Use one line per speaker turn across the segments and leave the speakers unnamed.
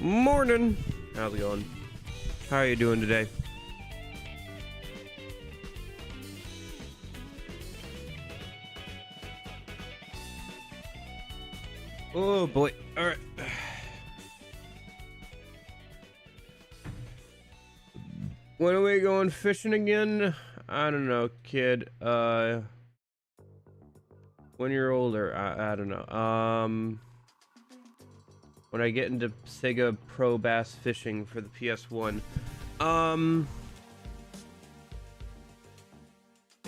Morning. How's it going? How are you doing today? Oh boy. All right. When are we going fishing again? I don't know, kid. When you're older, I don't know. When I get into Sega Pro Bass Fishing for the PS1. Yeah,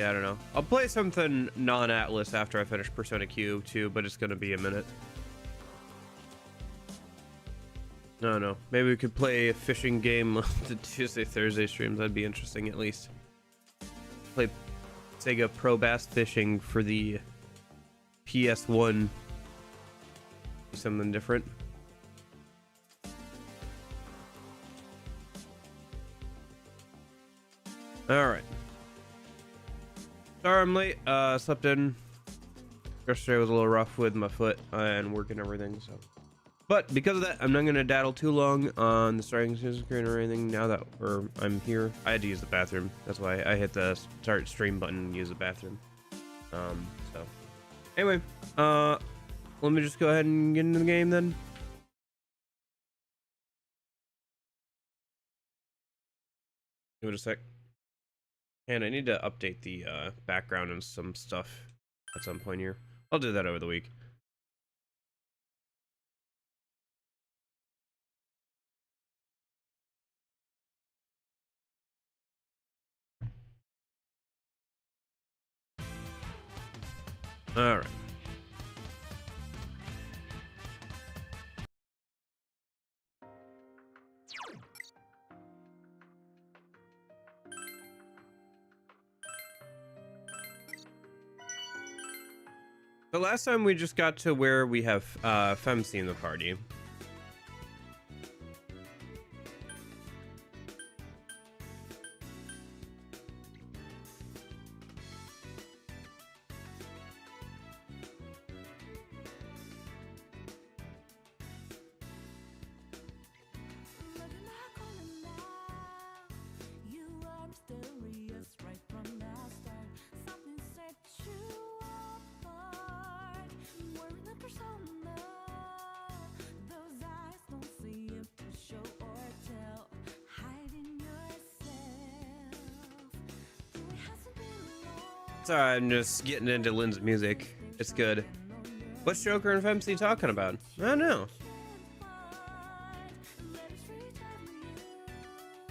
I don't know. I'll play something non-Atlas after I finish Persona Q too, but it's gonna be a minute. No. Maybe we could play a fishing game on the Tuesday, Thursday streams. That'd be interesting at least. Play Sega Pro Bass Fishing for the PS1. Do something different. Alright. Sorry I'm late. Slept in. Yesterday was a little rough with my foot and work and everything, so. But because of that, I'm not gonna daddle too long on the starting screen or anything now that I'm here. I had to use the bathroom. That's why I hit the start stream button and use the bathroom. So. Anyway, let me just go ahead and get into the game then. Give it a sec. And I need to update the background and some stuff at some point here. I'll do that over the week. All right. The last time we just got to where we have Femc in the party. Sorry, I'm just getting into Lynn's music. It's good. What's Joker and Femc talking about? I don't know.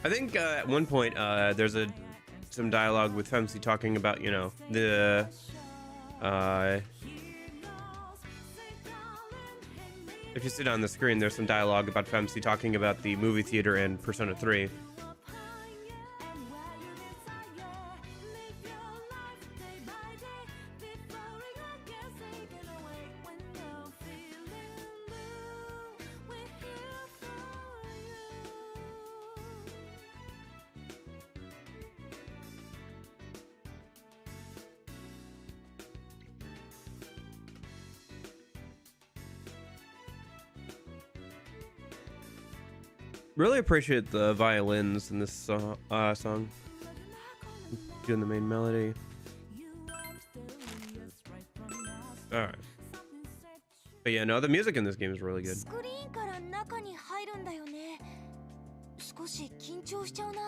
I think at one point there's some dialogue with Femc talking about, you know, the if you sit on the screen, there's some dialogue about Femc talking about the movie theater and Persona 3. Really appreciate the violins in this song. Doing the main melody. All right. But yeah, no, the music in this game is really good.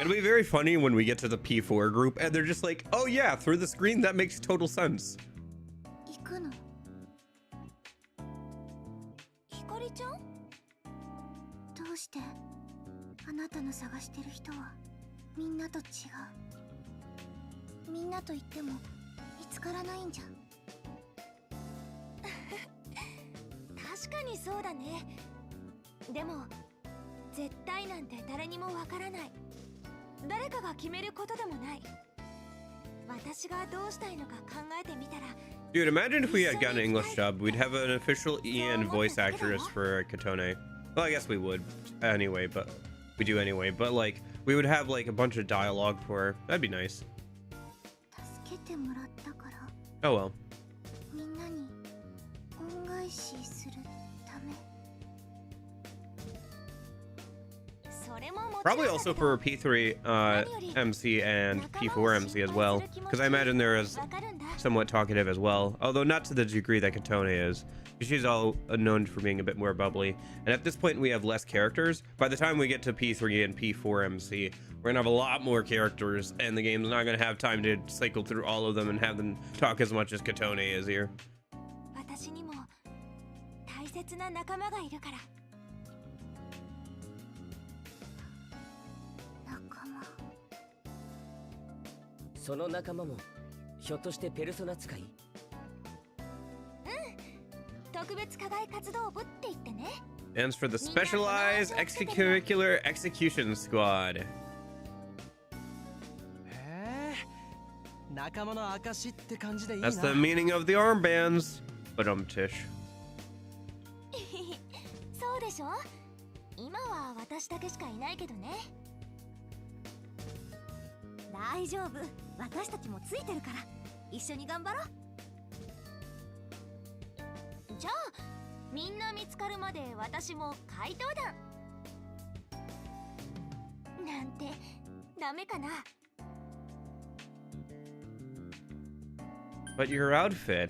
It'll be very funny when we get to the P4 group and they're just like, oh yeah, through the screen, that makes total sense. Dude, imagine if we had gotten an English dub, we'd have an official Ian voice actress for Katone. Well, I guess we would anyway, but we do anyway. But like, we would have like a bunch of dialogue for her. That'd be nice. Oh well. Probably also for P3 MC and P4 MC as well, because I imagine they're as somewhat talkative as well, although not to the degree that Katone is. She's all known for being a bit more bubbly, and at this point we have less characters. By the time we get to P3 and P4 MC, we're gonna have a lot more characters, and the game's not gonna have time to cycle through all of them and have them talk as much as Katone is here.
私にも大切な仲間がいるから。仲間。
その仲間もひょっとしてペルソナ使い？
特別課外活動部って言ってね。
Stands for the Specialized Extracurricular Execution Squad.
へえ、仲間の証って感じでいいな。
That's the meaning of the armbands. But tish.
そうでしょ。今は私だけしかいないけどね。大丈夫、私たちもついてるから一緒に頑張ろう。じゃあみんな見つかるまで私も怪盗団なんてダメかな。
But your outfit,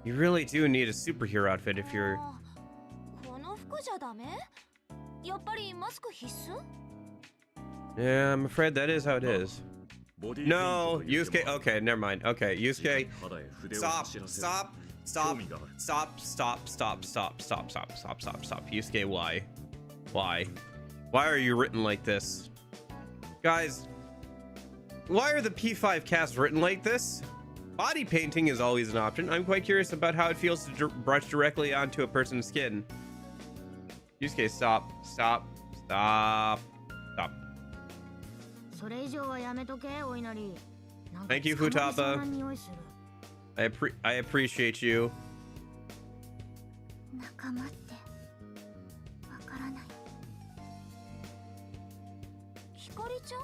you really do need a superhero outfit if you're.
この服じゃダメ？やっぱりマスク必須？
Yeah, I'm afraid that is how it is. No, Yusuke. Okay, never mind. Okay, Yusuke. Stop. Yusuke, why? Why are you written like this? Guys, why are the P5 casts written like this? Body painting is always an option. I'm quite curious about how it feels to brush directly onto a person's skin. Yusuke, stop. Thank you, Futaba. I appreciate you.
仲間ってわからない。ひかりちゃん？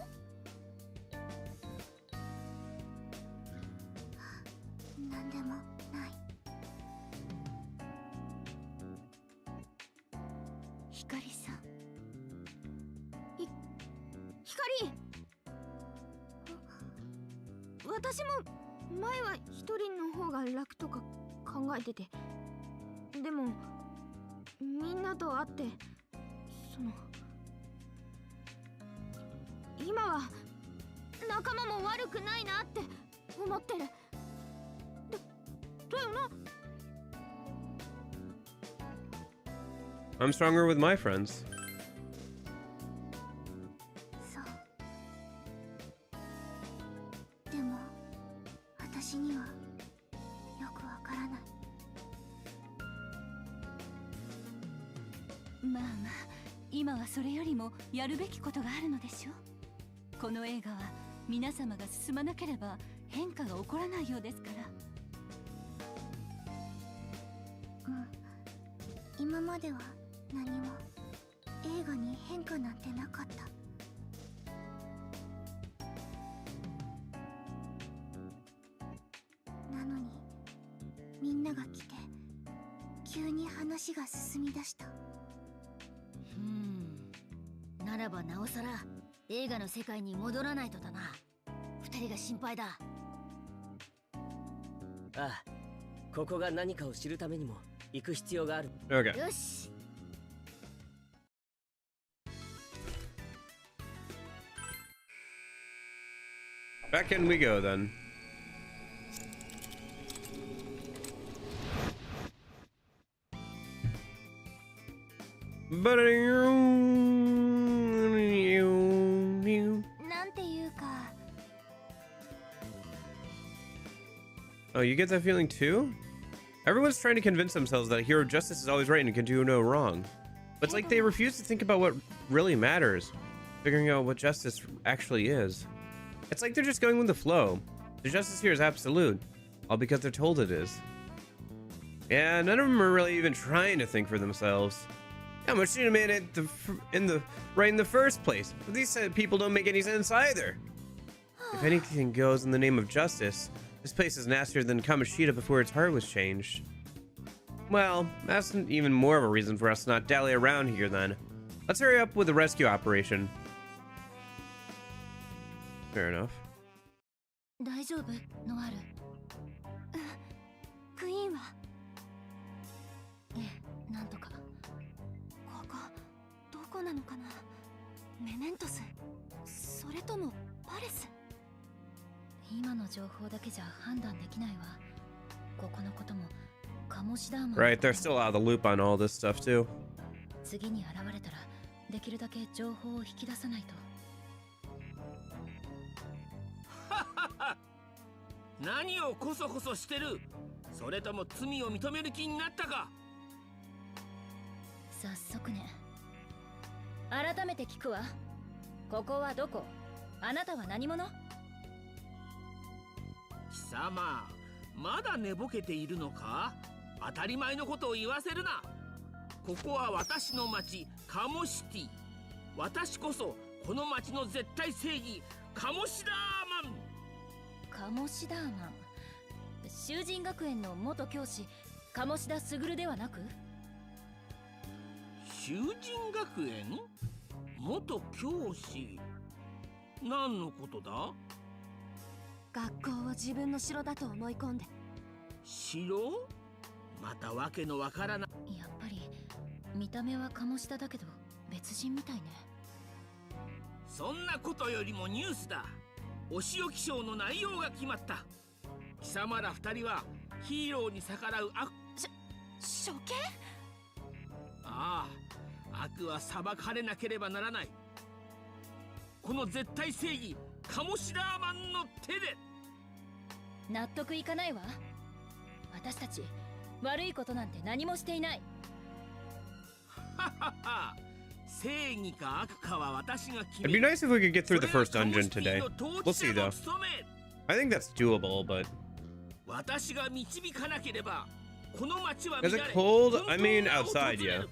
なんでもない。ひかりさん。ひかり。私も前は一人の方が楽とか考えてて。でもみんなと会って今は仲間も悪くないなって思ってる。だよな。
I'm stronger with my friends.
そう。でも私にはよくわからない。
まあまあ、今はそれよりもやるべきことがあるのでしょう。この映画は皆様が進まなければ変化が起こらないようですから。
今までは何も映画に変化なんてなかった。なのにみんなが来て急に話が進み出した。
ならばなおさら映画の世界に戻らないとだな。二人が心配だ。
ああ、ここが何かを知るためにも行く必要がある。
Okay.
よし。
Back in we go then. But
なんていうか。
Oh, you get that feeling too? Everyone's trying to convince themselves that a hero of justice is always right and can do no wrong. But it's like they refuse to think about what really matters, figuring out what justice actually is. It's like they're just going with the flow. The justice here is absolute, all because they're told it is. Yeah, none of them are really even trying to think for themselves. How much should have made it right in the first place? But these people don't make any sense either. If anything goes in the name of justice, this place is nastier than Kamoshida before its heart was changed. Well, that's even more of a reason for us to not dally around here then. Let's hurry up with the rescue operation. Fair enough.
大丈夫ノアール。クイーンはええ、なんとか。ここどこなのかな。メメントス、それともパレス。今の情報だけじゃ判断できないわ。ここのこともカモシダーマン。
Right, they're still out of the loop on all this stuff too.
次に現れたらできるだけ情報を引き出さないと。
何をこそこそしてる。それとも罪を認める気になったか。
早速ね。改めて聞くわ。ここはどこ？あなたは何者？
貴様、まだ寝ぼけているのか。当たり前のことを言わせるな。ここは私の町カモシティ。私こそこの町の絶対正義カモシダーマン。
カモシダーマン。囚人学園の元教師鴨志田卓ではなく。
囚人学園元教師。何のことだ。
学校を自分の城だと思い込んで。
城？またわけのわからない。
やっぱり見た目は鴨志田だけど別人みたいね。
そんなことよりもニュースだ。お仕置き賞の内容が決まった。貴様ら二人はヒーローに逆らう
処刑？
ああ、悪は裁かれなければならない。この絶対正義鴨志ダーマンの手で。
納得いかないわ。私たち悪いことなんて何もしていない。
ははは。正義か悪かは私が決め
It'd be
る。
nice if we could get through the first dungeon today. We'll see though. I think that's doable, but
私が導かなければこの町は
is
乱
it
れ
cold? I
本当
mean,
が
outside,
訪れ
yeah.
る。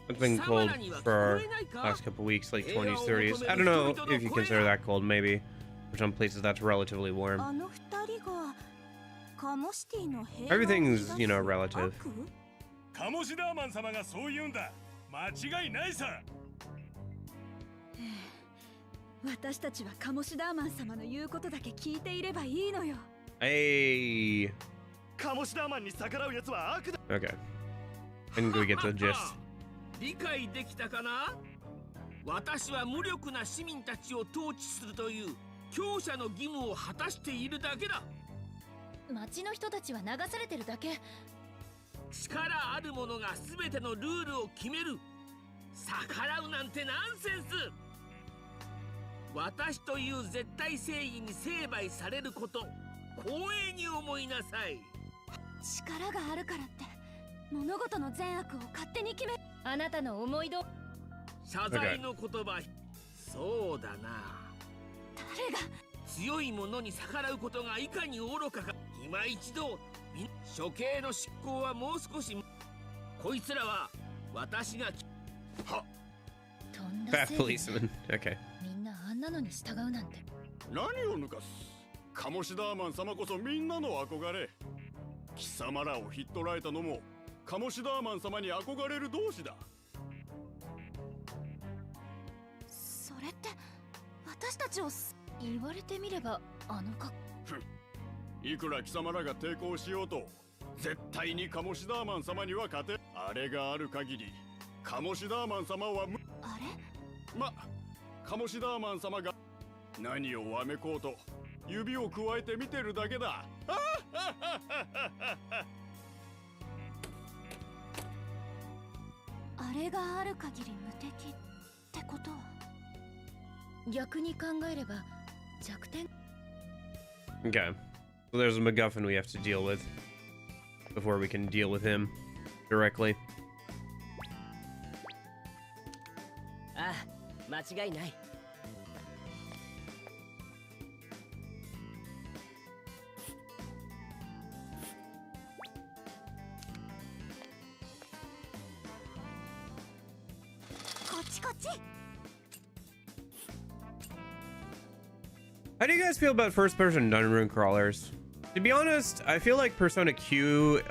It's been cold for last couple weeks, like 20s, 30s. I don't know if you consider that cold, maybe. For some places, that's relatively warm.
あの二人がカモシティの平和を
Everything's, you know, relative.
カモシダーマン様がそう言うんだ。間違いないさ。
私たちはカモシダーマン様の言うことだけ聞いていればいいのよ。
Hey.
カモシダーマンに逆らうやつは悪だ。
Okay. And we get the gist.
理解できたかな。私は無力な市民たちを統治するという強者の義務を果たしているだけだ。
町の人たちは流されてるだけ。
力ある者が全てのルールを決める。逆らうなんてナンセンス。私という絶対正義に成敗されること、光栄に思いなさい。
力があるからって物事の善悪を勝手に決め。
あなたの思いど
謝罪の言葉、そうだな。
誰が
強い者に逆らうことがいかに愚かか。今一度処刑の執行はもう少し。こいつらは私がは
とんだ
Fat
正義ね。
policeman. Okay.
みんなあんなのに従うなんて。
何を抜かす。カモシダーマン様こそみんなの憧れ。貴様らをひっ捕らえたのもカモシダーマン様に憧れる同士だ。
それって私たちを
言われてみればあのか。
いくら貴様らが抵抗しようと絶対にカモシダーマン様には勝て。あれがある限りカモシダーマン様は
あれ
カモシダーマン様が何をわめこうと指をくわえて見てるだけだ。
あれがある限り無敵ってことは。
逆に考えれば弱点。
Okay. So there's a MacGuffin we have to deal with before we can deal with him directly.
ああ、間違いない。
こっちこっち。
How do you guys feel about first-person dungeon crawlers? To be honest, I feel like Persona Q,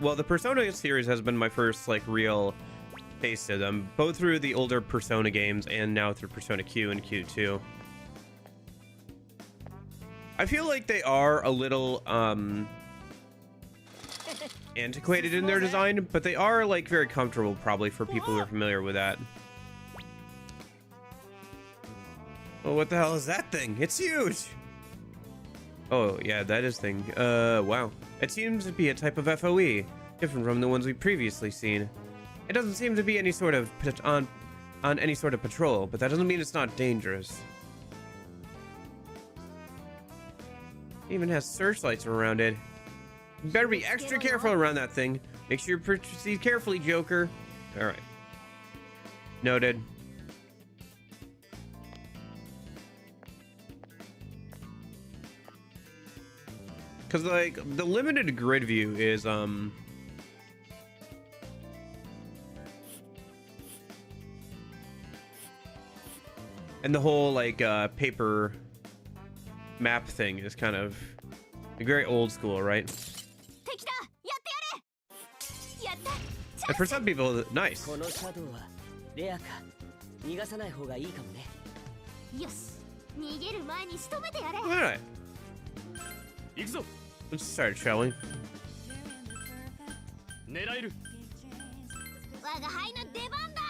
well, the Persona series has been my first, like, real taste of them, both through the older Persona games and now through Persona Q and Q2. I feel like they are a little antiquated in their design, but they are like very comfortable probably for people who are familiar with that. Oh, what the hell is that thing? It's huge! Oh, yeah, that is thing. Wow. It seems to be a type of FOE, different from the ones we've previously seen. It doesn't seem to be any sort of on any sort of patrol, but that doesn't mean it's not dangerous. It even has searchlights around it. You better be extra careful around that thing. Make sure you proceed carefully, Joker. Alright. Noted. Because, like, the limited grid view is, and the whole, like, paper map thing is kind of very old school, right? And for some people, nice.
このシャドウはレアか逃がさない方がいいかもね。
よし、逃げる前に仕留めてやれ。
Alright,
行くぞ。
let's start, shall we?
狙える。
我が輩の出番だ。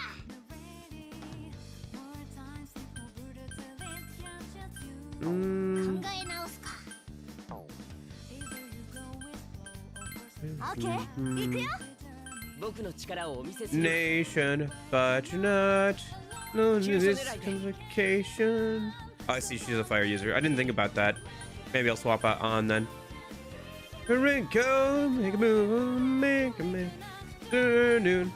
考え直すか。オッケー、行くよ。
僕の力をお見せする。
Nation, but you're not. No, this complication. Oh, I see she's a fire user. I didn't think about that. Maybe I'll swap out on then. Here we go, make a move, make a move. Noon.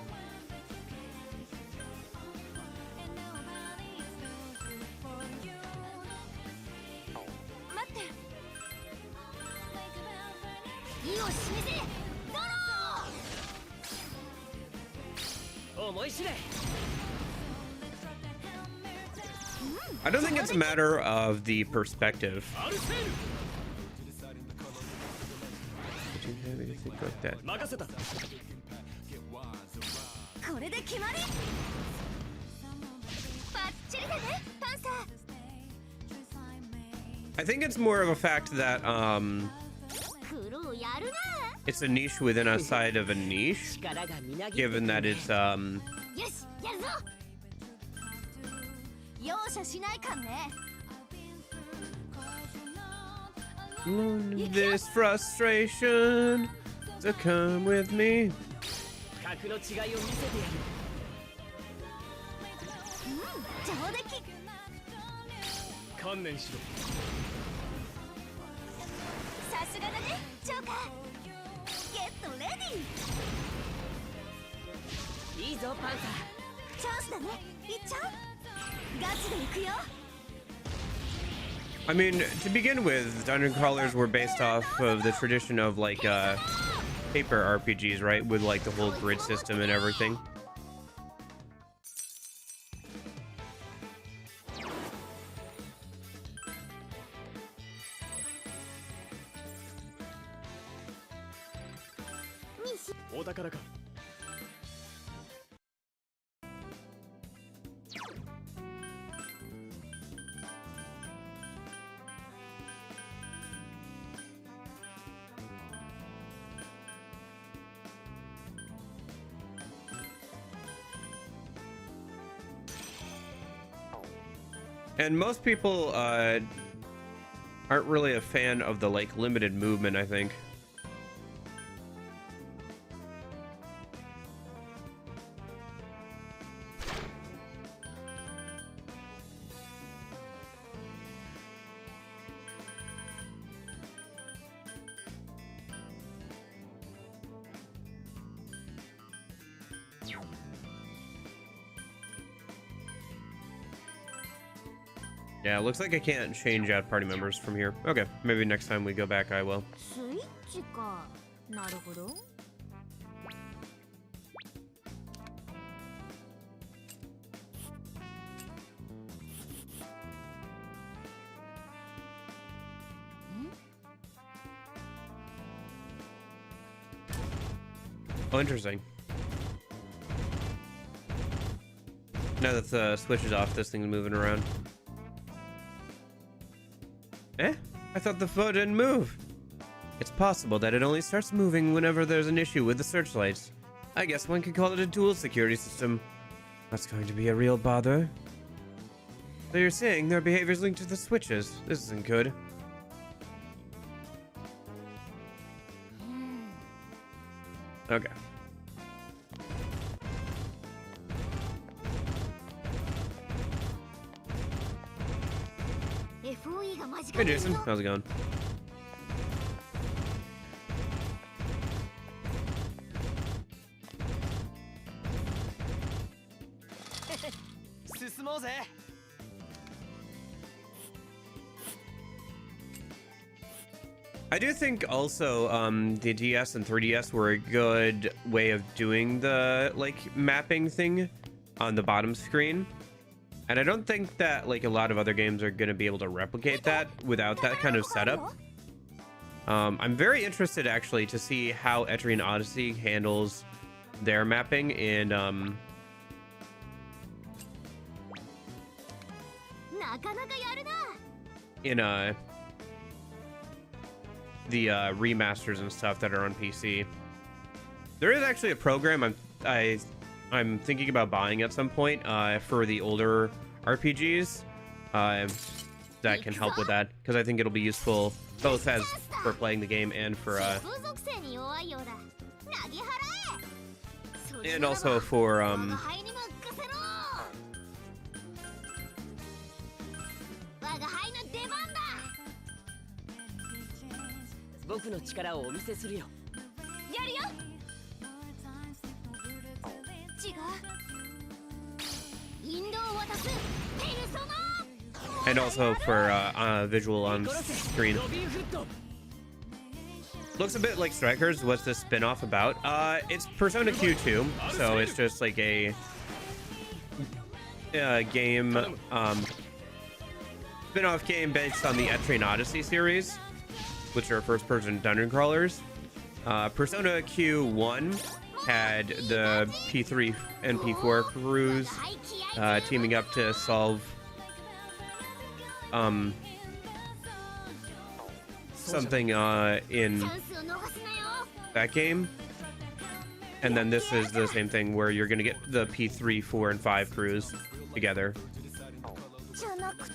待って。意を示せ。ドロー。
思い知れ。
I don't think it's a matter of the perspective.
アルセール。
Like that.
任せた。
これで決まり。バッチリだね、パンサー。
I think it's more of a fact that
苦労やるな。
it's a niche within a side of a niche,
力がみなぎって
given that it's
よし、やるぞ。容赦しないかんね。
this frustration, so come with me.
格の違いを見せてやる。
上出来。
観念しろ。
さすがだね、ジョーカー。ゲットレディー。
いいぞパンサ
チャンスだね、いっちゃう。ガチで行くよ。
I mean, to begin with, dungeon crawlers were based off of the tradition of like paper RPGs, right? With like the whole grid system and everything.
Miss
お宝か。
And most people aren't really a fan of the like limited movement, I think. Yeah, looks like I can't change out party members from here. Okay, maybe next time we go back I will.
スイッチか。なるほど。
Oh, interesting. Now that the switch is off, this thing's moving around. Eh? I thought the foe didn't move. It's possible that it only starts moving whenever there's an issue with the searchlights. I guess one could call it a dual security system. That's going to be a real bother. So you're saying their behavior's linked to the switches. This isn't good. Okay.
FOE が間近
Hey
にいる
Jason,
ぞ
how's it going?
進もうぜ。
I do think also the DS and 3DS were a good way of doing the like mapping thing on the bottom screen. And I don't think that like a lot of other games are going to be able to replicate that without that kind of setup. I'm very interested actually to see how Etrian Odyssey handles their mapping in
なかなかやるな
in the remasters and stuff that are on PC. There is actually a program I'm thinking about buying at some point for the older RPGs that can help with that, because I think it'll be useful both as for playing the game and for
風属性に弱いようだ投げ払えそれ
and
ならば
also for
我が輩に任せろ我が輩の出番だ
僕の力をお見せするよ。
やるよ違う引導を渡すペルソナ
and also for visual on screen.
ロビンフット。
Looks a bit like Strikers. What's this spin-off about? It's Persona Q2, so it's just like a game spin-off game based on the Etrian Odyssey series, which are first-person dungeon crawlers. Persona Q1 had the P3 and P4 crews teaming up to solve something in
チャンスを逃すなよ
that game. And then this is the same thing where you're gonna get the P3, 4, and 5 crews together.
じゃなくて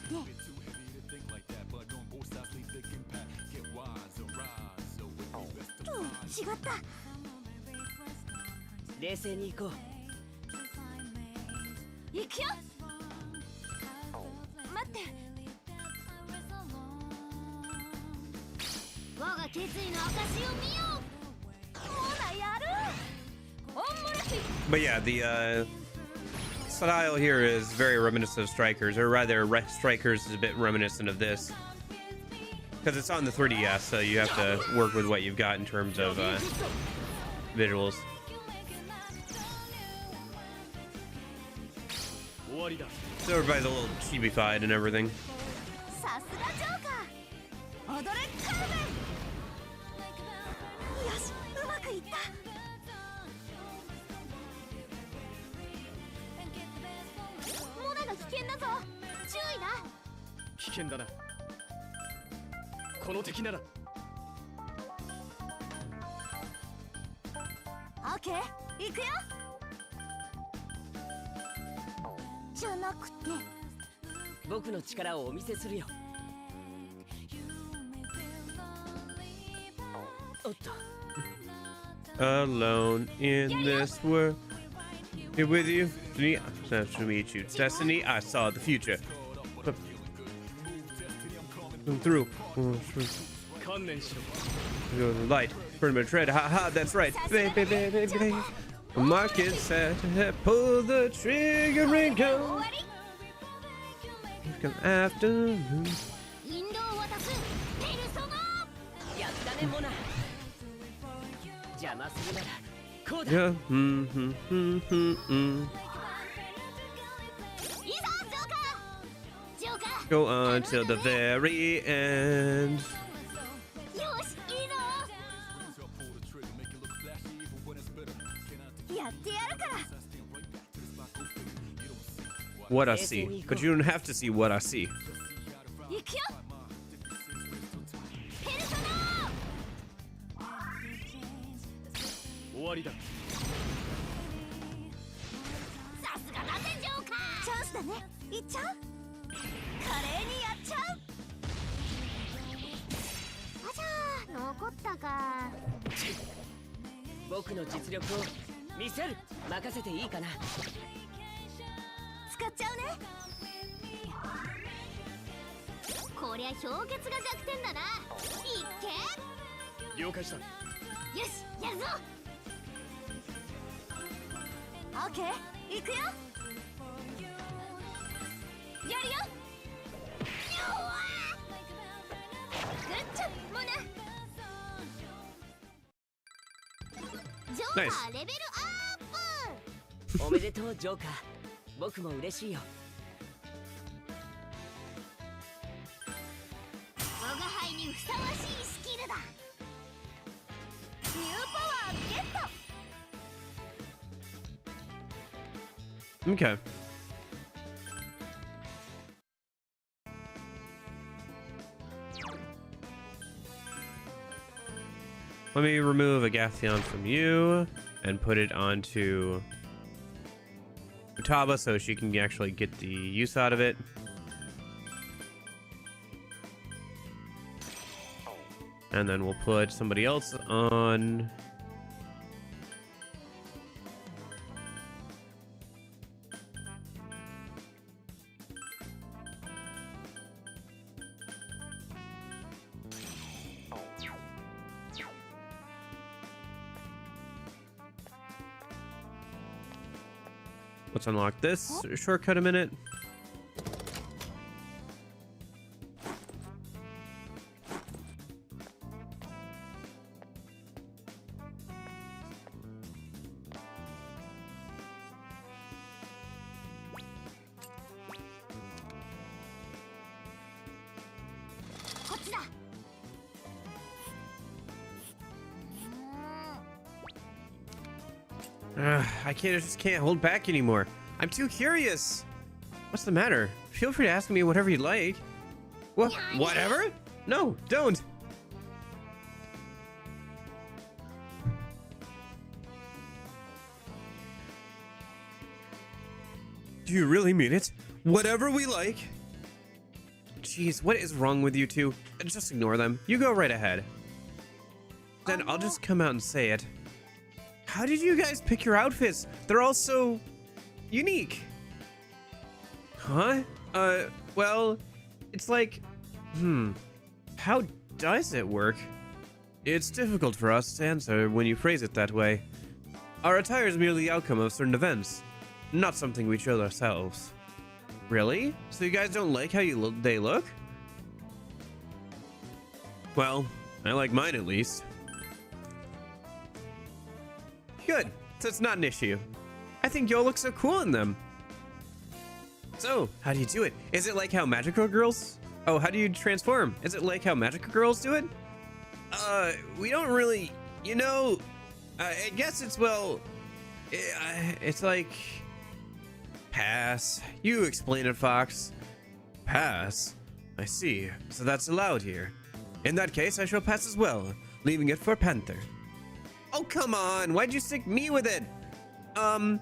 違った
冷静に行こう。
行くよ待って我が決意の証を見ようほらやるオンモレキ
But yeah, the style here is very reminiscent of Strikers, or rather, Strikers is a bit reminiscent of this. Because it's on the 3DS, so you have to work with what you've got in terms of visuals.
終わりだ。
So everybody's a little chibi-fied and everything.
さすがジョーカー踊れカルメンよしうまくいったモナが危険だぞ注意だ
危険だな。この敵なら
オッケー行くよじゃなくて
僕の力をお見せするよ。おっと。
Alone in this world. Here with you. Nice to meet you. Destiny, I saw the future. Come through.
観念しろ。
Go the light. Burn my tread. Ha ha, that's right. Baby, baby, baby. Market set. Pull the trigger and
終
go.
わり
Come afternoon.
引導を渡すペルソナ
やったねモナ。邪魔するならこうだ。
Yeah.
いざジョーカージョーカー
Go on till the very end.
よしいいぞやってやるから
what I see, but you don't have to see what I see.
行くよペルソナ
終わりだ。
さすがだぜジョーカーチャンスだね行っちゃう華麗にやっちゃうあじゃあ残ったか
僕の実力を見せる。任せていいかな。
使っちゃうねこりゃ氷結が弱点だな。いっけ
了解した。
よしやるぞオッケー行くよやるよグッジョブモナジョーカー
Nice.
レベルアップ
おめでとうジョーカー。僕も嬉しいよ。
我が輩にふさわしいスキルだニューパワーゲット
Okay. Let me remove Agathion from you and put it onto Futaba so she can actually get the use out of it. And then we'll put somebody else on. Let's unlock this shortcut a minute. I just can't hold back anymore. I'm too curious. What's the matter? Feel free to ask me whatever you like. What? Whatever? No, don't. Do you really mean it? Whatever we like? Jeez, what is wrong with you two? Just ignore them. You go right ahead. Then I'll just come out and say it. How did you guys pick your outfits? They're all so unique. Huh? Well, it's like, how does it work? It's difficult for us to answer when you phrase it that way. Our attire is merely the outcome of certain events, not something we chose ourselves. Really? So you guys don't like how they look? Well, I like mine at least. Good, so it's not an issue. I think you'll look so cool in them. So, how do you do it? Is it like how magical girls? Oh, how do you transform? Is it like how magical girls do it? We don't really, you know, I guess it's, well, it's like, pass. You explain it, Fox. Pass? I see, so that's allowed here. In that case, I shall pass as well, leaving it for Panther. Oh, come on. Why'd you stick me with it? I'm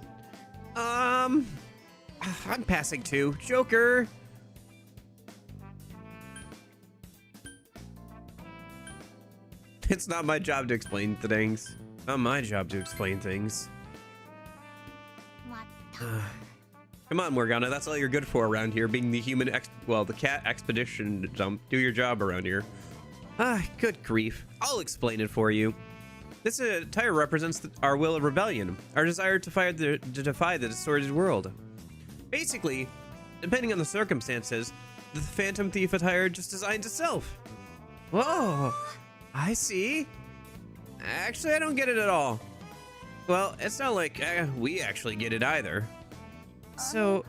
passing too. Joker. It's not my job to explain things. Not my job to explain things. Come on, Morgana. That's all you're good for around here, being the human the cat expedition dump. Do your job around here. Good grief. I'll explain it for you. This attire represents our will of rebellion, our desire to defy the distorted world. Basically, depending on the circumstances, the Phantom Thief attire just designs itself. Whoa, I see. Actually, I don't get it at all. Well, it's not like we actually get it either. So,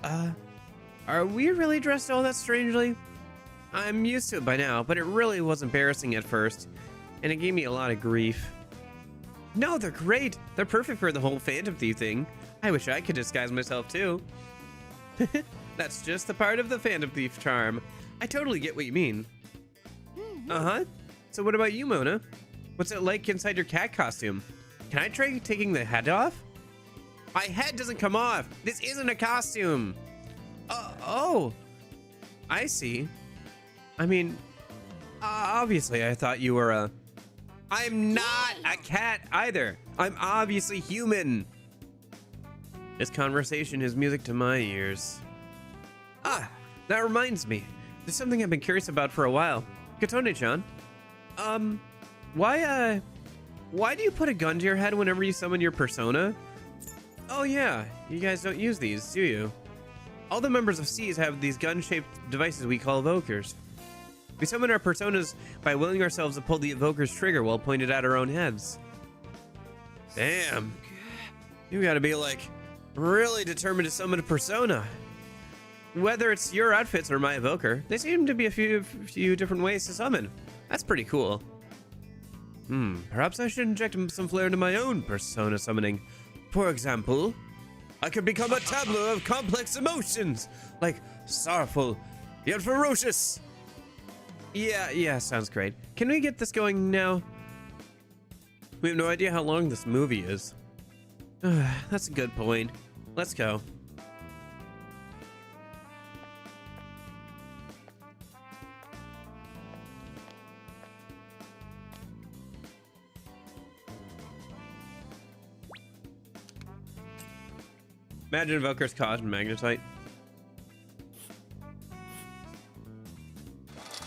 are we really dressed all that strangely? I'm used to it by now, but it really was embarrassing at first, and it gave me a lot of grief. No, they're great. They're perfect for the whole Phantom Thief thing. I wish I could disguise myself too. That's just the part of the Phantom Thief charm. I totally get what you mean. Uh-huh. So what about you, Mona? What's it like inside your cat costume? Can I try taking the head off? My head doesn't come off. This isn't a costume. Oh. I see. I mean, obviously I thought you were a... I'm not a cat either. I'm obviously human. This conversation is music to my ears. Ah, that reminds me. There's something I've been curious about for a while. Katone-chan, why do you put a gun to your head whenever you summon your persona? Oh yeah, you guys don't use these, do you? All the members of SEES have these gun-shaped devices we call evokers. We summon our personas by willing ourselves to pull the evoker's trigger while pointed at our own heads. Damn. You gotta be like really determined to summon a persona. Whether it's your outfits or my evoker, they seem to be a few different ways to summon. That's pretty cool. Perhaps I should inject some flair into my own persona summoning. For example, I could become a tableau of complex emotions, like sorrowful, yet ferocious. Yeah, sounds great. Can we get this going now? We have no idea how long this movie is. That's a good point. Let's go. Imagine Evoker's caught in Magnetite.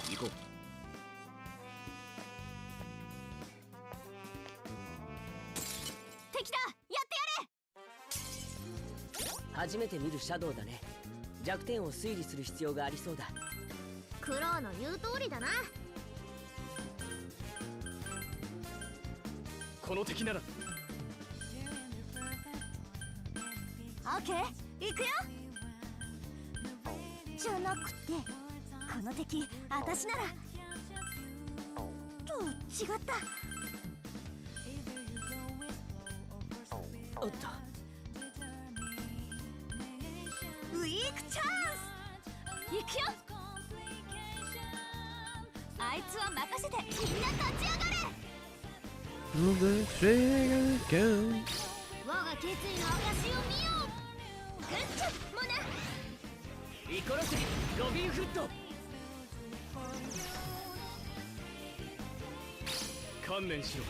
行こう。
敵だ、やってやれ。
初めて見るシャドウだね。弱点を推理する必要がありそうだ。
クロウの言う通りだな。
この敵なら。
オッケー、行くよ。じゃなくて、この敵、私なら。と違った。
おっと。
ウィークチャンス。行くよ。あいつは任せて、みんな立ち上がれ。我が決意の証を見よう。グッチョモナ。
イコロセロビンフッド。
観念しろ。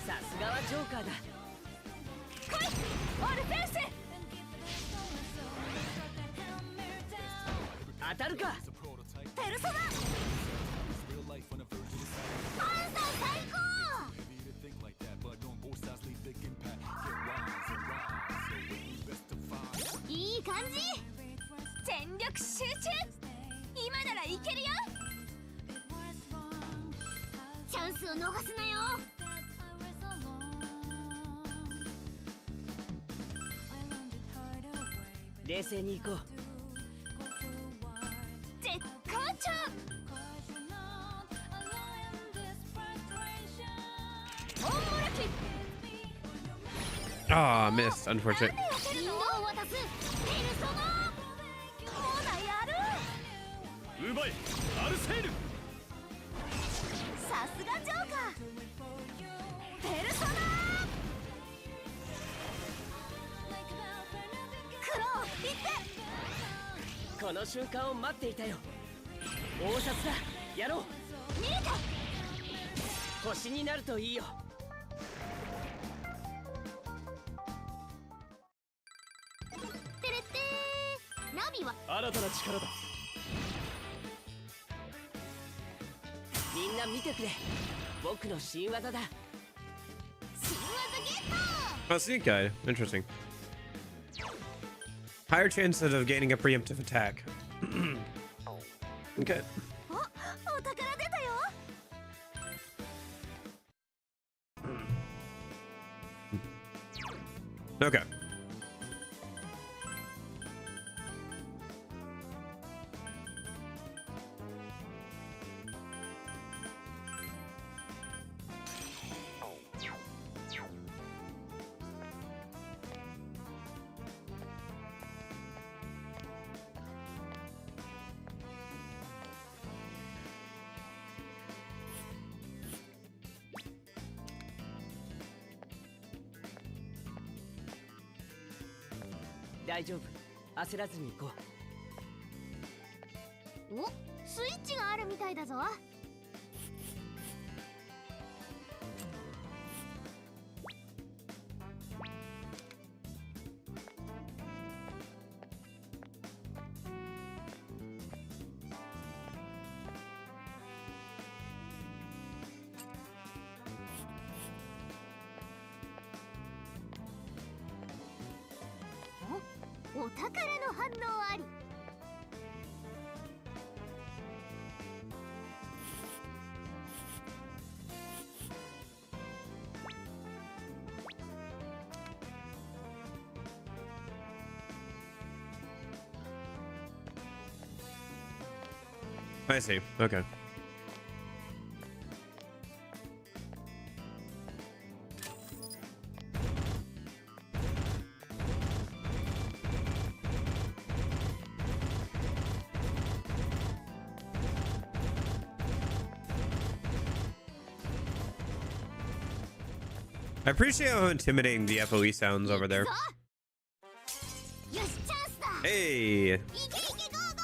さすがはジョーカーだ。
来い、オルフェウス。
当たるか。
ペルソナ。パンサー最高。いい感じ。全力集中。今ならいけるよ。チャンスを逃すなよ。
冷静に行こう。
絶好調。オンモラキ。
Ah, missed. Unfortunate.
引導を渡すペルソナ。
そうだ、やる。
奪いアルセール。
さすがジョーカー。ペルソナ。クロウ、行って。
この瞬間を待っていたよ。大札だ。やろう。
見えた。
星になるといいよ。
てれってー。ナビは
新たな力だ。
みんな見てくれ。僕の新技だ。
新技ゲット。
Oh, sneak guide. Interesting. Higher chances of gaining a preemptive attack. Okay.
お、お宝出たよ。
Okay.
大丈夫、焦らずに行こう。
お、スイッチがあるみたいだぞ。お宝の反応あり。
I see. Okay. I appreciate how intimidating the FOE sounds over there.
よし、チャンスだ。
Hey!
いけいけゴーゴ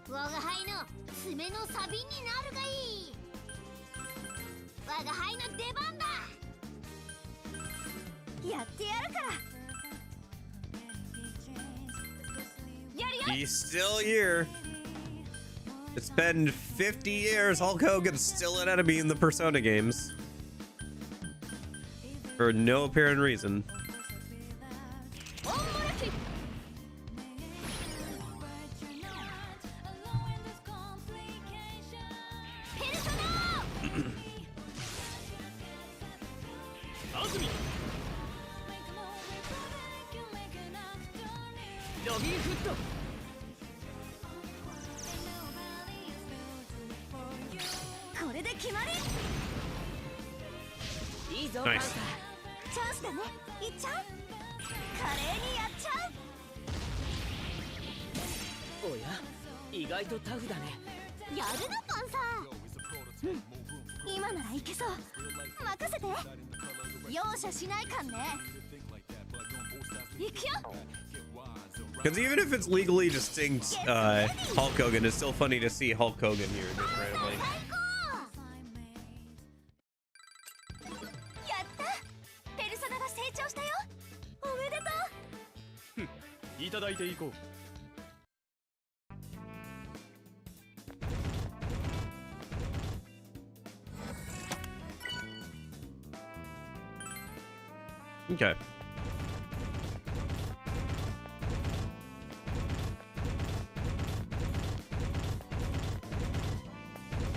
ー。我が輩の爪のサビになるがいい。我が輩の出番だ。やってやるから。やるよ。
He's still here. It's been 50 years. Hulk Hogan's still an enemy in the Persona games. For no apparent reason.
オンモラキ。ペルソナ。
安住、
ロビンフット。
これで決まり。
いいぞ、
Nice.
パンサー。
チャンスだね。いっちゃう。華麗にやっちゃう。
おや、意外とタフだね。
やるなパンサー。うん、今ならいけそう。任せて。容赦しないかんね。行くよ。
Because even if it's legally distinct, Hulk Hogan, it's still funny to see Hulk Hogan here just randomly.
やった。ペルソナが成長したよ。おめでとう。
いただいていこう。
Okay.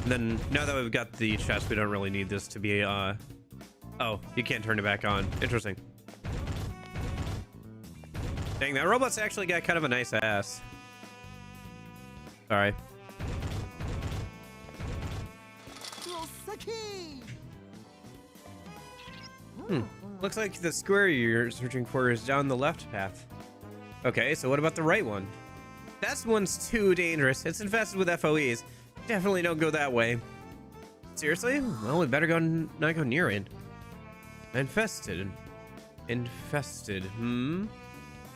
And then now that we've got the chest, we don't really need this to be oh, you can't turn it back on. Interesting. Dang, that robot's actually got kind of a nice ass. Sorry. Looks like the square you're searching for is down the left path. Okay, so what about the right one? That one's too dangerous. It's infested with FOEs. Definitely don't go that way. Seriously? Well, we better not go near it. Infested. Infested.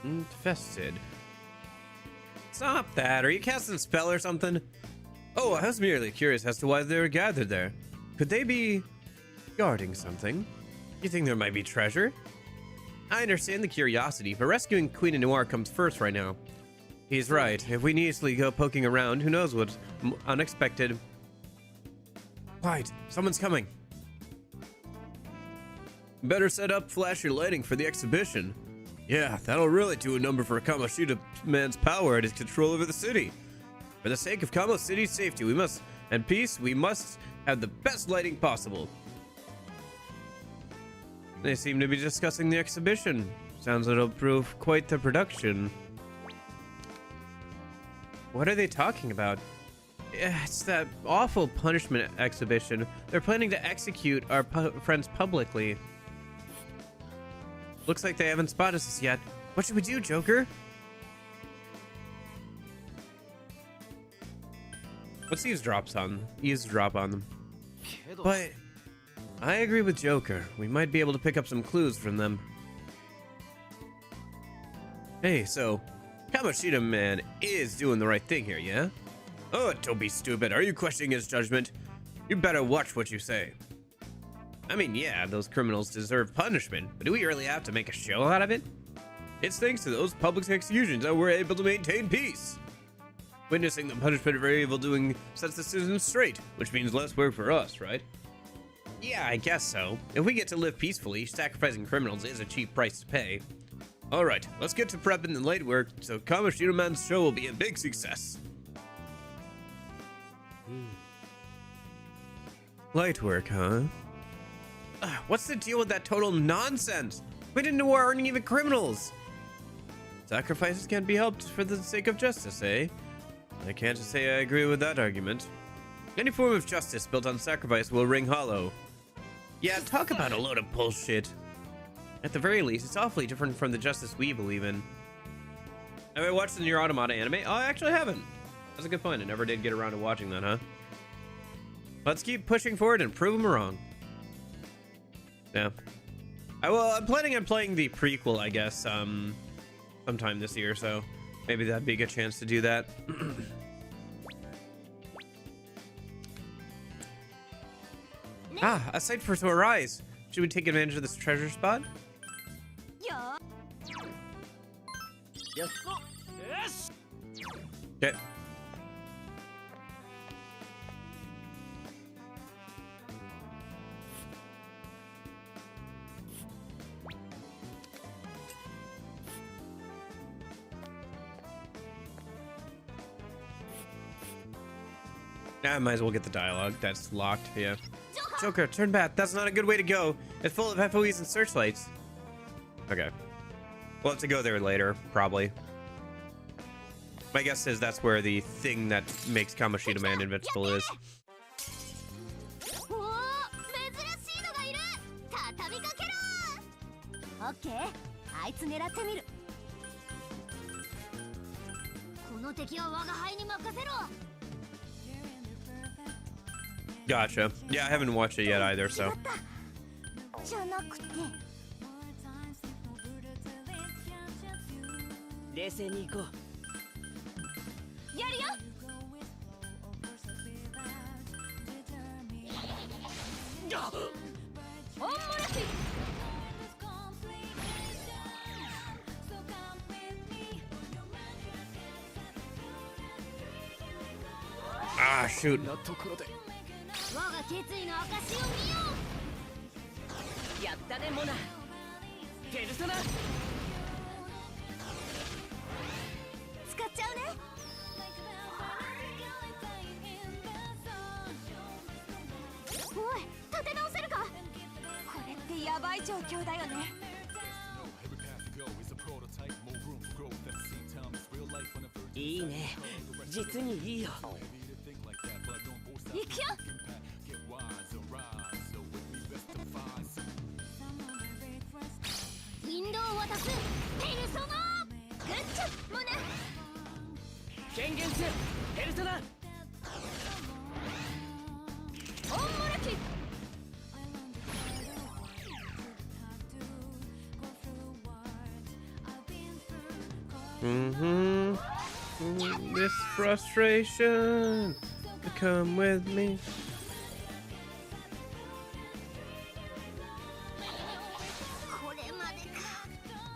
Infested. Stop that. Are you casting a spell or something? Oh, I was merely curious as to why they were gathered there. Could they be guarding something? You think there might be treasure? I understand the curiosity, but rescuing Queen of Noir comes first right now. He's right. If we needlessly go poking around, who knows what's unexpected. Quiet. Someone's coming. Better set up flashy lighting for the exhibition. Yeah, that'll really do a number for Kamoshida man's power and his control over the city. For the sake of Kamo City's safety, and peace, we must have the best lighting possible. They seem to be discussing the exhibition. Sounds like it'll prove quite the production. What are they talking about? It's that awful punishment exhibition. They're planning to execute our friends publicly. Looks like they haven't spotted us yet. What should we do, Joker? Let's eavesdrop on them. But I agree with Joker. We might be able to pick up some clues from them. Hey, so Kamoshida Man is doing the right thing here, yeah? Oh, don't be stupid. Are you questioning his judgment? You better watch what you say. I mean, yeah, those criminals deserve punishment, but do we really have to make a show out of it? It's thanks to those public executions that we're able to maintain peace. Witnessing the punishment of evildoing sets the citizens straight, which means less work for us, right? Yeah, I guess so. If we get to live peacefully, sacrificing criminals is a cheap price to pay. Alright, let's get to prepping the light work so Kamoshida Man's show will be a big success. Light work, huh? What's the deal with that total nonsense? We didn't know we aren't even criminals. Sacrifices can't be helped for the sake of justice, eh? I can't say I agree with that argument. Any form of justice built on sacrifice will ring hollow. Yeah, talk about a load of bullshit. At the very least, it's awfully different from the justice we believe in. Have I watched the Nier Automata anime? Oh, I actually haven't. That's a good point. I never did get around to watching that, huh? Let's keep pushing forward and prove them wrong. Yeah. I'm planning on playing the prequel, I guess, sometime this year, so maybe that'd be a good chance to do that. A sight for to arise. Should we take advantage of this treasure spot?
Yeah.
Yes.
Okay. I might as well get the dialogue. That's locked, yeah. Joker, turn back. That's not a good way to go. It's full of FOEs and searchlights. Okay. We'll have to go there later, probably. My guess is that's where the thing that makes Kamoshida Man invincible is.
おお、珍しいのがいる。畳みかけろ。オッケー、あいつ狙ってみる。この敵は我が輩に任せろ。
Gotcha. Yeah, I haven't watched it yet either, so.
じゃなくて。
冷静に行こう。
やるよ。オンモラキ。
Ah, shoot.
なところで。
我が決意の証を見よ
う。やったねモナ。ペルソナ。
使っちゃうね。おい、立て直せるか。これってやばい状況だよね。
いいね。実にいいよ。
行くよ。 ウィンドウを渡すペルソナ。グッチョモナ。
権限せよペルソナ。
オンモラキ。
This frustration. Come with me.
これまでか。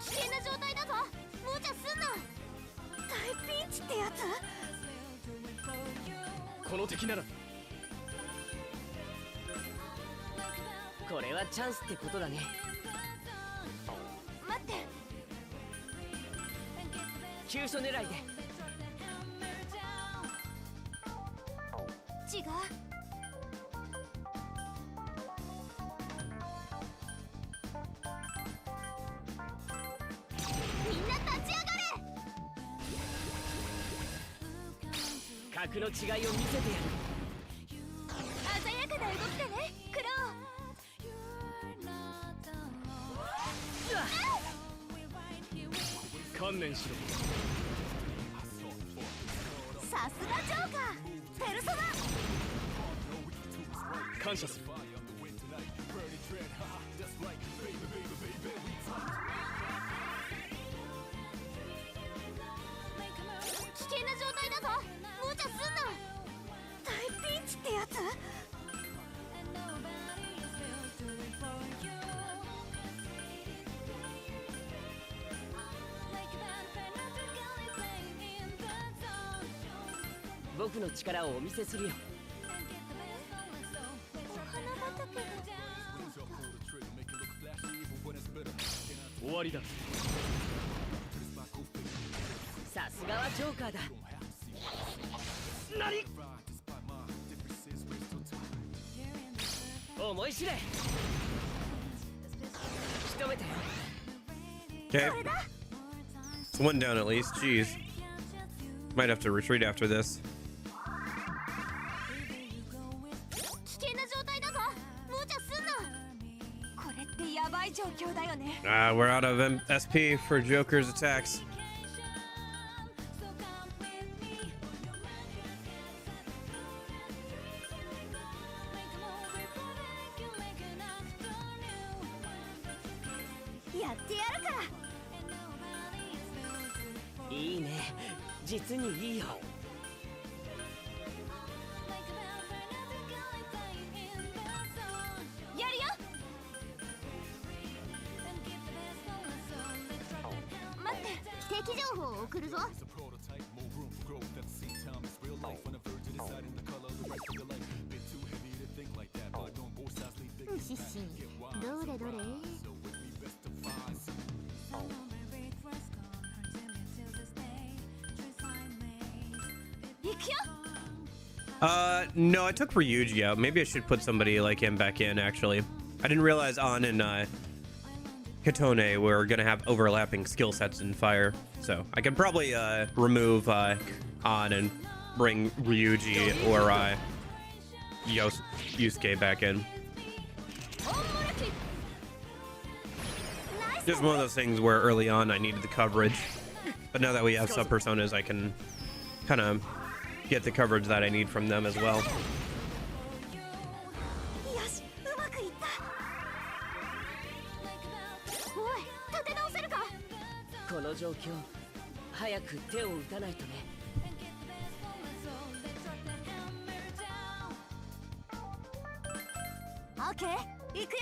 危険な状態だぞ。無茶すんな。大ピンチってやつ。
この敵なら。これはチャンスってことだね。
待って。
急所狙いで。
違う。みんな立ち上がれ。
格の違いを見せてやる。
鮮やかな動きだね、クロ
ウ。観念しろ。
さすがジョーカー。ペルソナ。
感謝する。僕の力をお見せするよ。
お花畑が
終わりだ。
さすがはジョーカーだ。何？思い知れ。仕留めたよ。
Okay. It's one down at least. Jeez. Might have to retreat after this.
危険な状態だぞ。無茶すんな。これってやばい状況だよね。
We're out of SP for Joker's attacks.
やってやるから。
いいね。実にいいよ。
やるよ。待って、敵情報を送るぞ。シシ、どれどれ。行くよ。
No, I took Ryuji out. Maybe I should put somebody like him back in, actually. I didn't realize An and Katone were gonna have overlapping skill sets in fire. So I could probably remove An and bring Ryuji or Yusuke back in. Just one of those things where early on I needed the coverage. But now that we have sub-personas, I can kind of get the coverage that I need from them as well.
よし、うまくいった。おい、立て直せるか。
この状況、早く手を打たないとね。
オッケー、行くよ。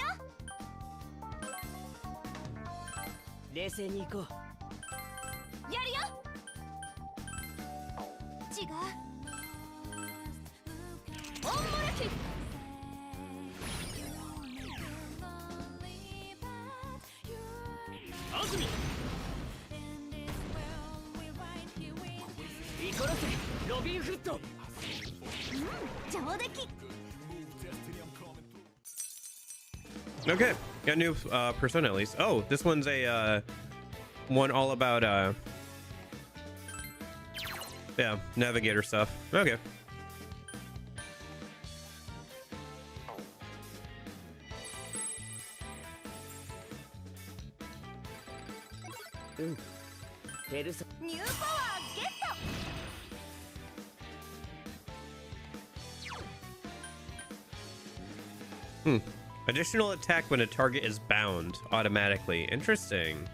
冷静に行こう。
やるよ。違う。オンモルキ。
安住。
イコロセ、ロビンフット。
上出来。
Okay, got a new persona at least. Oh, this one's a one all about yeah, navigator stuff. Okay.
Perusa.
ニューパワーゲット。
Additional attack when a target is bound automatically. Interesting.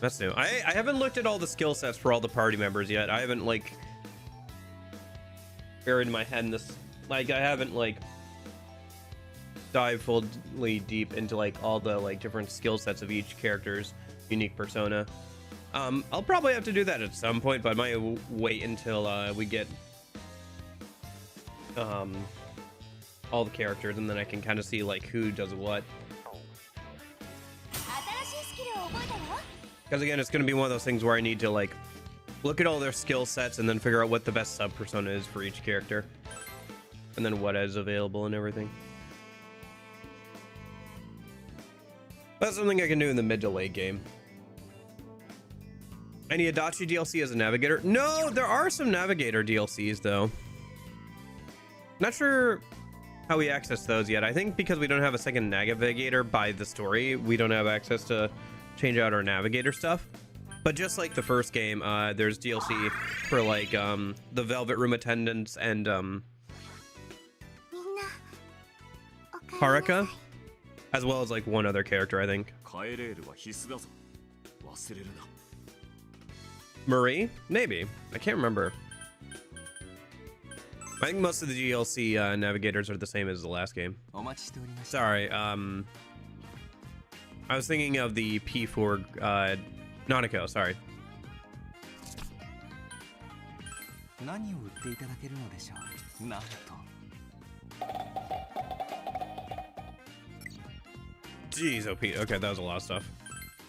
That's new. I haven't looked at all the skill sets for all the party members yet. I haven't like buried my head in this. Like I haven't like dived fully deep into like all the like different skill sets of each character's unique persona. I'll probably have to do that at some point, but I might wait until we get all the characters, and then I can kind of see like who does what.
新しいスキルを覚えたよ。
Because again, it's going to be one of those things where I need to like look at all their skill sets and then figure out what the best sub persona is for each character, and then what is available and everything. That's something I can do in the mid to late game. Any Adachi DLC as a navigator? No, there are some navigator DLCs though. Not sure how we access those yet. I think because we don't have a second navigator by the story, we don't have access to change out our navigator stuff. But just like the first game, there's DLC for like the Velvet Room attendants and
みんな。おかえりなさい。
Haruka, as well as like one other character, I think.
帰れるは必須だぞ。忘れるな。
Marie? Maybe. I can't remember. I think most of the DLC navigators are the same as the last game.
お待ちしておりました。
Sorry, I was thinking of the P4 Nanako, sorry.
何を売っていただけるのでしょう。なんと
Jeez, OP. Okay, that was a lot of stuff.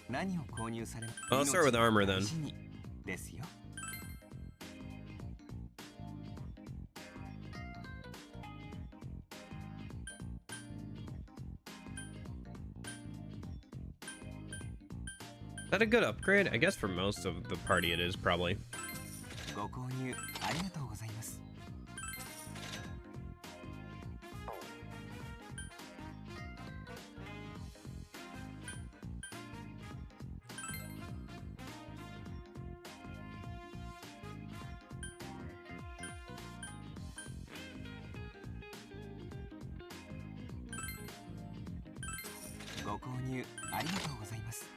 何を購入され
I'll start with armor then.
命にですよ。
Is that a good upgrade? I guess for most of the party it is, probably.
ご購入ありがとうございます。 ご購入ありがとうございます。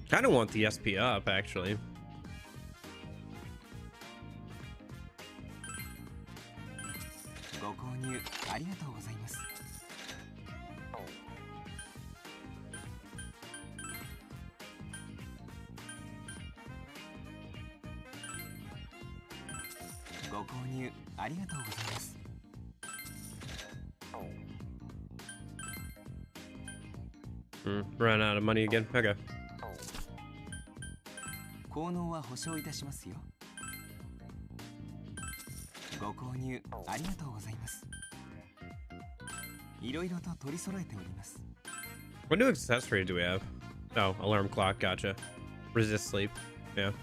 Kind of want the SP up, actually.
ご購入ありがとうございます。 ご購入ありがとうございます。
Run out of money again. Okay.
効能は保証いたしますよ。ご購入ありがとうございます。いろいろと取り揃えております。
What new accessory do we have? Oh, alarm clock. Gotcha. Resist sleep. Yeah.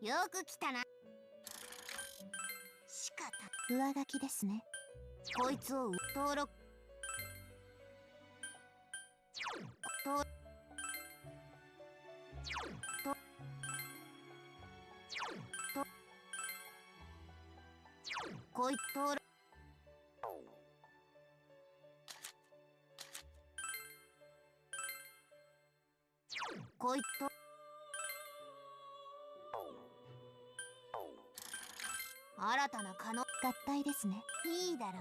よく来たな。仕方上書きですね。こいつを登録こい登録こいと新たな可能合体ですね。いいだろう。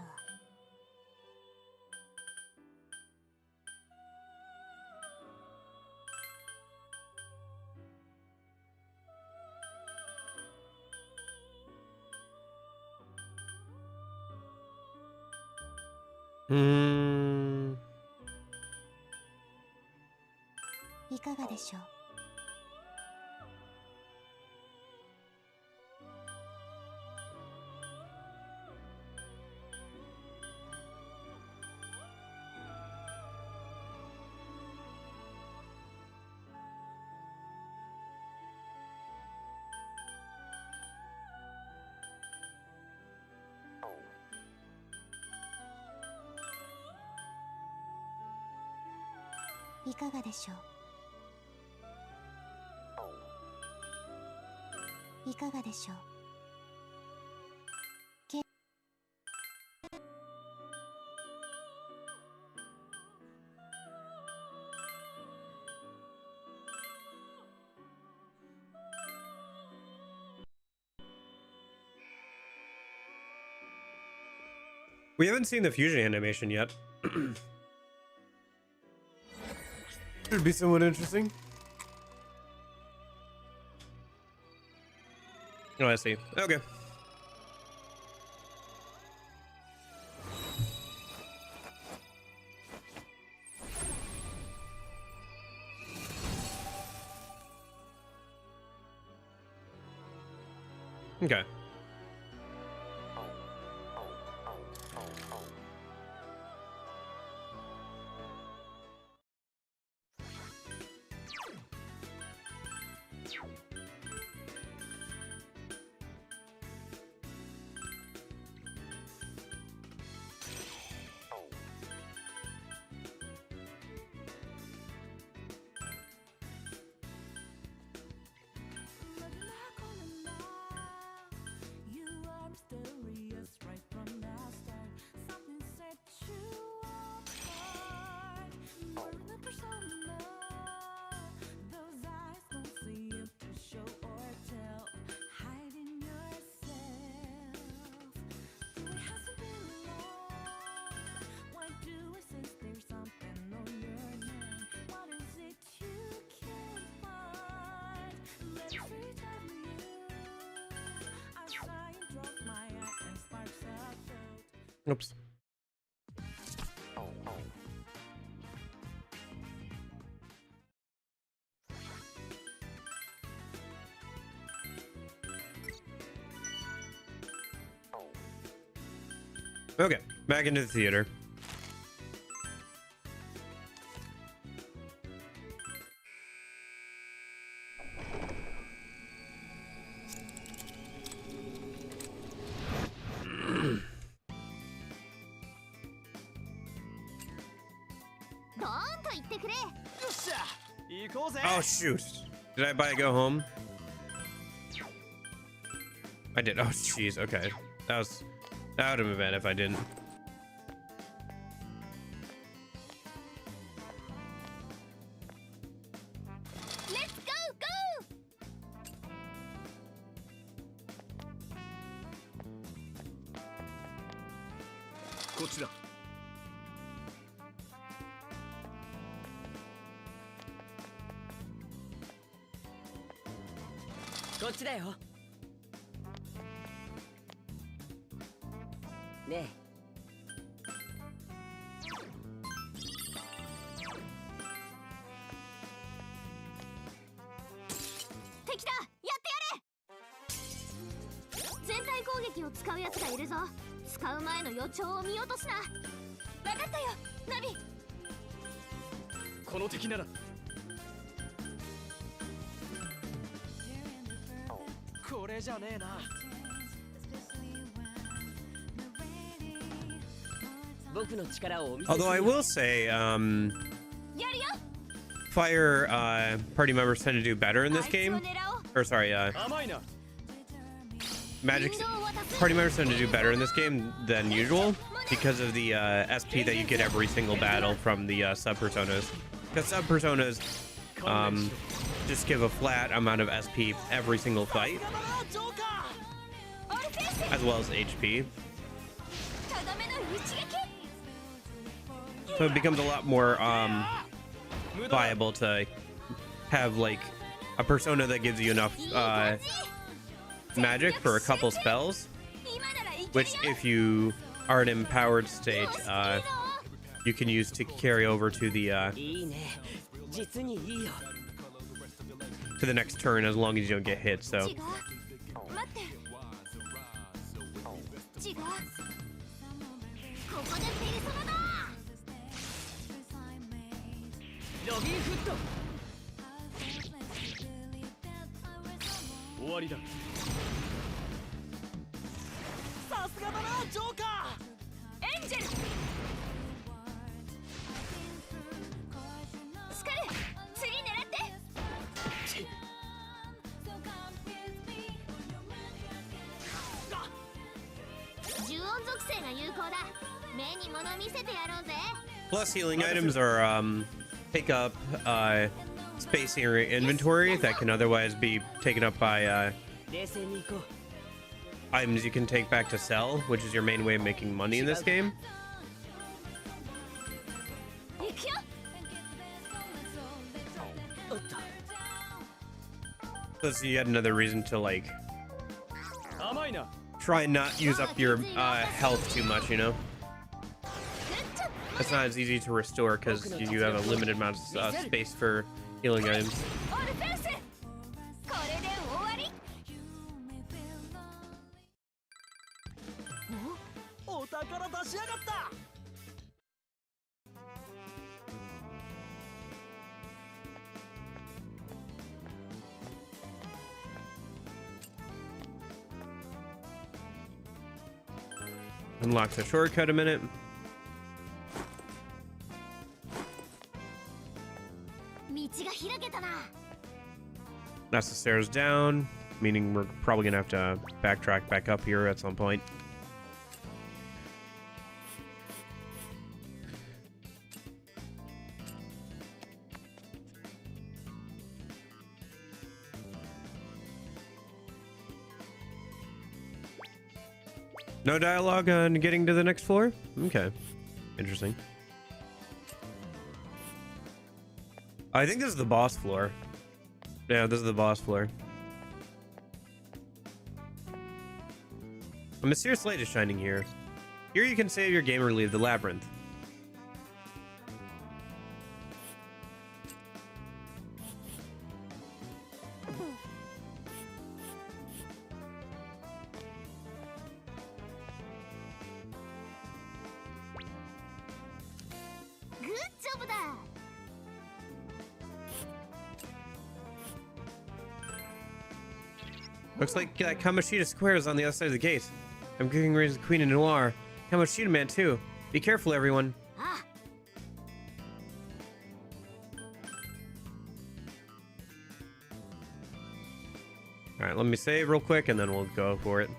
Hmm.
いかがでしょう。いかがでしょう。いかがでしょう。
We haven't seen the fusion animation yet. Should be somewhat interesting. Oh, I see. Okay. Okay. Oops. Okay, back into the theater. Oh shoot! Did I buy a go home? I did. Oh jeez. Okay, that would have been bad if I didn't.
Let's go!
こっちだ。
こっちだよ。ねえ。
敵だ、やってやれ。全体攻撃を使うやつがいるぞ。使う前の予兆を見落とすな。分かったよ、ナビ。
この敵なら。これじゃねえな。
僕の力をお見せする。
Although I will say,
やるよ。
Fire party members tend to do better in this
あいつを
game.
狙おう。
Or sorry,
甘いな。
Magic party members tend to do better in this game than usual because of the SP that you get every single battle from the sub personas. Because sub personas just give a flat amount of SP every single fight, as well as HP. So it becomes a lot more viable to have like a persona that gives you enough magic for a couple spells, which if you are an empowered state, you can use to carry over to the
いいね実にいいよ
to the next turn as long as you don't get hit. So
違う待って違うここでペリソナだ
ロビンフット
終わりだ
さすがだなジョーカーエンジェル
スカル次狙って呪音属性が有効だ目に物見せてやろうぜ
plus healing items are take up space in your inventory that can otherwise be taken up by
冷静に行こう
items you can take back to sell, which is your main way of making money in this game.
行くよ
おっと
That's yet another reason to like
甘いな
try and not use up your health too much, you know? It's not as easy to restore because you have a limited amount of space for healing items.
オルフェウスこれで終わり
お宝出しやがった
Unlocks a shortcut a minute. That's the stairs down, meaning we're probably gonna have to backtrack back up here at some point. No dialogue on getting to the next floor? Okay. Interesting. I think this is the boss floor. Yeah, this is the boss floor. A mysterious light is shining here. Here you can save your game or leave the labyrinth.
Good job だ
Looks like Kamoshida Square is on the other side of the gate. I'm getting ready to the Queen of Noir. Kamoshida Man too. Be careful, everyone.
あ
Alright, let me save real quick and then we'll go for it.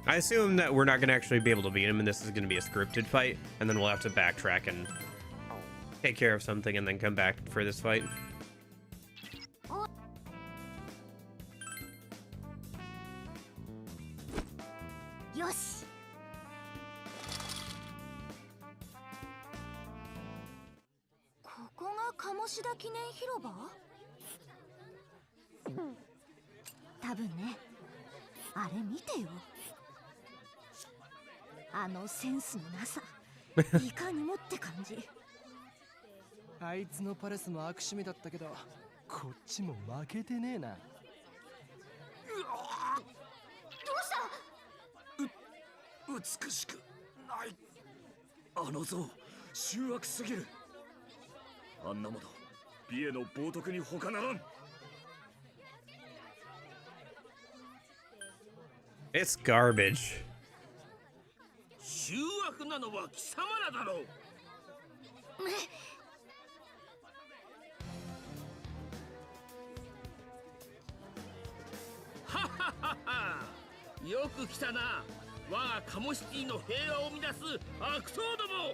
I assume that we're not going to actually be able to beat him and this is going to be a scripted fight. And then we'll have to backtrack and take care of something and then come back for this fight.
Yoshi ここが鴨志田記念広場多分ねあれ見てよあのセンスのなさいかにもって感じ
あいつのパレスも悪趣味だったけどこっちも負けてねえな
どうした
美しくないあの像醜悪すぎるあんなもの美への冒涜に他ならん
It's garbage.
醜悪なのは貴様らだろうははははよく来たな我がカモシティの平和を乱す悪党ども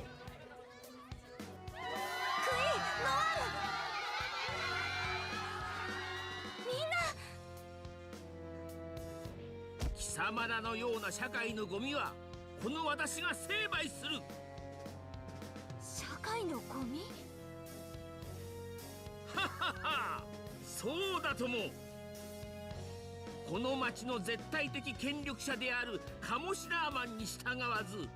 貴様らのような社会のゴミはこの私が成敗する
社会のゴミ
はははそうだともこの町の絶対的権力者であるカモシダーマンに従わず、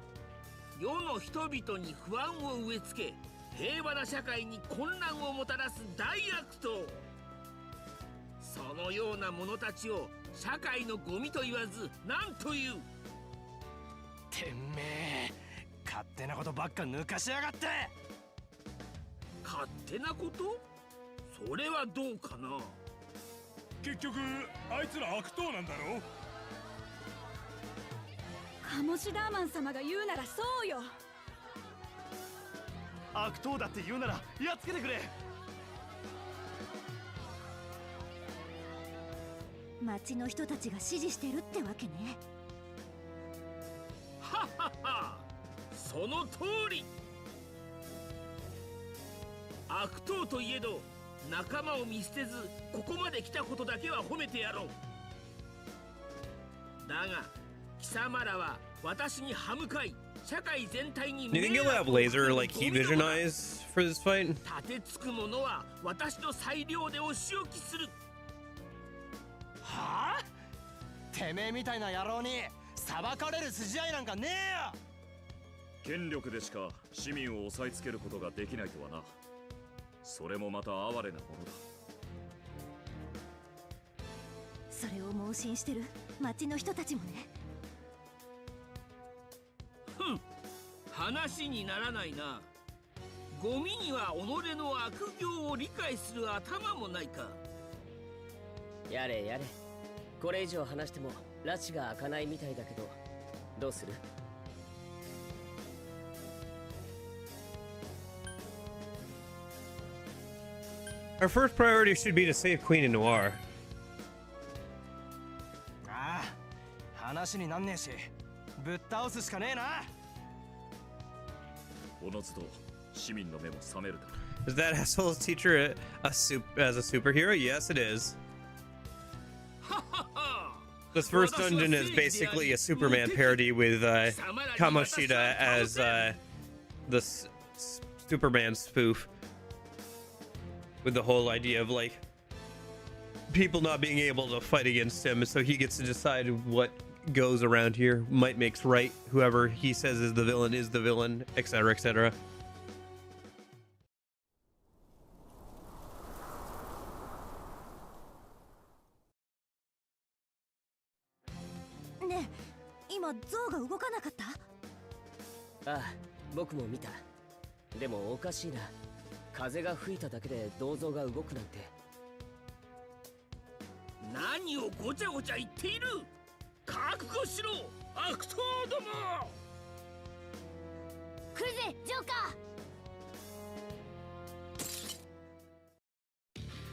世の人々に不安を植え付け、平和な社会に混乱をもたらす大悪党。そのような者たちを社会のゴミと言わず何という。
てめえ勝手なことばっか抜かしやがって。
勝手なこと？それはどうかな。
結局あいつら悪党なんだろ。
カモシダーマン様が言うならそうよ。
悪党だって言うならやっつけてくれ。
町の人たちが支持してるってわけね。
はっはっは、その通り。悪党といえど仲間を見捨てずここまで来たことだけは褒めてやろう。だが貴様らは私に歯向かい、社会全体に
Do you think he'll have laser like heat vision eyes for this fight?
立てつく者は私の裁量でお仕置きする。
はあ？てめえみたいな野郎に裁かれる筋合いなんかねえよ。
権力でしか市民を抑えつけることができないとはな。それもまた哀れなものだ。
それを盲信してる町の人たちもね。
ふん、話にならないな。ゴミには己の悪行を理解する頭もないか。
やれやれ、これ以上話しても拉致が開かないみたいだけど、どうする？Our
first priority should be to save Queen and Noir.
ああ、話になんねえしぶっ倒すしかねえな。
おのずと市民の目も覚めるだろう。
Is that asshole's teacher as a superhero? Yes, it is. This first dungeon is basically a Superman parody with Kamoshida as the Superman spoof. With the whole idea of like people not being able to fight against him, so he gets to decide what goes around here. Might makes right. Whoever he says is the villain, etc., etc.
ねえ、今ゾウが動かなかった？
ああ、僕も見た。でもおかしいな。風が吹いただけで銅像が動くなんて。
何をごちゃごちゃ言っている。覚悟しろ、悪党ども。
来るぜジョーカ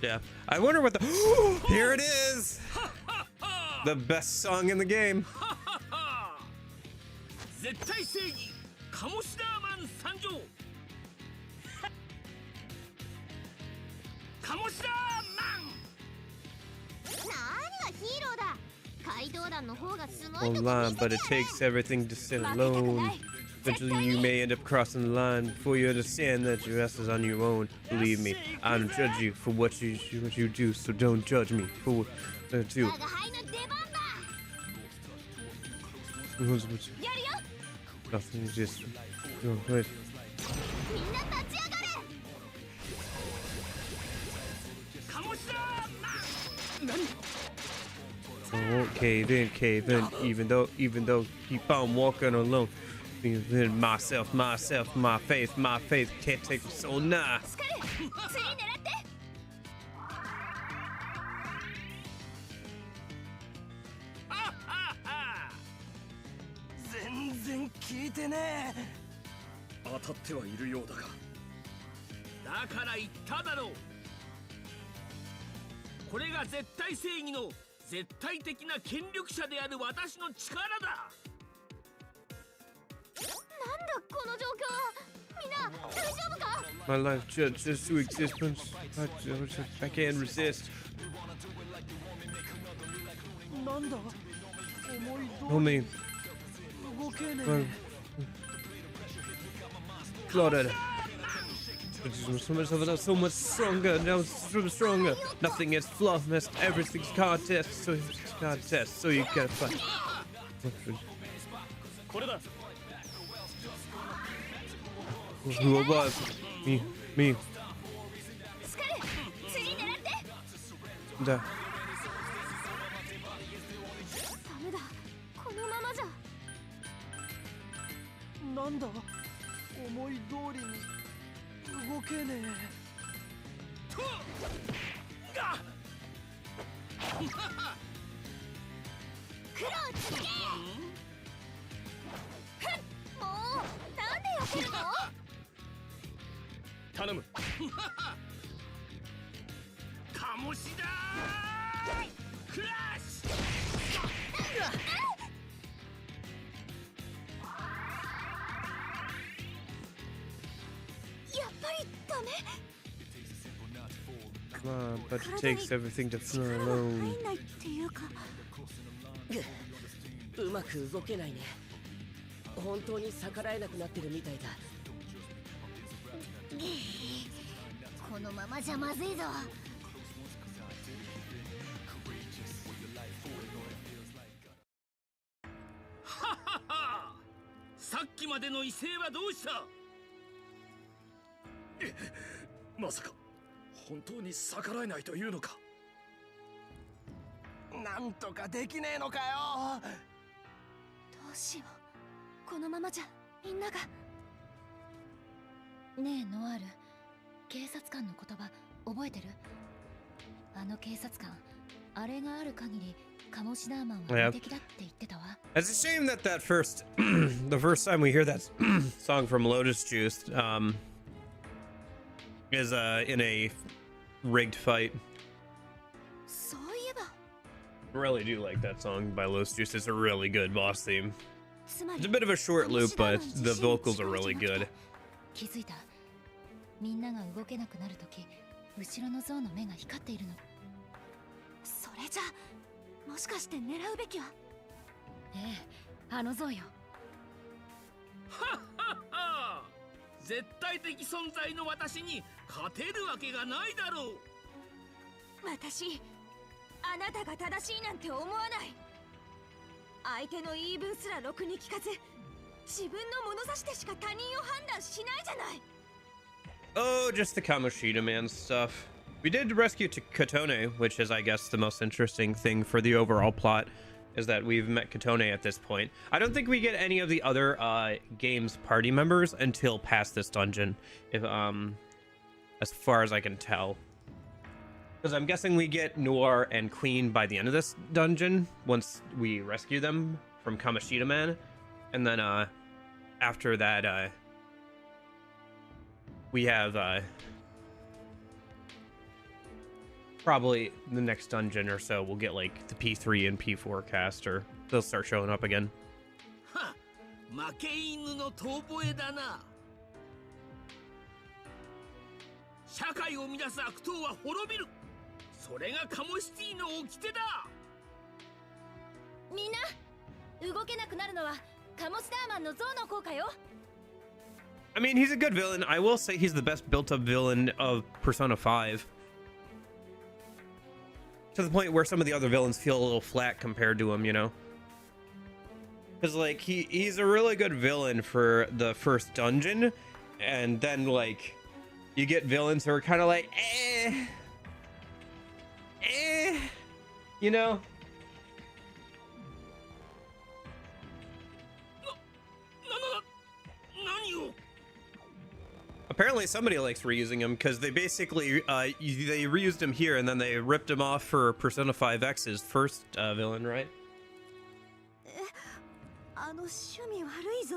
ー。
Yeah, I wonder what the. Here it is. The best song in the game.
絶対正義カモシダーマン参上。カモシダーマン。
何がヒーローだ。怪盗団の方がすごいとこ
Online,
見せ
but
て
it
やれ。
takes everything to stand alone. Eventually, you may end up crossing the line before you understand that your ass is on your own. Believe me, I don't judge you for what you do, so don't judge me for what I do.
我が輩の出番だ。
Nothing,
やるよ。
just go ahead.
みんな立ち上がれ。
カモシダーマン。
I won't cave in, even though keep on walking alone. Then myself, my faith can't take me so nah.
スカル、次狙って。
全然聞いてねえ。
当たってはいるようだが。
だから言っただろう。これが絶対正義の絶対的な権力者である私の力だ。
なんだこの状況は。みんな大丈夫か。
My life just to existence. I can't resist.
なんだ思い通
Homie,
り動けねえ。
Claudette. So much stronger, now so stronger. Nothing is flawless, everything's contest, so it's contest, so you gotta fight.
これだ
Who above? Me.
スカル次狙って
Da.
ダメだこのままじゃ
なんだ思い通りに動けね
クローチもうなんで避けるの
頼む
鴨志田クラッシ
やっぱりダメ
Come on, but it takes everything to fly
力が
alone.
入んないっていうか
うまく動けないね。本当に逆らえなくなってるみたいだ。
このままじゃまずいぞ
はははさっきまでの威勢はどうした？
まさか本当に逆らえないというのかなんとかできねえのかよ
どうしようこのままじゃみんながねえノアール警察官の言葉覚えてるあの警察官あれがある限りカモシダーマンは無敵だって言ってたわ
It's a shame that first, the first time we hear that song from Lotus Juice, is in a rigged fight.
そういえば
I really do like that song by Lotus Juice. It's a really good boss theme.
つま
It's
り
a bit of a short loop, but the vocals are really good.
気づいたみんなが動けなくなるとき後ろの像の目が光っているのそれじゃもしかして狙うべきはええあの像よ
はっはっは絶対的存在の私に勝てるわけがないだろう。
私あなたが正しいなんて思わない相手の言い分すらろくに聞かず自分の物差しでしか他人を判断しないじゃない
Oh, just the Kamoshida man stuff. We did rescue Katone, which is, I guess, the most interesting thing for the overall plot, is that we've met Katone at this point. I don't think we get any of the other game's party members until past this dungeon, if as far as I can tell. Because I'm guessing we get Noir and Queen by the end of this dungeon, once we rescue them from Kamoshida Man. And then after that, we have probably the next dungeon or so we'll get like the P3 and P4 cast, or they'll start showing up again.
はっ負け犬の遠吠えだな。社会を乱す悪党は滅びる。それがカモシティの掟だ。
みんな動けなくなるのはカモシダーマンの像の効果よ
I mean, he's a good villain. I will say he's the best built-up villain of Persona 5. To the point where some of the other villains feel a little flat compared to him, you know? Because, like, he's a really good villain for the first dungeon, and then, like, you get villains who are kind of like, you know? Apparently somebody likes reusing him, because they basically they reused him here and then they ripped him off for Persona 5X's first villain, right?
あの趣味悪いぞ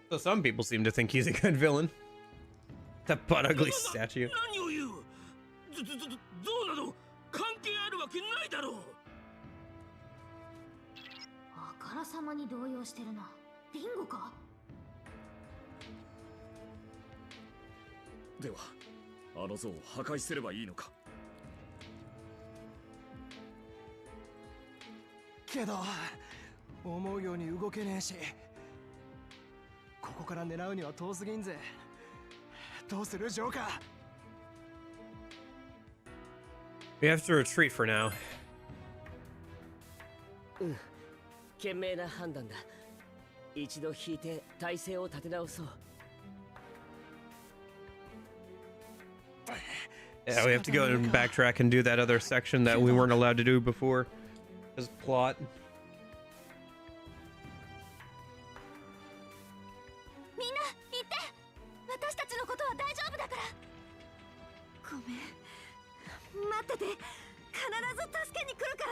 So some people seem to think he's a good villain. That butt ugly statue.
何を言う。どうなど関係あるわけないだろう。
あからさまに動揺してるなビンゴか
ではあの像を破壊すればいいのかけど思うように動けねえしここから狙うには遠すぎんぜどうするジョーカー
We have to retreat for now.
賢明な判断だ。一度引いて体勢を立て直そう。
Yeah, we have to go and backtrack and do that other section that we weren't allowed to do before. As plot.
みんな行って。私たちのことは大丈夫だから。ごめん。待ってて。必ず助けに来るから。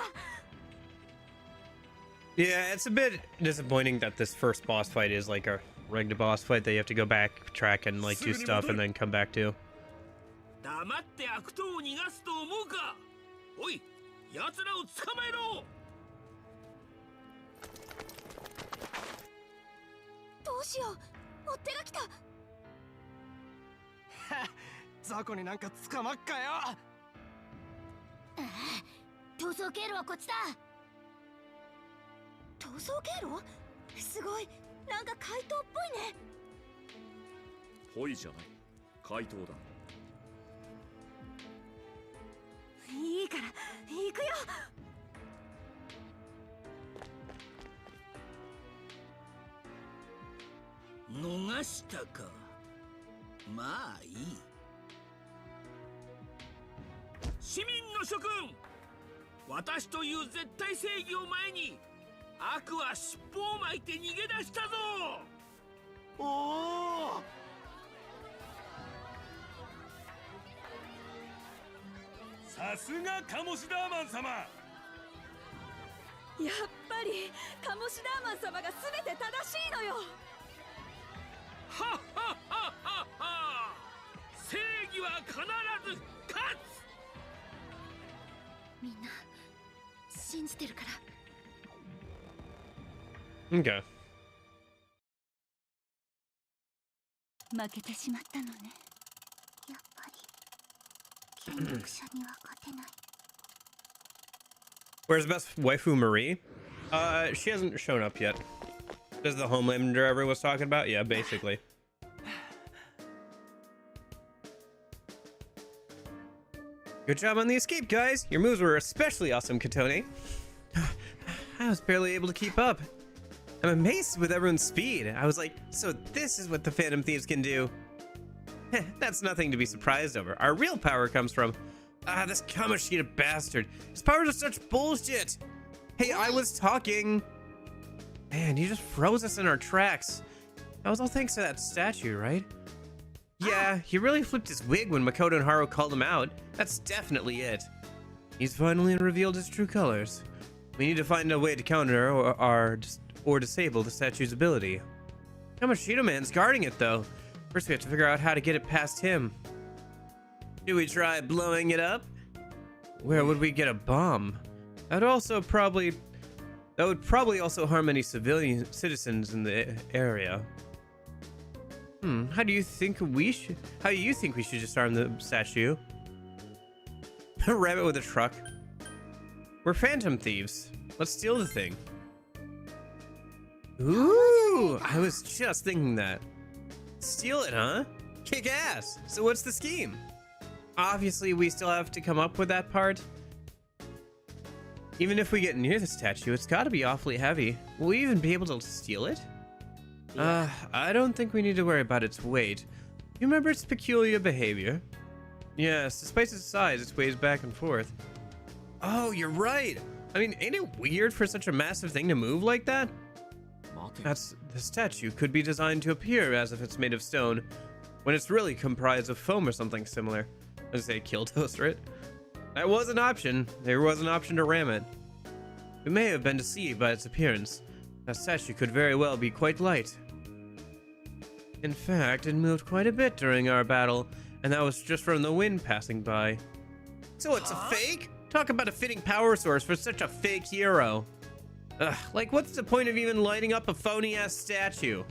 Yeah, it's a bit disappointing that this first boss fight is like a rigged boss fight that you have to go backtrack and like do stuff and then come back to.
黙って悪党を逃がすと思うか。おい、奴らを捕まえろ。
どうしよう。追っ手が来た。
雑魚になんか捕まっかよ。
逃走経路はこっちだ。逃走経路？すごい。なんか怪盗っぽいね。
ほいじゃない。怪盗だ。
いいから行くよ。
逃したか。まあいい。市民の諸君、私という絶対正義を前に悪は尻尾を巻いて逃げ出したぞ。
おお。
さすがカモシダーマン様。
やっぱりカモシダーマン様が全て正しいのよ。
はっはっはっはっは。正義は必ず勝つ。
みんな信じてるから。
Okay.
負けてしまったのね。やっぱり権力者には勝てない。
Where's best waifu Marie? She hasn't shown up yet. Does the Homelander everyone was talking about? Yeah, basically. Good job on the escape, guys. Your moves were especially awesome, Katone. I was barely able to keep up. I'm amazed with everyone's speed. I was like, so this is what the Phantom Thieves can do. That's nothing to be surprised over. Our real power comes from... this Kamoshida bastard. His powers are such bullshit. Hey, I was talking. Man, you just froze us in our tracks. That was all thanks to that statue, right? Yeah, he really flipped his wig when Makoto and Haru called him out. That's definitely it. He's finally revealed his true colors. We need to find a way to counter or disable the statue's ability. Kamoshida Man's guarding it, though. First, we have to figure out how to get it past him. Do we try blowing it up? Where would we get a bomb? That would probably also harm any citizens in the area. How do you think we should just arm the statue? Ram it with a truck. We're Phantom Thieves. Let's steal the thing. Ooh, I was just thinking that. Steal it, huh? Kick ass. So what's the scheme? Obviously, we still have to come up with that part. Even if we get near the statue, it's gotta be awfully heavy. Will we even be able to steal it? I don't think we need to worry about its weight. You remember its peculiar behavior? Yes, despite its size, it sways back and forth. Oh, you're right. I mean, ain't it weird for such a massive thing to move like that? The statue could be designed to appear as if it's made of stone, when it's really comprised of foam or something similar. I was gonna say kill toaster it. That was an option. There was an option to ram it. We may have been deceived by its appearance. That statue could very well be quite light. In fact, it moved quite a bit during our battle, and that was just from the wind passing by. So it's a fake? Talk about a fitting power source for such a fake hero. Like, what's the point of even lighting up a phony-ass statue?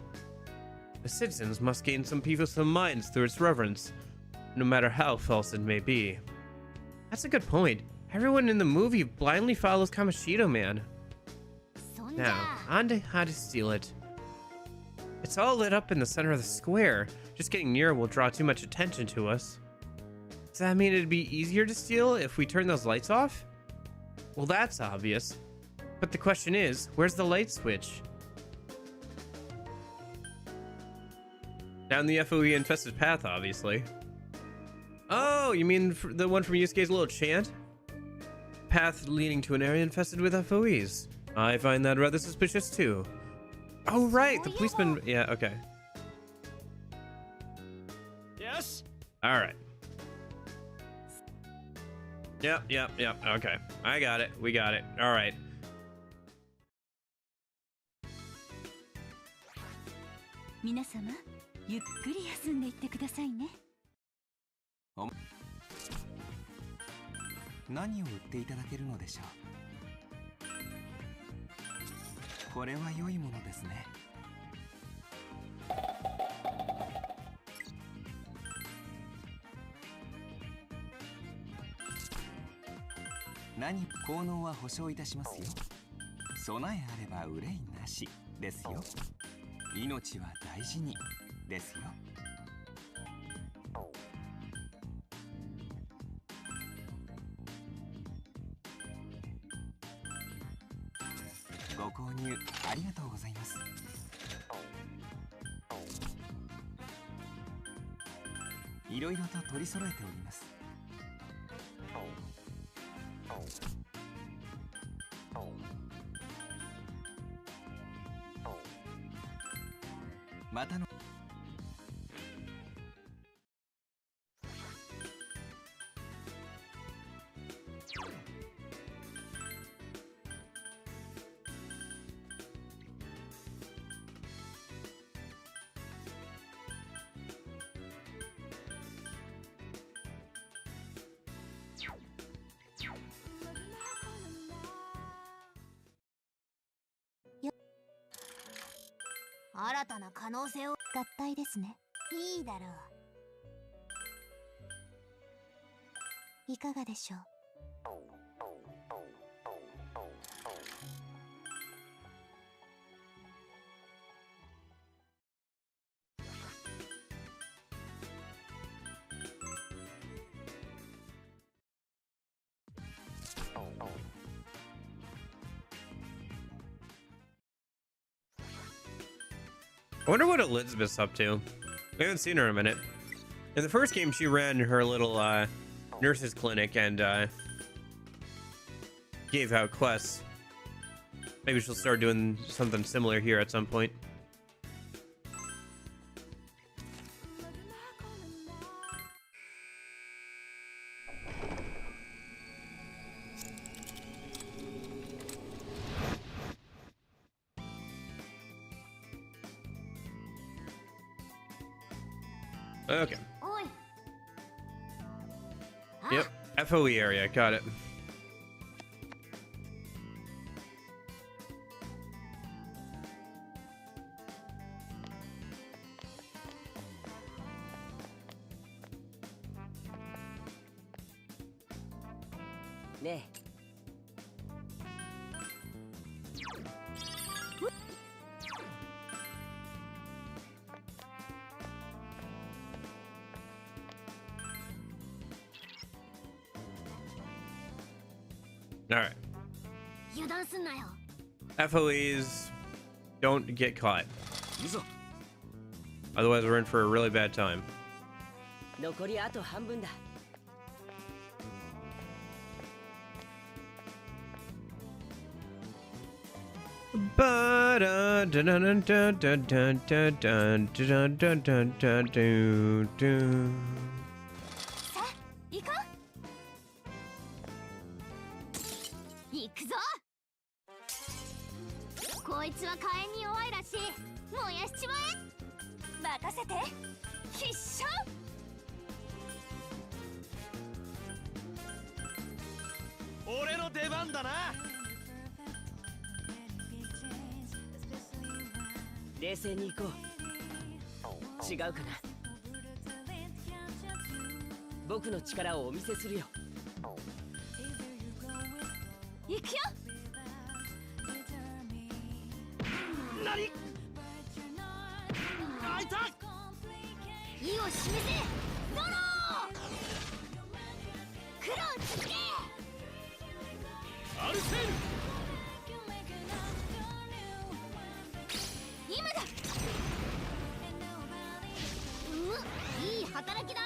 The citizens must gain some peace of minds through its reverence, no matter how false it may be. That's a good point. Everyone in the movie blindly follows Kamoshida Man. Now, on to how to steal it. It's all lit up in the center of the square. Just getting near will draw too much attention to us. Does that mean it'd be easier to steal if we turn those lights off? Well, that's obvious. But the question is, where's the light switch? Down the FOE infested path, obviously. Oh, you mean the one from Yusuke's little chant? Path leading to an area infested with FOEs. I find that rather suspicious too. Oh, right, the policeman. Yeah, okay.
Yes.
All right. Yep. Okay. I got it. We got it. All right.
Oh. 何を売っていただけるのでしょう。これは良いものですね。何効能は保証いたしますよ。備えあれば憂いなしですよ。命は大事にですよ。ご購入ありがとうございます。いろいろと取り揃えております。またの
新たな可能性を合体ですね。いいだろう。いかがでしょう。
I wonder what Elizabeth's up to. We haven't seen her in a minute. In the first game, she ran her little nurse's clinic and gave out quests. Maybe she'll start doing something similar here at some point. Okay. Yep, FOE area, got it.
Ne.
All right.
油断すんなよ。
FOEs don't get caught.
いざ
Otherwise, we're in for a really bad time.
残りあと半分だ。
さあ、行こう。行くぞ。こいつは火炎に弱いらしい。燃やしちまえ。任せて。必勝。
俺の出番だな。
冷静に行こう。違うかな。僕の力をお見せするよ。
行くよ。
何。いた。
意を示せゾロ黒を続け。
アルセール。
今だ。いい働きだ。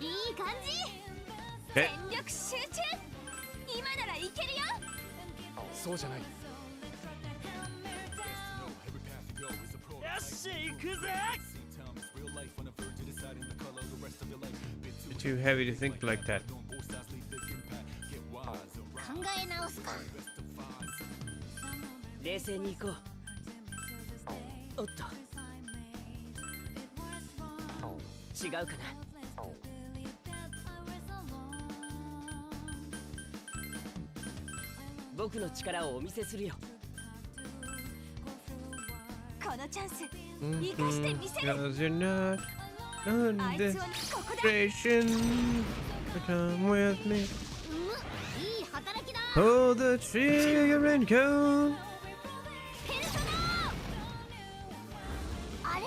いい感じ。
え
全力集中。今ならいけるよ。
そうじゃない。よし行くぜ。
Too heavy to think like that.
考え直すか。
冷静に行こう。おっと違うかな。僕の力をお見せするよ。
このチャンス生かしてみせる。
Cause you're not on
あい
this
つをここだ。
station. Come with me.
いい働きだ。
Pull the trigger and go.
ペルソナ。あれ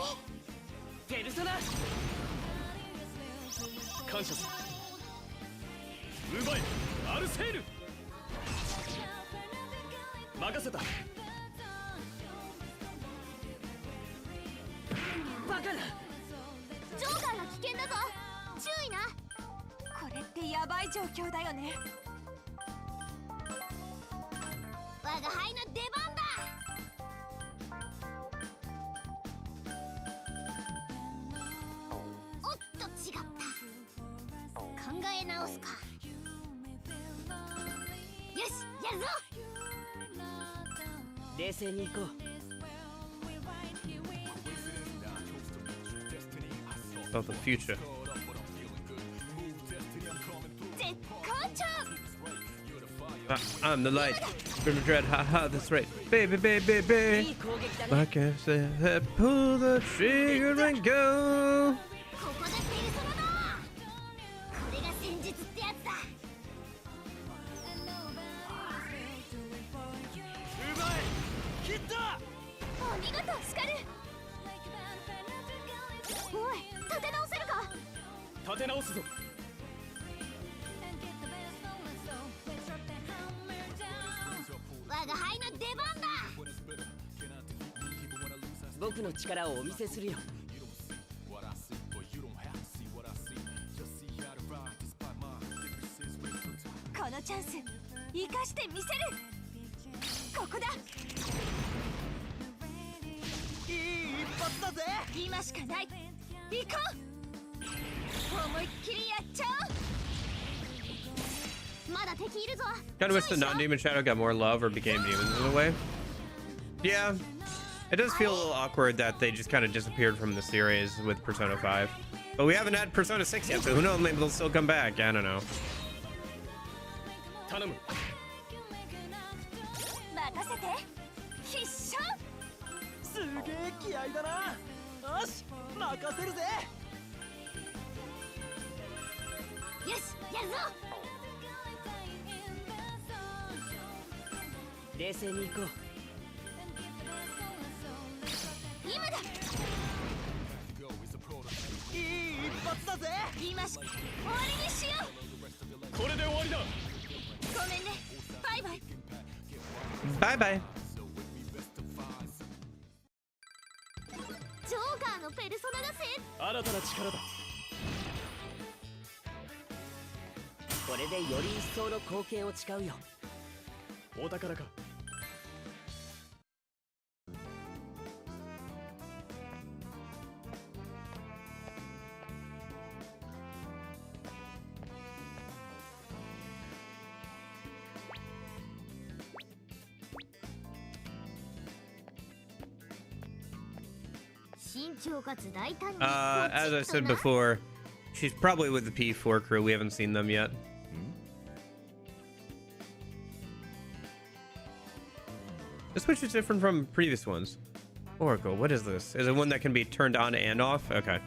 ペルソナ。
感謝する。奪えアルセール。任せた。
バカな。
ジョーカーが危険だぞ。注意な。
これってヤバい状況だよね。
我が輩の出番だ。おっと違った。考え直すか。よしやるぞ。
冷静に行こう。
About the future.
絶好調。
I'm the light. From the dread. Haha, that's right. Baby, baby,
い
baby.
い攻撃だね。
Like I said, pull the trigger and go.
ここでペルソナだ。これが戦術ってやつだ。
奪え切った。
お見事スカル。おい立て直せるか。
立て直すぞ。
我が輩の出番だ。
僕の力をお見せするよ。
このチャンス生かしてみせる。ここだ。
いい一発だぜ。
今しかない。行こう。思いっきりやっちゃおう。
まだ敵いるぞ。
Kind of wish the non-demon shadow got more love or became demons in a way. Yeah, it does feel a little awkward that they just kind of disappeared from the series with Persona 5. But we haven't had Persona 6 yet, so who knows? Maybe they'll still come back. I don't know.
頼む。
任せて。必勝。
すげえ気合いだな。よし任せるぜ。
よしやるぞ。
冷静に行こう。
今だ。
いい一発だぜ。
今し終わりにしよう。
これで終わりだ。
ごめんね。バイバイ。
Bye bye.
ジョーカーのペルソナが
新たな力だ。
これでより一層の貢献を誓うよ。
お宝か。
慎重かつ大胆に。
As I said before, she's probably with the P4 crew. We haven't seen them yet. This switch is different from previous ones. Oracle, what is this? Is it one that can be turned on and off? Okay.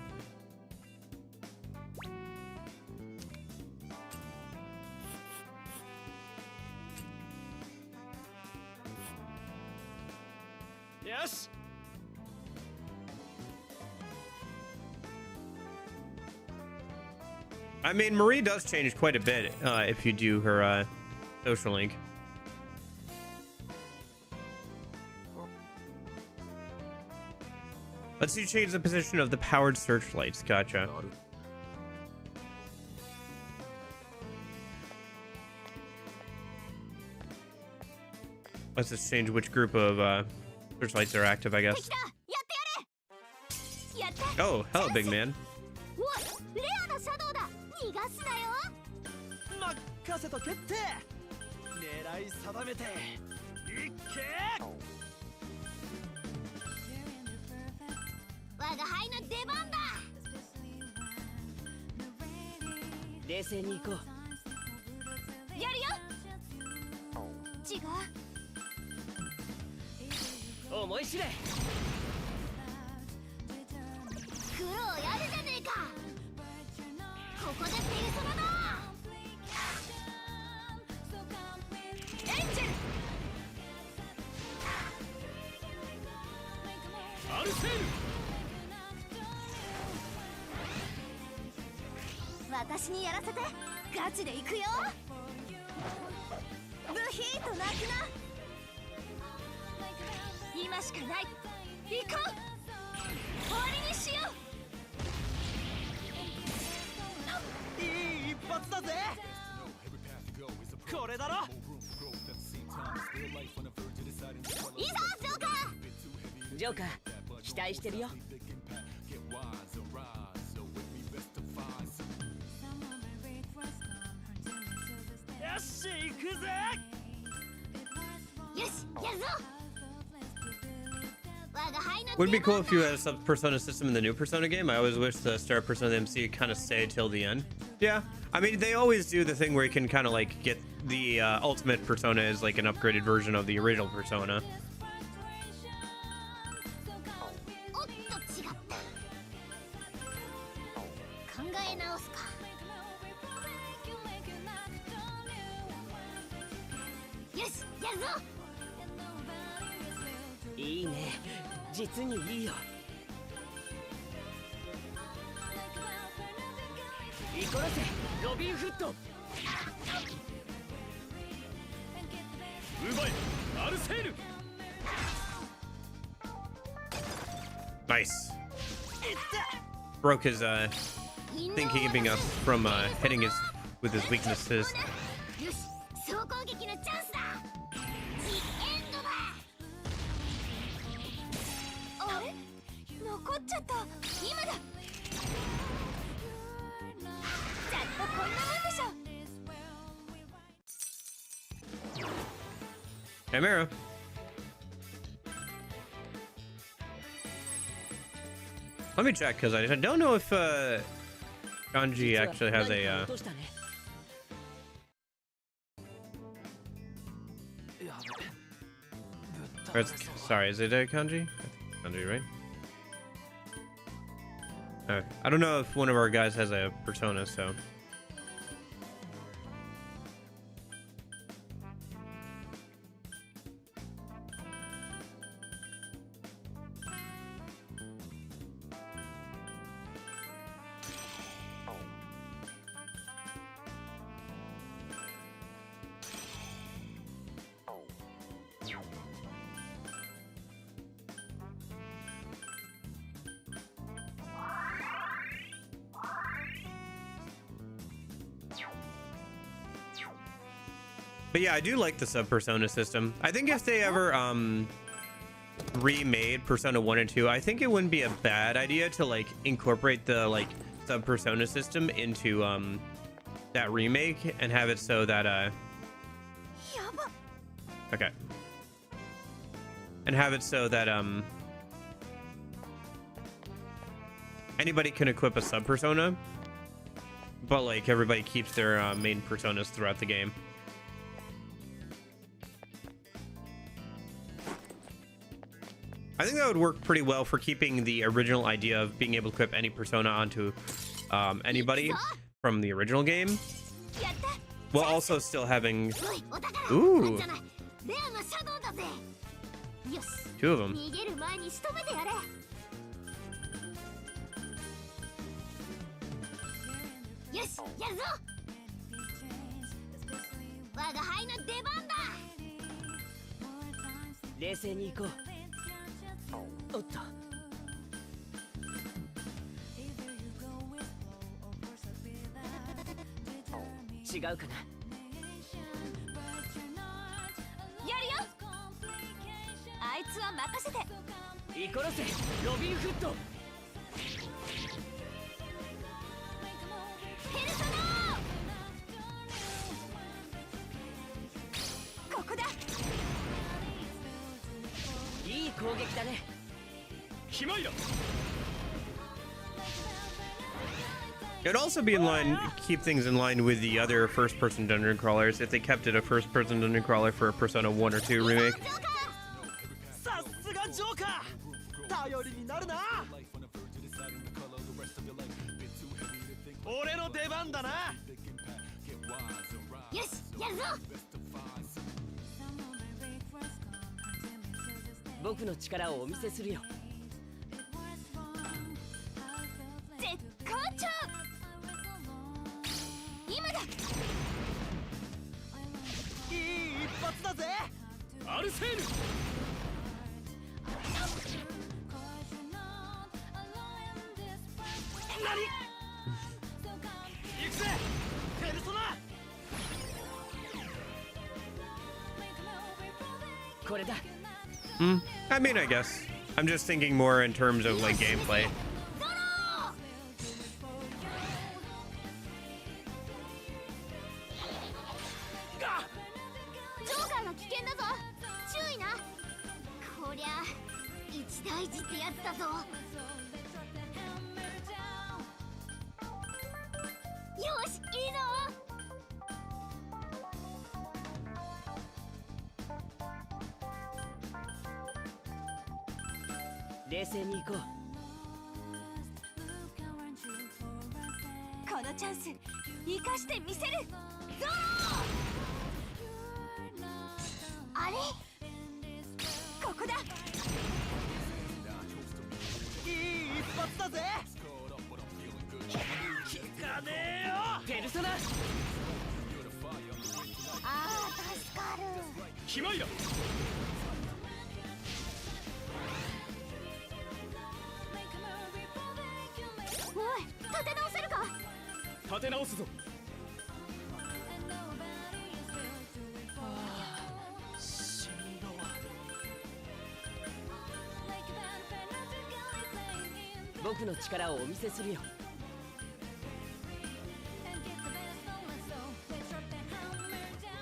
I mean, Marie does change quite a bit if you do her social link. Let's see, change the position of the powered searchlights. Gotcha. Let's just change which group of searchlights are active, I guess.
やった
Oh, hello, big man.
おいレアなシャドウだ逃がすなよ
任せとけって狙い定めていっけ
我が輩の出番だ
冷静に行こ
やるよ違う
う思い知れ
苦労やるじゃねえかここでペルソナだエンジェル
アルセール
私にやらせてガチで行くよブヒーと泣くな今しかない行こう終わりにしよう
いい一発だぜこれだろ
いざジョーカー
ジョーカー期待してるよ
よし行くぜ
よしやるぞ
Would be cool if you had a sub Persona system in the new Persona game. I always wish the Star Persona MC kind of stay till the end. Yeah, I mean, they always do the thing where you can kind of like get the ultimate Persona is like an upgraded version of the original Persona.
おっと違った考え直すかよしやるぞ
いいね実にいいよイコラセロビンフット
奪いアルセール
Nice. Broke his thing keeping us from hitting his with his weaknesses.
よし総攻撃のチャンスだジ・エンドだあれ残っちゃった今だちゃんとこんなもんでしょ
Hey, Mara. Let me check because I don't know if Kanji actually has a. Or sorry, is it a Kanji? Kanji, right? I don't know if one of our guys has a persona, so. But yeah, I do like the sub persona system. I think if they ever remade Persona 1 and 2, I think it wouldn't be a bad idea to like incorporate the like sub persona system into that remake and have it so that okay. And have it so that anybody can equip a sub persona, but like everybody keeps their main personas throughout the game. I think that would work pretty well for keeping the original idea of being able to equip any persona onto anybody from the original game, while also still having ooh, 2 of them.
逃げる前に仕留めてやれよしやるぞ。我が輩の出番だ。
冷静に行こう。おっと、違うかな。
やるよ。あいつは任せて。
イコロセロビンフット。
ペルソナー。ここだ。
いい攻撃だね。
ひまいら
It'd also be in line, keep things in line with the other first-person dungeon crawlers if they kept it a first-person dungeon crawler for a Persona 1 or 2 remake.
さすがジョーカー頼りになるな俺の出番だな
よしやるぞ。
僕の力をお見せするよ。
絶好調。今だ。
いい一発だぜ
アルセーヌ。
行くぜペルソナ
これだ。
I mean, I guess. I'm just thinking more in terms of like gameplay.
ジョーカーが危険だぞ。注意な。こりゃ一大事ってやつだぞ。よしいいぞ。
冷静に行こう。
このチャンス生かしてみせる。ゾロあれここだ。
いい一発だぜ聞かねえよ
ペルソナ。
ああ助かる。
ひまいら
おい立て直せるか。
立て直すぞしんどわ
僕の力をお見せするよ。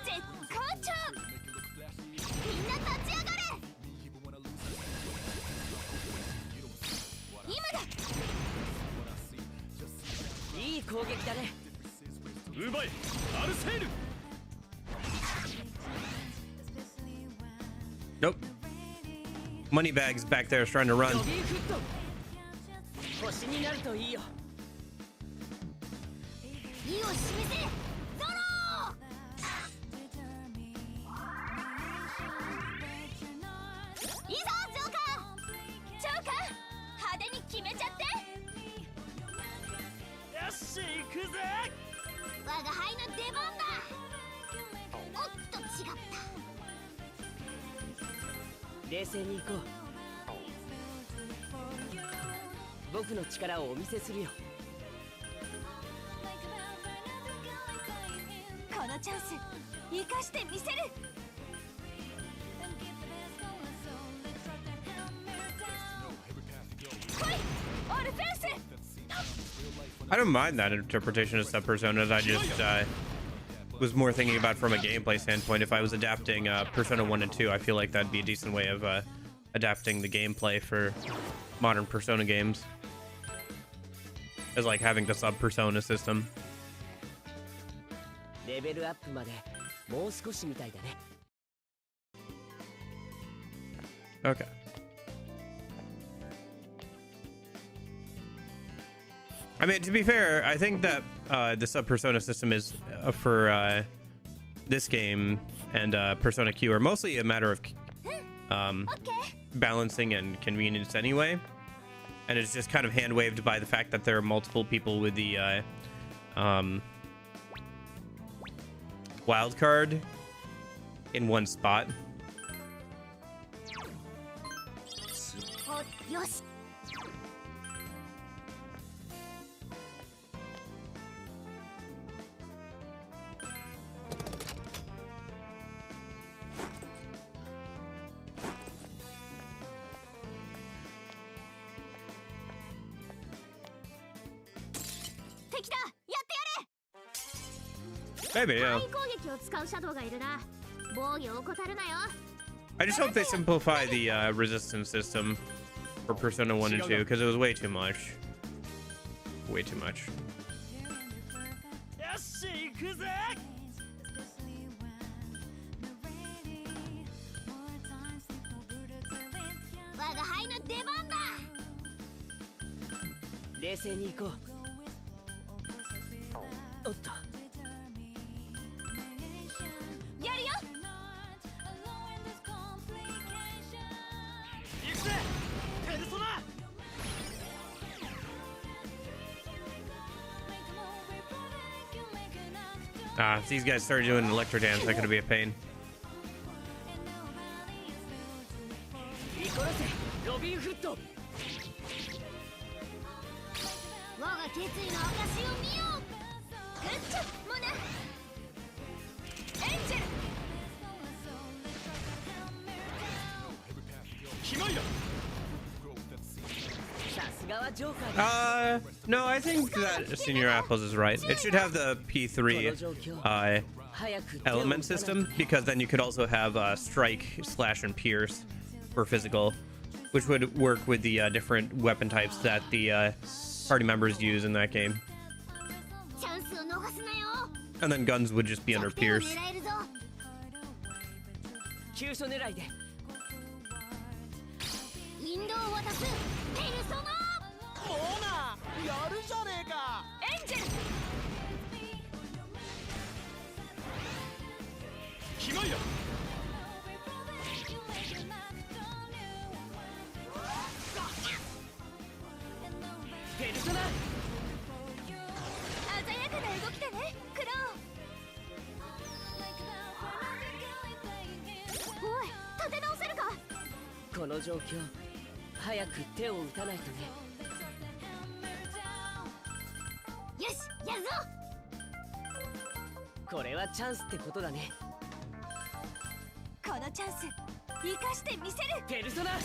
絶好調。みんな立ち上がれ。今だ。
いい攻撃だね。
奪えアルセーヌ
Nope. Moneybags back there is trying to
ロ
run.
ビンフット。星になるといいよ。
意を示せ。ゾロいいぞジョーカー。ジョーカー派手に決めちゃって。
よし行くぜ
我が輩の出番だ。おっと違った。
冷静に行こう。僕の力をお見せするよ。
このチャンス生かしてみせる。来いオルフェウス。
I don't mind that interpretation of sub-personas. I just was more thinking about from a gameplay standpoint. If I was adapting Persona 1 and 2, I feel like that'd be a decent way of adapting the gameplay for modern Persona games. As like having the sub-persona system.
レベルアップまでもう少しみたいだね。
Okay. I mean, to be fair, I think that the sub-persona system is for this game and Persona Q are mostly a matter of balancing and convenience anyway. And it's just kind of hand-waved by the fact that there are multiple people with the wild card in one spot.
およし 敵だ、やってやれ。
Maybe, yeah.
攻撃を使うシャドウがいるな。防御を怠るなよ。
I just hope they simplify the resistance system for Persona 1 and 2 because it was way too much. Way too much.
よし行くぜ。
我が輩の出番だ。
冷静に行こう。おっと、
やるよ。
行くぜ。ペルソナ。
If these guys started doing electro dance, that could be a pain.
リコラセロビンフット。
我が決意の証を見よう。グッチョモナ。エンジェル。
キマイラ。
さすがはジョーカーだ。
No, I think that Senior Apples is right. It should have the P3 element system because then you could also have strike, slash, and pierce for physical, which would work with the different weapon types that the party members use in that game.
チャンスを逃すなよ。
And then guns would just be under
弱点を
pierce.
狙えるぞ。
急所狙いで。
引導を渡す。ペルソナ。
モーナやるじゃねえか。
エンジェル。
キマイラ。
ペルソナ。
鮮やかな動きだね、クロウ。おい、立て直せるか。
この状況、早く手を打たないとね。
よし、やるぞ。
これはチャンスってことだね。
このチャンス生かしてみせる。
ペルソナ。
感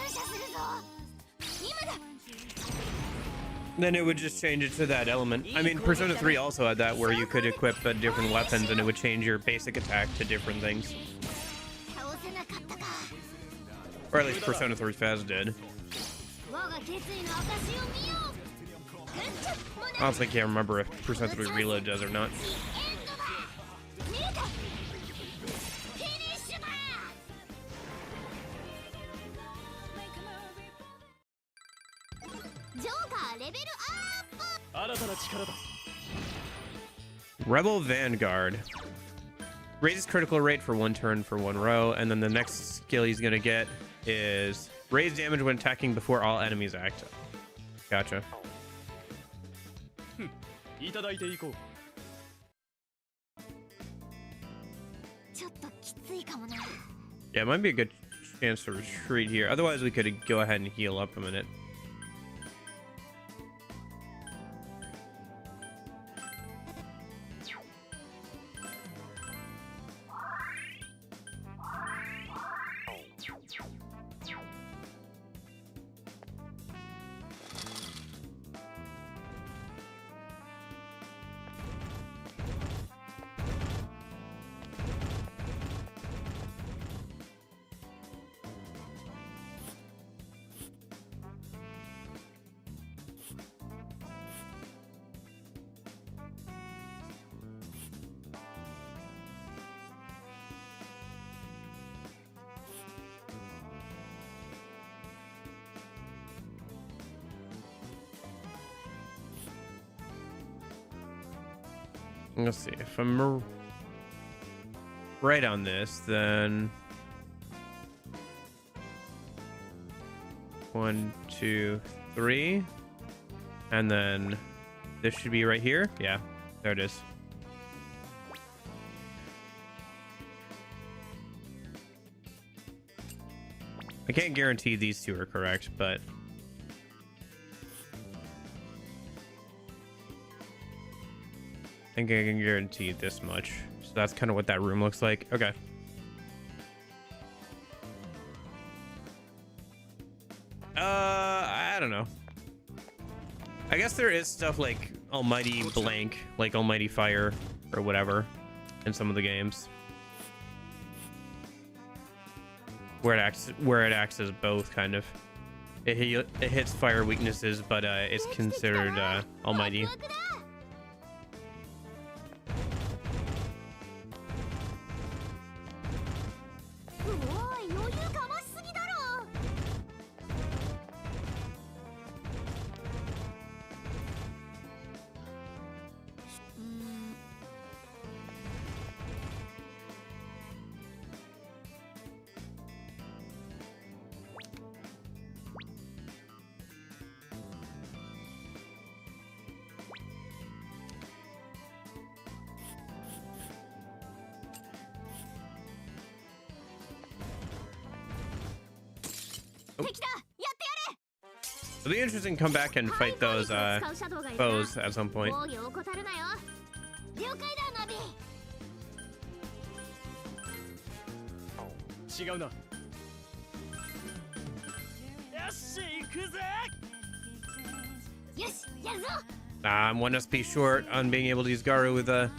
謝するぞ。今だ。
Then it would just change it to that element. I mean, Persona 3 also had that where you could equip different weapons and it would change your basic attack to different things.
倒せなかったか。
Or at least Persona 3 Faz did.
我が決意の証を見よう。グッチョモナ。
Honestly, can't remember if Persona 3 Reload does or not.
エンドだ。見えた。フィニッシュだ。ジョーカーレベルアップ。
新たな力だ。
Rebel Vanguard. Raises critical rate for 1 turn for 1 row, and then the next skill he's gonna get is raise damage when attacking before all enemies act. Gotcha.
いただいていこう。
ちょっときついかもな。
Yeah, it might be a good chance to retreat here. Otherwise, we could go ahead and heal up a minute. Let's see, if I'm right on this, then 1, 2, 3. And then this should be right here. Yeah, there it is. I can't guarantee these two are correct, but I think I can guarantee this much. So that's kind of what that room looks like. Okay. I don't know. I guess there is stuff like Almighty Blank, like Almighty Fire or whatever in some of the games. Where it acts as both, kind of. It hits fire weaknesses, but it's considered almighty.
おい余裕かましすぎだろ。敵だ、やってやれ。
It'll be interesting to come back and fight those foes at some point.
防御を怠るなよ。了解だナビ。
違うな。よし行くぜ。
よしやるぞ。
I'm 1 SP short on being able to use Garu with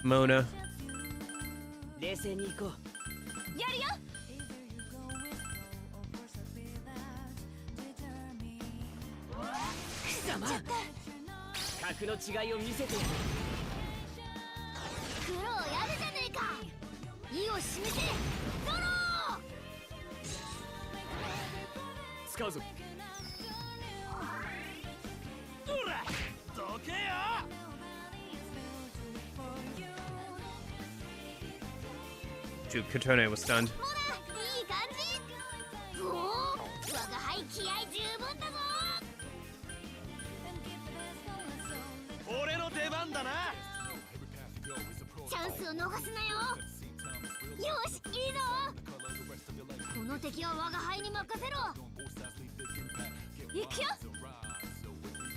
Mona.
冷静に行こう。
やるよ。
格の違いを見せてやる。
苦労やるじゃねえか。意を示せ。ドロー。
使うぞ。ほら、どけよ。
Dude, Katone was stunned.
ほら、いい感じ。おお、我が輩気合十分だぞ。
俺の出番だな。
チャンスを逃すなよ。よし、いいぞ。この敵は我が輩に任せろ。行くよ。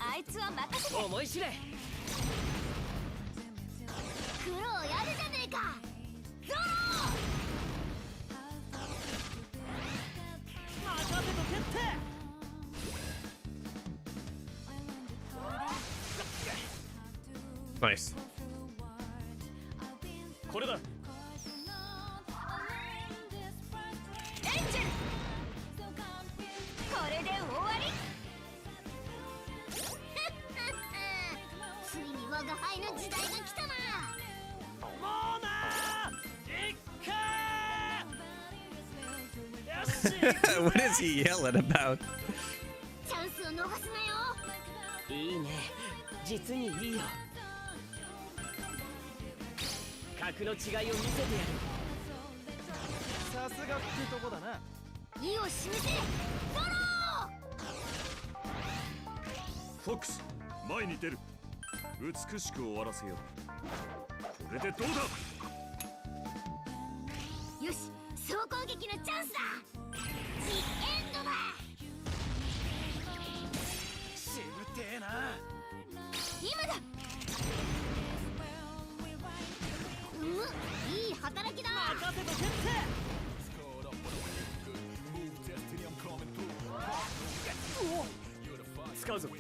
あいつは任せて。
思い知れ。
苦労やるじゃねえか。ゾロ
任せとけって。
Nice.
これだ。
エンジェル。これで終わり。ついに我が輩の時代が来たな。
もうな。いっか。よし。
What is he yelling about?
チャンスを逃すなよ。
いいね。実にいいよ。格の違いを見せてやる。
さすがってとこだな。
意を示せ。ドロー。
フォックス前に出る。美しく終わらせよう。これでどうだ。
よし、総攻撃のチャンスだ。ジ・エンドだ。
しぶてえな。
今だ。いい働きだ。
任せとけって。使うぞ。
苦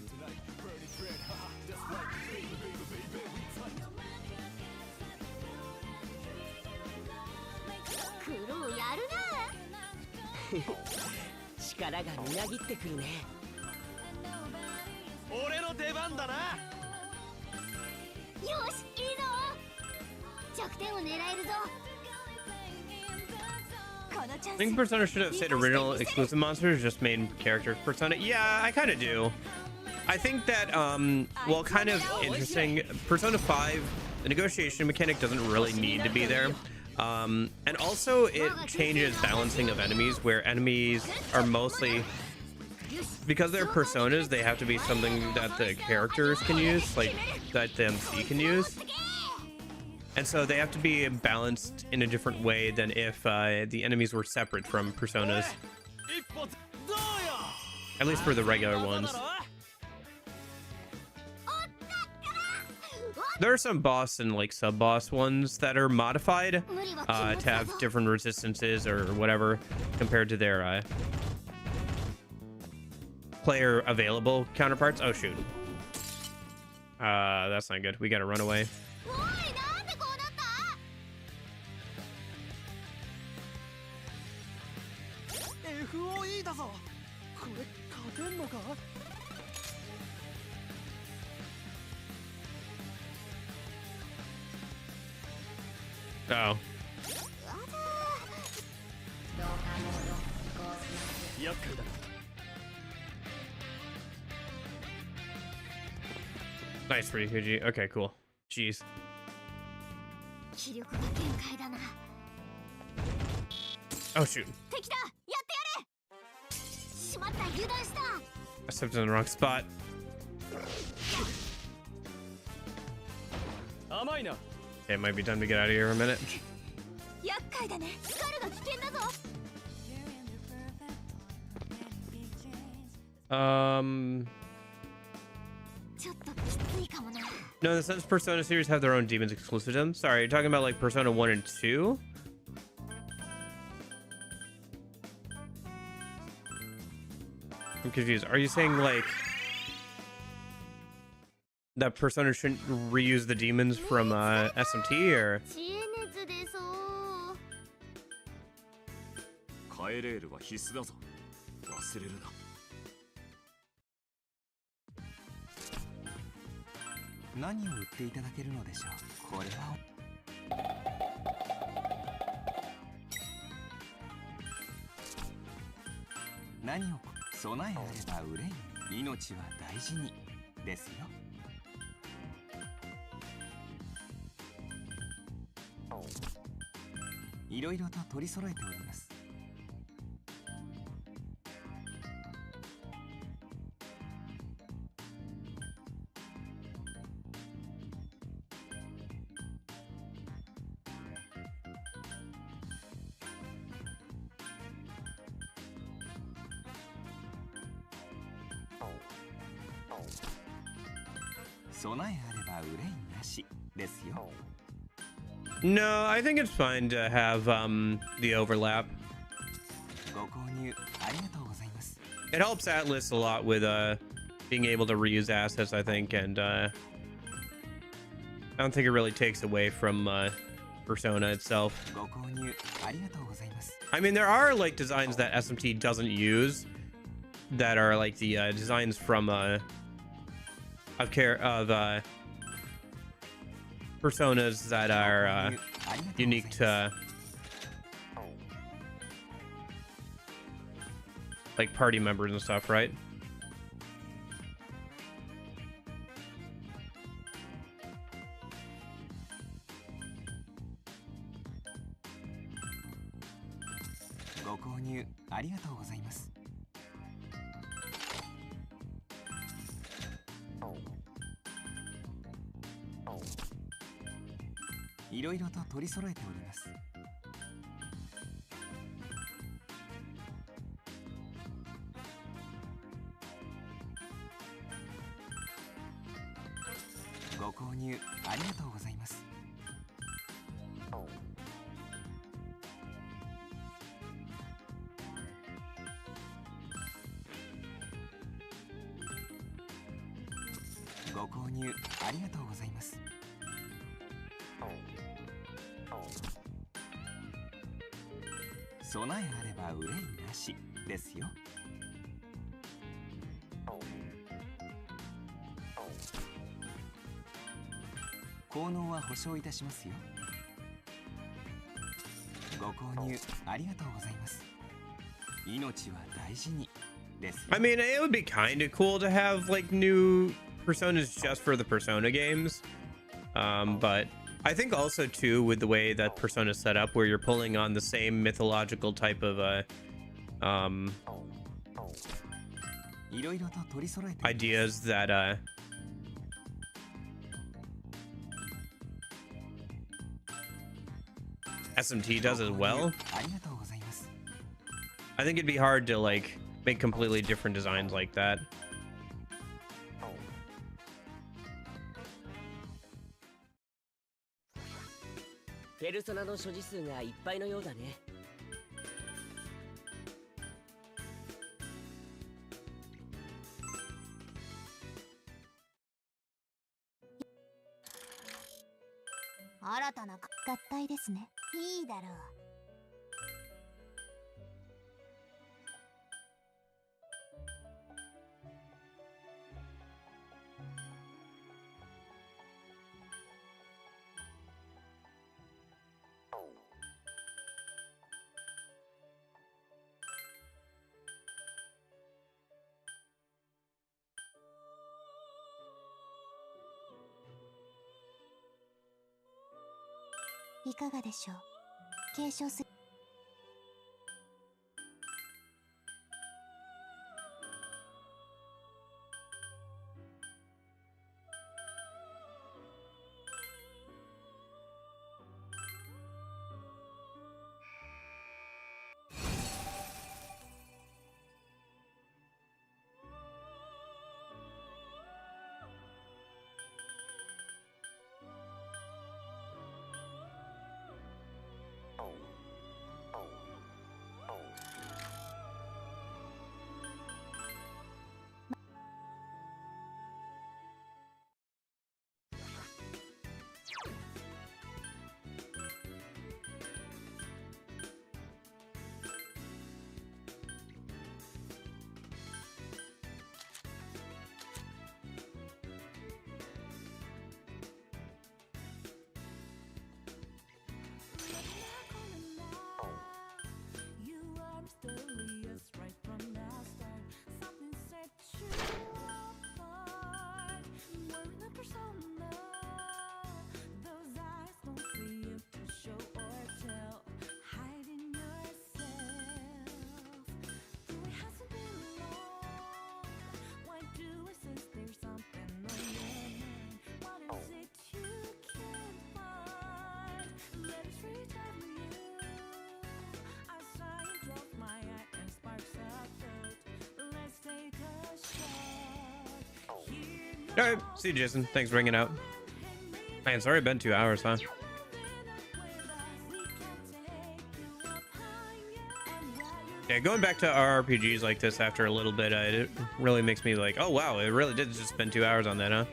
労やるな。
力がみなぎってくるね。
俺の出番だな。
よし、いいぞ。弱点を狙えるぞ。このチャン
I
ス。
think Persona should have said original exclusive monsters, just main character Persona. Yeah, I kind of do. I think that, well, kind of interesting. Persona 5, the negotiation mechanic doesn't really need to be there. And also it changes balancing of enemies, where enemies are mostly because they're personas, they have to be something that the characters can use, like that the MC can use. And so they have to be balanced in a different way than if the enemies were separate from personas. At least for the regular ones. There are some boss and like sub-boss ones that are modified to have different resistances or whatever compared to their player available counterparts. Oh shoot. That's not good. We gotta run away.
FOE だぞ。これ勝てんのか？
Oh.
厄介だ。
Nice for you, Kuji. Okay, cool. Jeez.
気力が限界だな。
Oh shoot.
敵だ。やってやれ。しまった。油断した。
I stepped in the wrong spot.
甘いな。
Okay, it might be time to get out of here in a minute.
厄介だね。スカルが危険だぞ。 ちょっときついかもな。
No, in the sense Persona series have their own demons exclusive to them. Sorry, you're talking about like Persona 1 and 2? I'm confused. Are you saying like that Persona shouldn't reuse the demons from SMT or?
知恵熱でそう。
カエレールは必須だぞ。忘れるな。
何を売っていただけるのでしょう。これは何を備えあれば憂い、命は大事にですよ。いろいろと取り揃えております。備えあれば憂いなしですよ。
No, I think it's fine to have the overlap.
ご購入ありがとうございます。
It helps Atlas a lot with being able to reuse assets, I think, and I don't think it really takes away from Persona itself.
ご購入ありがとうございます。
I mean, there are like designs that SMT doesn't use that are like the designs from personas that are unique to like party members and stuff, right?
ご購入ありがとうございます。 いろいろと取り揃えております。ご購入ありがとうございます。ご購入ありがとうございます。 備えあれば憂いなしですよ。効能は保証いたしますよ。ご購入ありがとうございます。命は大事にですよ。
I mean, it would be kind of cool to have like new personas just for the Persona games, but I think also too with the way that Persona is set up, where you're pulling on the same mythological type of
いろいろと取り揃えて
ideas that SMT does as well.
ありがとうございます。
I think it'd be hard to like make completely different designs like that.
ペルソナの所持数がいっぱいのようだね。
新たな合体ですね。いいだろう。いかがでしょう。継承する。
All right, see you, Jason. Thanks for bringing it out. Man, it's already been 2 hours, huh? Yeah, going back to RPGs like this after a little bit, it really makes me like, oh wow, it really did just spend 2 hours on that, huh?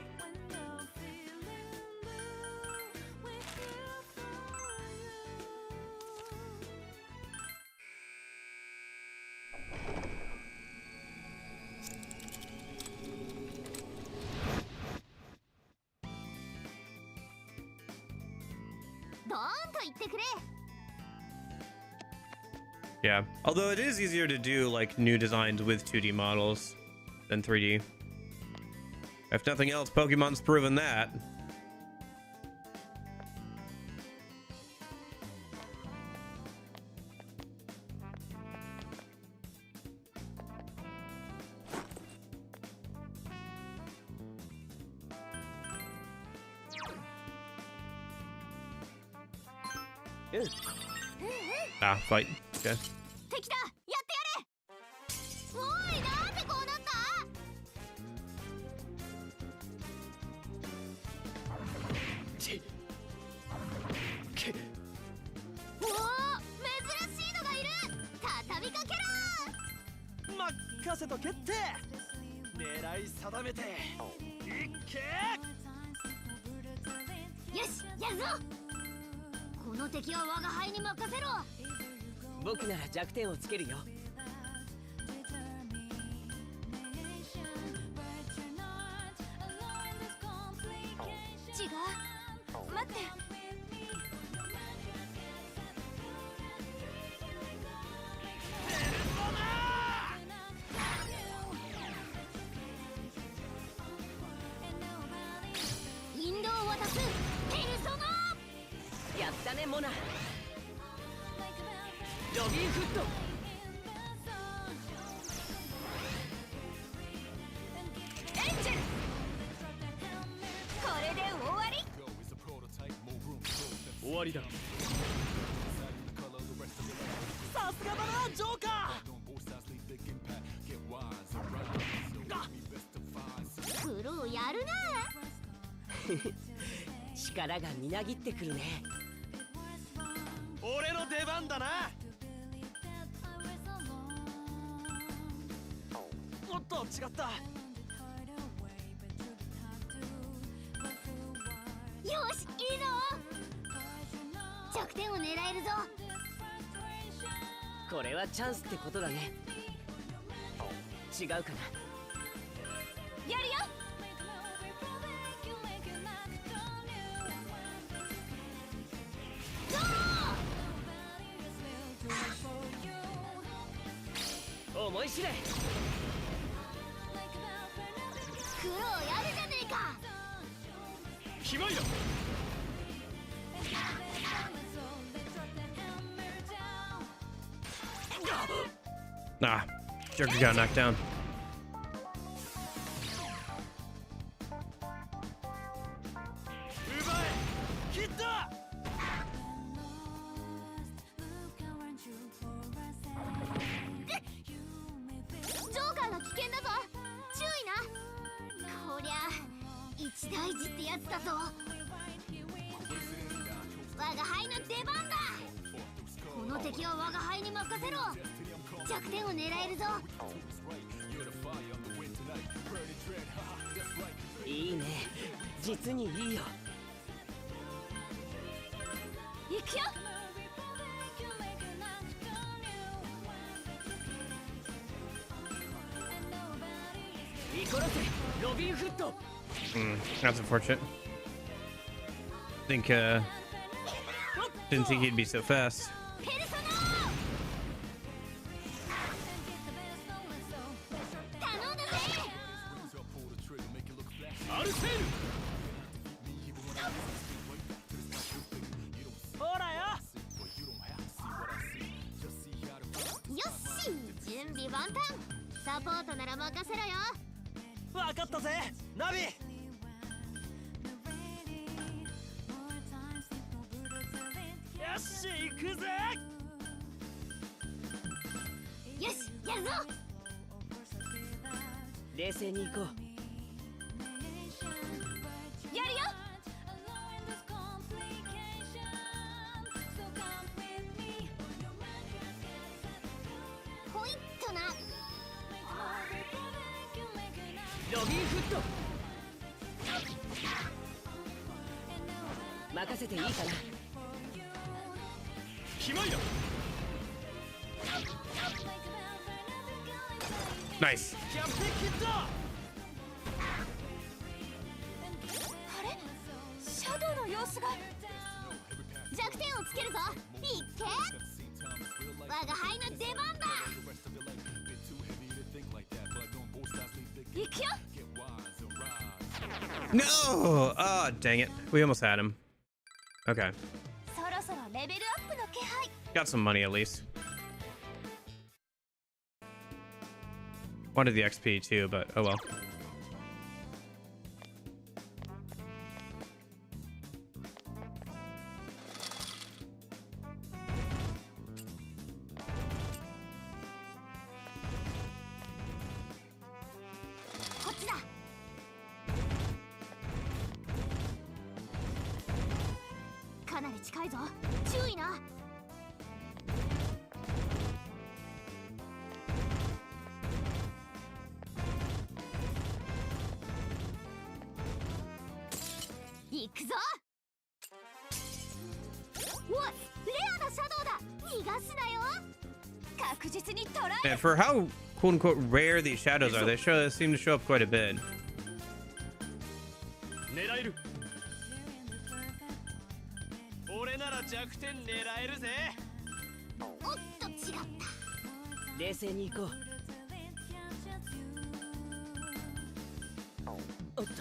Yeah, although it is easier to do like new designs with 2D models than 3D. If nothing else, Pokemon's proven that. Ah, fight. Okay.
敵だ、やってやれ。おい、なんでこうなった。おお、珍しいのがいる。畳みかけろ。
任せとけって。狙い定めて。いっけ。
よし、やるぞ。この敵は我が輩に任せろ。
僕なら弱点をつけるよ。
違う、待って。インドを渡すペルソナ。
やったね、モナ。ロビンフット。
終わりだ。
さすがだなジョーカ
苦労やるな。
力がみなぎってくるね。
ー俺の出番だな。おっと違った。
よしいいぞ。弱点を狙えるぞ。
これはチャンスってことだね。違うかな。
やるよ。
思い知れ。
苦労やるじゃねえか。
決まりだ。
Ah, Joker got knocked down.
奪えヒット。
ジョーカーが危険だぞ。注意な。こりゃ一大事ってやつだぞ。我が輩の出番だ。この敵は我が輩に任せろ。弱点を狙えるぞ。
いいね。実にいいよ。
行くよ。
イコロセロビンフット。
That's unfortunate. Didn't think he'd be so fast.
ペルソナ頼んだぜ。
アルセール。ほらよ。
よっし準備万端。サポートなら任せろよ。
わかったぜナビ。よし行くぜ。
よしやるぞ。
冷静に行こう。
やるよ。
ポイントな。
ロビンフット。任せていいかな。
決まりだ。
Nice.
キャプテンキッド。
あれシャドウの様子が。
弱点をつけるぞ。いっけ。我が輩の出番だ。
行くよ。
No! Oh, dang it. We almost had him. Okay.
そろそろレベルアップの気配。
Got some money at least. Wanted the XP too, but oh well.
こっちだ。かなり近いぞ。注意な。行くぞ。おい、レアなシャドウだ。逃がすなよ。
確実にトライ。
And for how quote unquote rare these shadows are, they seem to show up quite a bit.
狙える。俺なら弱点狙えるぜ。
おっと違った。
冷静に行こう。おっと。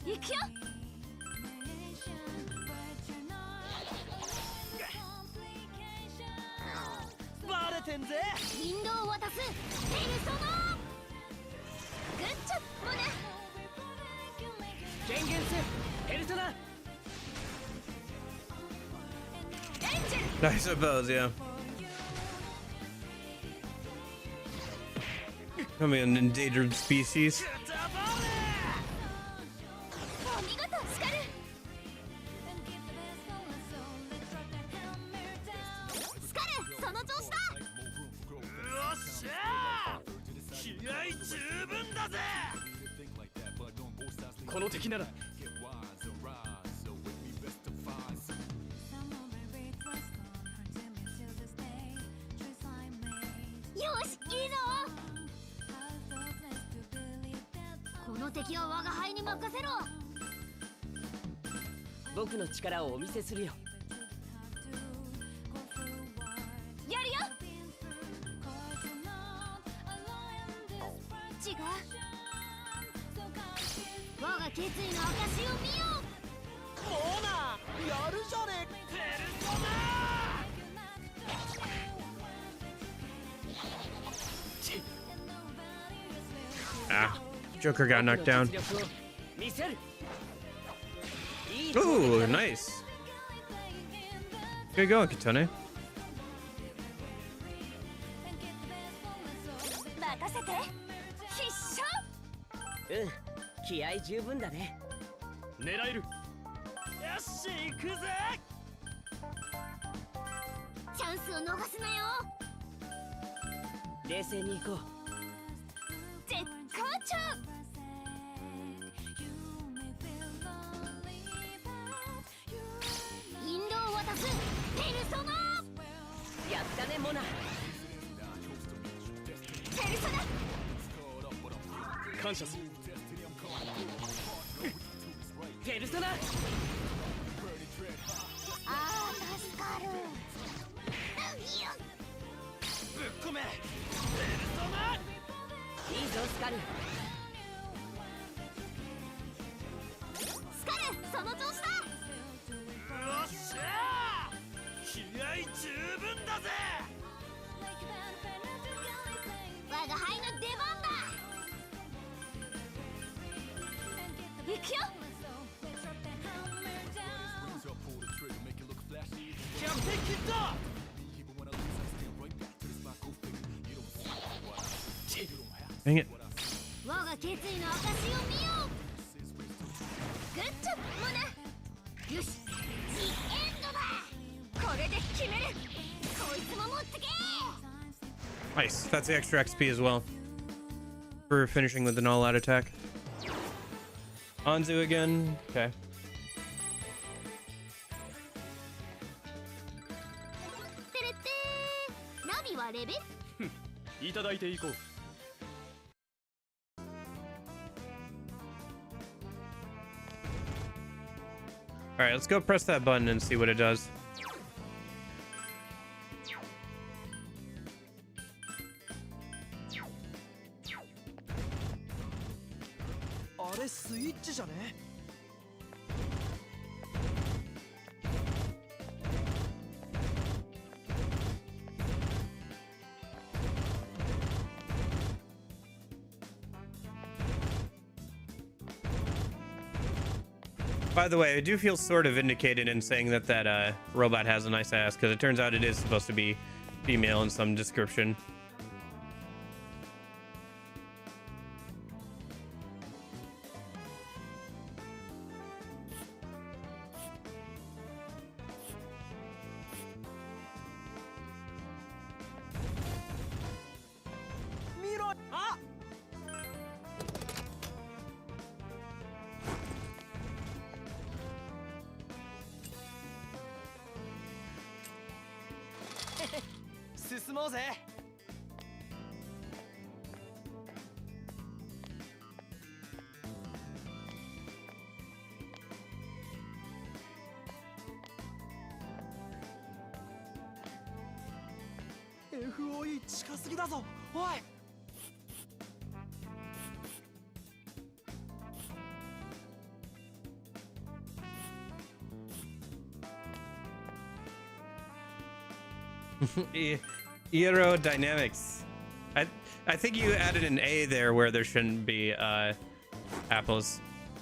行くよ。
バレてんぜ。
引導を渡す。ペルソナ。グッチョブね。
権限せ。
I suppose, yeah. I mean, an endangered species.
お見事スカルスカルその調子だ
よっしゃー気合十分だぜこの敵なら
よしいいぞこの敵は我が輩に任せろ
僕の力をお見せするよ。
やるよ違う我が決意の証を見よう
モーナやるじゃねえペルソナ
Ah, Joker got knocked down.
実力を見せる。いい
Ooh, nice. Good going, Kitone.
任せて必勝
うん、気合十分だね。
狙えるよし行くぜ
チャンスを逃すなよ
冷静に行こう。
絶好調引導を渡すペルソナ
やったねモナ。
ペルソナ
感謝する
ペルソナ。
あー助かる
ぶっ込めペルソナ
いいぞスカル。
スカルその調子だ
よっしゃー気合十分だぜ
我が輩の出番だ行くよ
キャプテンキッド
Dang it.
我が決意の証を見ようグッジョブモナよしジ・エンドだこれで決めるこいつも持ってけ
Nice. That's the extra XP as well. For finishing with an all-out attack. Anzu again. Okay.
てれってーナビはレベル
いただいていこう
All right, let's go press that button and see what it does.
あれスイッチじゃね
By the way, I do feel sort of vindicated in saying that that robot has a nice ass, because it turns out it is supposed to be female in some description.
Ah! 進もうぜFOE 近すぎだぞおい
Aerodynamics. I think you added an A there where there shouldn't be apples,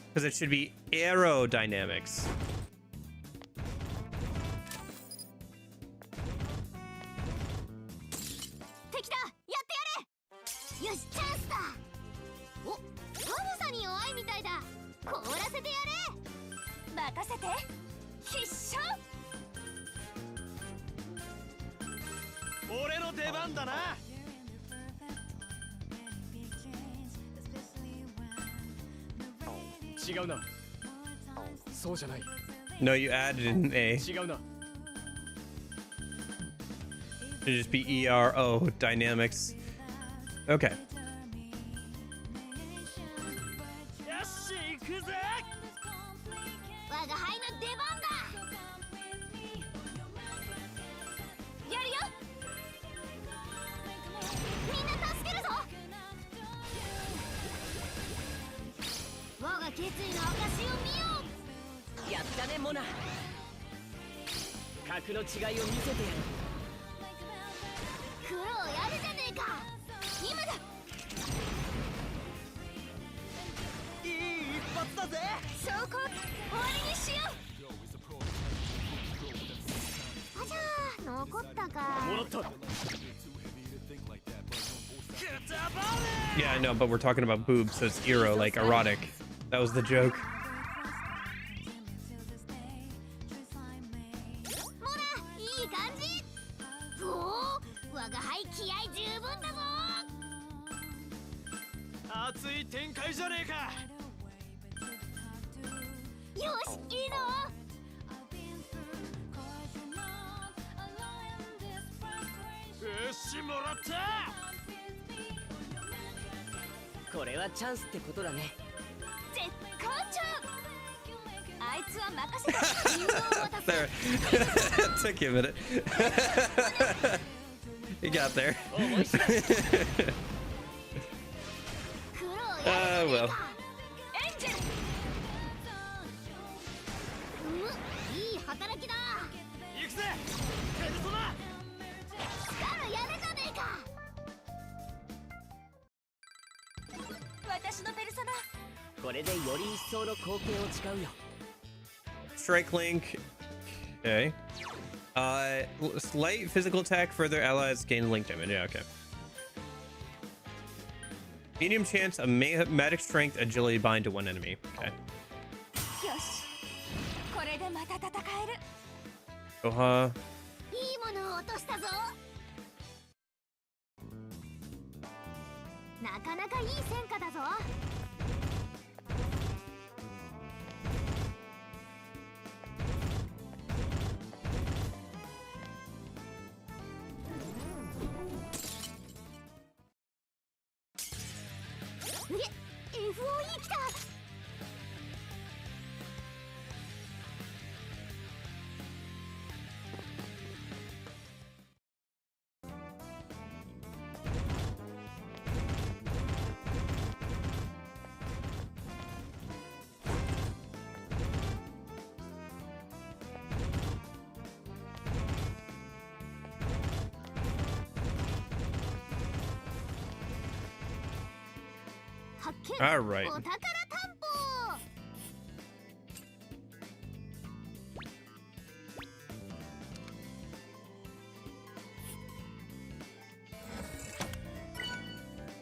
because it should be aerodynamics.
スター。お、寒さに弱いみたいだ。凍らせてやれ。
任せて。必勝。
俺の出番だな。違うな。そうじゃない。
No, you added an A.
違うな。
Should just be ERO dynamics. Okay.
よし行くぜ。
我が輩の出番だ。やるよ。みんな助けるぞ。我が決意の証を見よう。
やったねモナ。格の違いを見せてやる。
苦労やるじゃねえか。今だ。
いい一発だぜ。
証拠終わりにしよう。
あじゃあ残ったか。
もらった。
Yeah, I know, but we're talking about boobs, so it's ero, like erotic. That was the joke.
モナ、いい感じ。おお、我が輩気合十分だぞ。
熱い展開じゃねえか。
よし、いいの。
よしもらった。
これはチャンスってことだね。
絶好調。あいつは任せて。
理由を渡す。
There. Took you a minute. You got there.
苦労やるじゃね
Oh
え
well.
か。
エンジェル。
いい働きだ。
行くぜ。ペルソナ。
力やるじゃねえか。
私のペルソナ。
これでより一層の貢献を誓うよ。
Strike Link. Okay. Slight physical attack, further allies gain link damage. Yeah, okay. Medium chance of magic strength, agility bind to one enemy. Okay.
よし。これでまた戦える。
Goha.
いいものを落としたぞ。なかなかいい戦果だぞ。うげ、FOE 来た。発見。
All right.
お宝担保。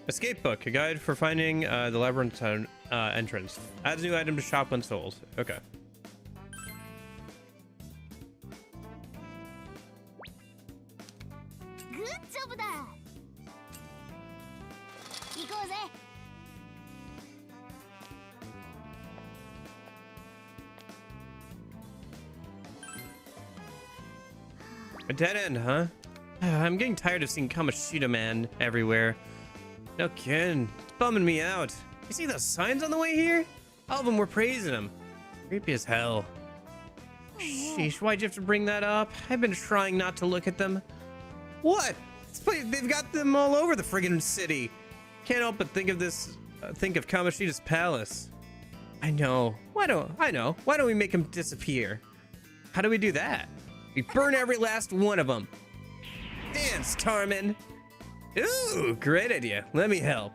Escape book, a guide for finding the labyrinth entrance. Adds new item to shop when sold. Okay.
グッジョブだ。行こうぜ。
A dead end, huh? I'm getting tired of seeing Kamoshida Man everywhere. No kidding. It's bumming me out. You see those signs on the way here? All of them were praising him. Creepy as hell. Sheesh, why'd you have to bring that up? I've been trying not to look at them. What? They've got them all over the friggin' city. Can't help but think of this, think of Kamoshida's palace. I know. Why don't we make him disappear? How do we do that? We burn every last one of them. Dance, Tarmin. Ooh, great idea. Let me help.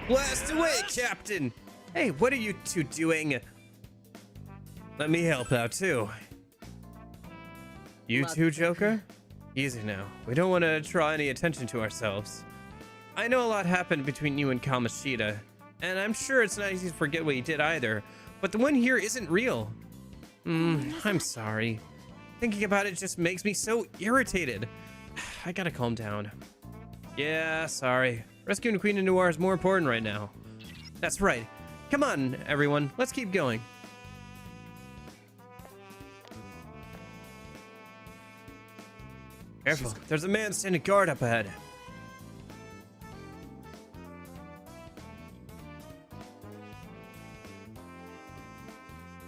Blast away, Captain. Hey, what are you two doing? Let me help out too. You too, Joker? Easy now. We don't want to draw any attention to ourselves. I know a lot happened between you and Kamoshida, and I'm sure it's not easy to forget what you did either, but the one here isn't real. I'm sorry. Thinking about it just makes me so irritated. I gotta calm down. Yeah, sorry. Rescuing Queen of Noir is more important right now. That's right. Come on, everyone. Let's keep going. Careful. There's a man standing guard up ahead.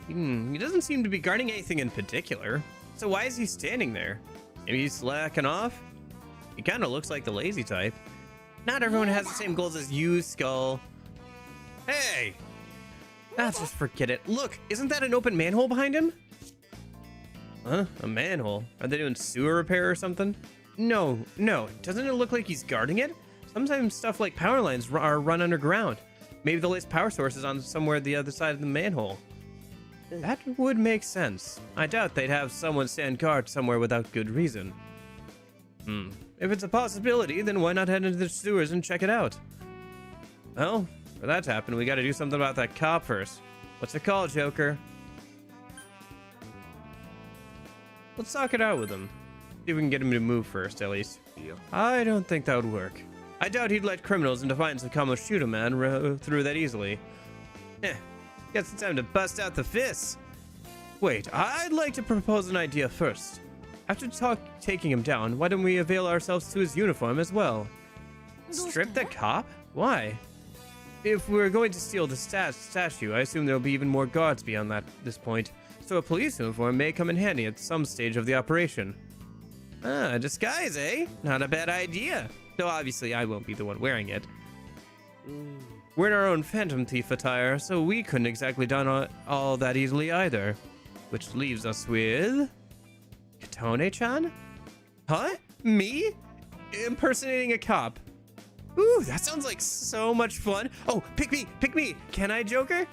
He doesn't seem to be guarding anything in particular. So why is he standing there? Maybe he's slacking off? He kind of looks like the lazy type. Not everyone has the same goals as you, Skull. Hey! Just forget it. Look, isn't that an open manhole behind him? Huh? A manhole? Are they doing sewer repair or something? No. Doesn't it look like he's guarding it? Sometimes stuff like power lines are run underground. Maybe the latest power source is on somewhere the other side of the manhole. That would make sense. I doubt they'd have someone stand guard somewhere without good reason. If it's a possibility, then why not head into the sewers and check it out? Well, for that to happen, we gotta do something about that cop first. What's it called, Joker? Let's talk it out with him. See if we can get him to move first, at least.
Yeah.
I don't think that would work. I doubt he'd let criminals in defiance of Kamoshida Man through that easily. Guess it's time to bust out the fists. Wait, I'd like to propose an idea first. After taking him down, why don't we avail ourselves to his uniform as well? Strip the cop? Why? If we're going to steal the statue, I assume there'll be even more guards beyond this point, so a police uniform may come in handy at some stage of the operation. A disguise, eh? Not a bad idea. Though obviously I won't be the one wearing it. We're in our own Phantom Thief attire, so we couldn't exactly don all that easily either. Which leaves us with... Katone-chan? Huh? Me? Impersonating a cop. Ooh, that sounds like so much fun. Oh, pick me! Pick me! Can I, Joker?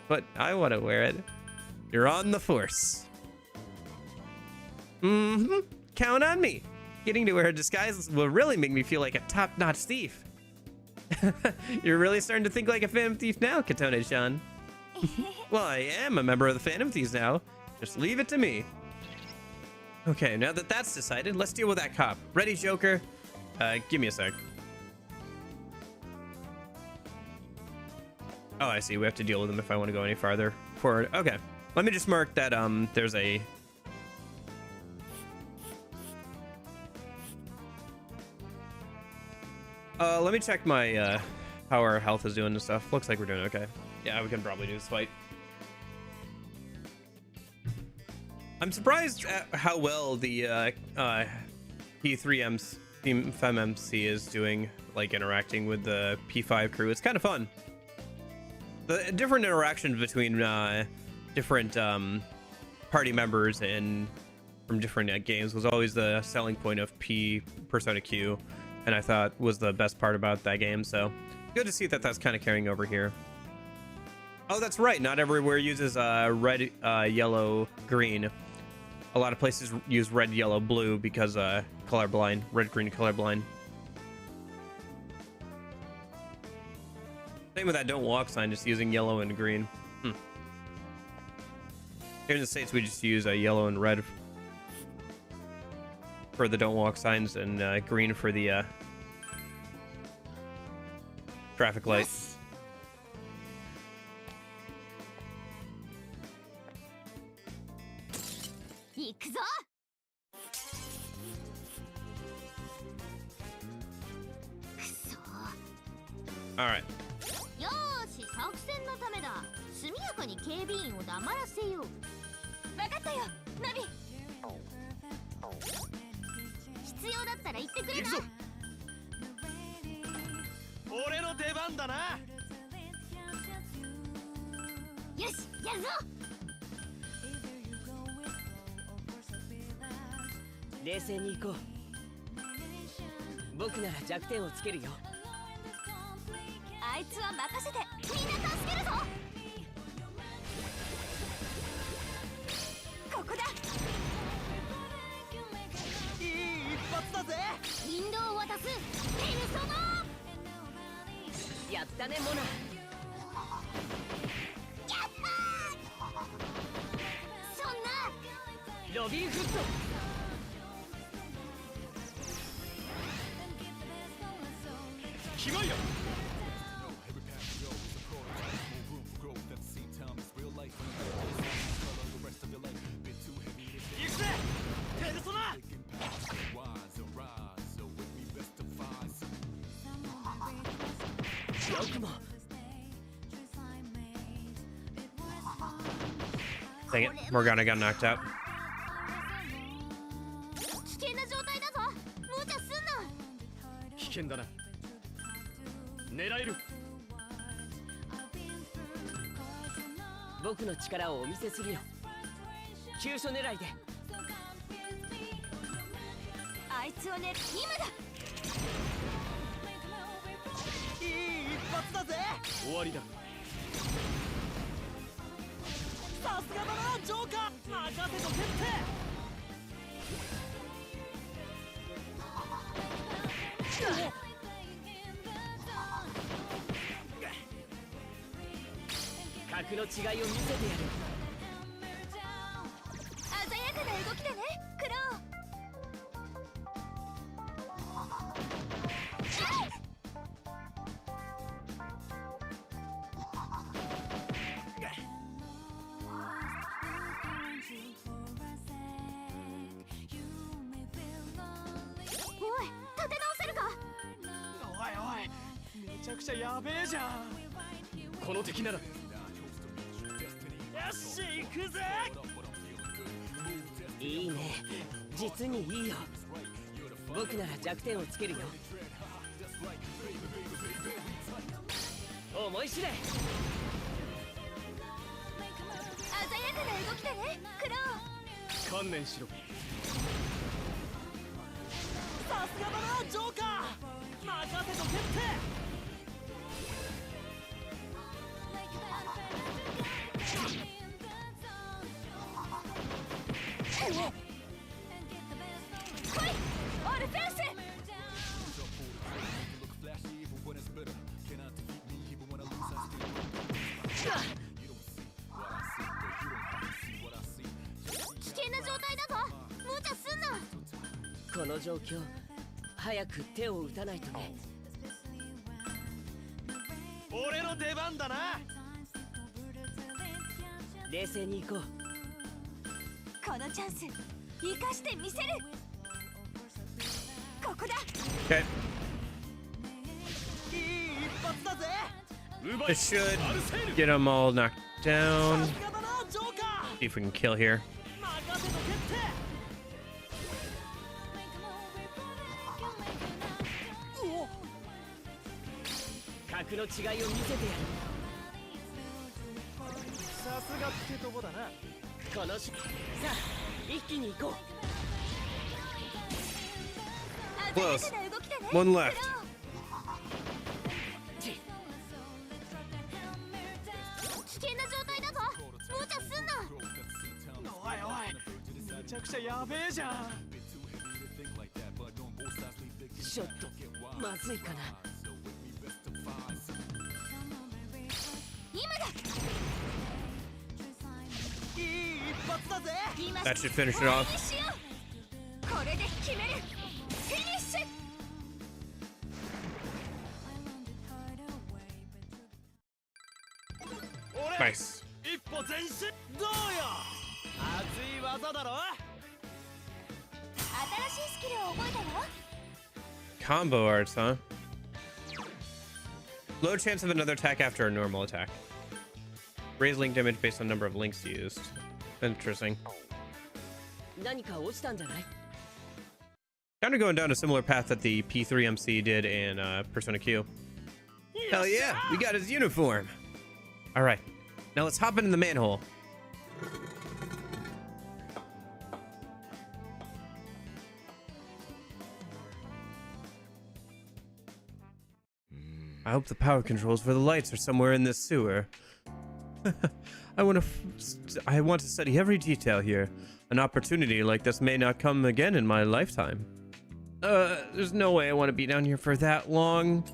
But I want to wear it. You're on the force. Count on me. Getting to wear a disguise will really make me feel like a top-notch thief. You're really starting to think like a Phantom Thief now, Katone-chan. Well, I am a member of the Phantom Thieves now. Just leave it to me. Okay, now that that's decided, let's deal with that cop. Ready, Joker? Give me a sec. Oh, I see. We have to deal with him if I want to go any farther forward. Okay. Let me just mark that there's a... let me check my how our health is doing and stuff. Looks like we're doing okay. Yeah, we can probably do this fight. I'm surprised at how well the P3 FemMC is doing, like interacting with the P5 crew. It's kind of fun. The different interactions between different party members and from different games was always the selling point of Persona Q, and I thought was the best part about that game. So good to see that that's kind of carrying over here. Oh, that's right. Not everywhere uses red, yellow, green. A lot of places use red, yellow, blue because colorblind, red, green, colorblind. Same with that don't walk sign, just using yellow and green. Here in the States, we just use yellow and red for the don't walk signs and green for the traffic light. All right.
よーし、作戦のためだ。速やかに警備員を黙らせよう。分かったよ、ナビ。必要だったら言ってくれな。
俺の出番だな。
よし、やるぞ。
冷静に行こう。僕なら弱点をつけるよ。
あいつは任せて、みんな助けるぞ。ここだ。
いいだぜ。
引導を渡すペルソナ。
やったねモナ。
そんな
ロビンフット。
決まりだ。行くぜペルソナ。
よくも
Dang it, Morgana got knocked out.
危険な状態だぞ。無茶すんな。
危険だな。狙える。
僕の力をお見せするよ。急所狙いで。
あいつをね、今だ。
いい一発だぜ。終わりだ。さすがだなジョーカー。任せと決定。
格の違いを見せてやる。
鮮やかな動きだね、クロおい、立て直せるか。
おいおい、めちゃくちゃやべえじゃん。この敵ならよし行くぜ。
いいね、実にいいよ。僕なら弱点をつけるよ。思い知れ。
鮮やかな動きだね、クロ
観念しろ。さすがだなジョーカー。任せと決定。
来い、オルフェウス。危険な状態だぞ。無茶すんな。
この状況、早く手を打たないとね。
俺の出番だな。
冷静に行こう。
このチャンス生かしてみせる。ここだ。
Okay.
いい一発だぜ。
This should get them all knocked down.
さすがだなジョーカー。
See if we can kill here.
任せと決定。
格の違いを見せてやる。
さすがってとこだな。
このさあ一気に行こう。
鮮やかな動きだね。
One left.
クロ危険な状態だぞ。無茶すんな。
おいおい、めちゃくちゃやべえじゃん。
ちょっとまずいかな。
今だ。
いい一発だぜ。
今
That should finish it off.
しよう。これで決める。フィニッシュ。
Nice.
一歩前進。どうよ。熱い技だろ。
新しいスキルを覚えたよ。
Combo arts, huh? Low chance of another attack after a normal attack. Raise link damage based on number of links used. Interesting.
何か落ちたんじゃない？
Kind of going down a similar path that the P3MC did in Persona Q. Hell yeah, we got his uniform. All right, now let's hop into the manhole. I hope the power controls for the lights are somewhere in this sewer. I want to study every detail here. An opportunity like this may not come again in my lifetime. There's no way I want to be down here for that long.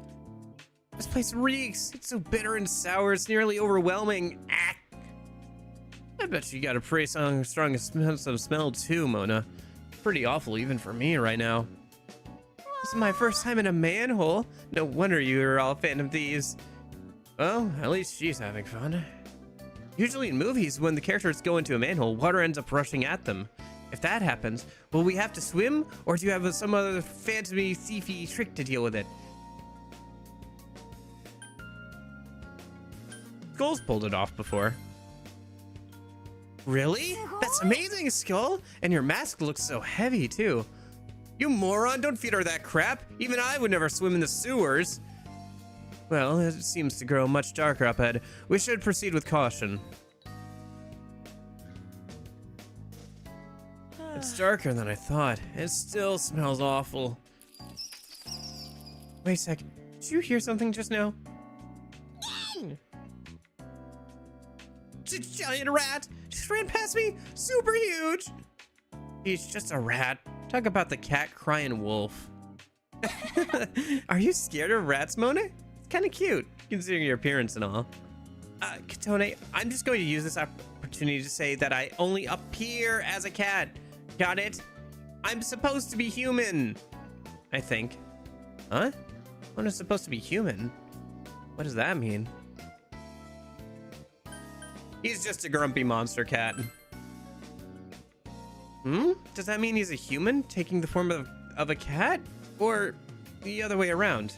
This place reeks. It's so bitter and sour. It's nearly overwhelming. Ah. I bet you got a pretty strong sense of smell too, Mona. Pretty awful even for me right now. This is my first time in a manhole. No wonder you're all Phantom Thieves. Well, at least she's having fun. Usually in movies, when the characters go into a manhole, water ends up rushing at them. If that happens, will we have to swim, or do you have some other phantomy, thiefy trick to deal with it? Skull's pulled it off before. Really? That's amazing, Skull! And your mask looks so heavy, too. You moron, don't feed her that crap. Even I would never swim in the sewers. Well, it seems to grow much darker up ahead. We should proceed with caution. It's darker than I thought. It still smells awful. Wait a second. Did you hear something just now? It's a giant rat! Just ran past me! Super huge! He's just a rat. Talk about the cat crying wolf. Are you scared of rats, Mona? It's kind of cute, considering your appearance and all. Kotone, I'm just going to use this opportunity to say that I only appear as a cat. Got it? I'm supposed to be human. I think. Huh? Mona's supposed to be human? What does that mean? He's just a grumpy monster cat. Does that mean he's a human taking the form of a cat? Or the other way around?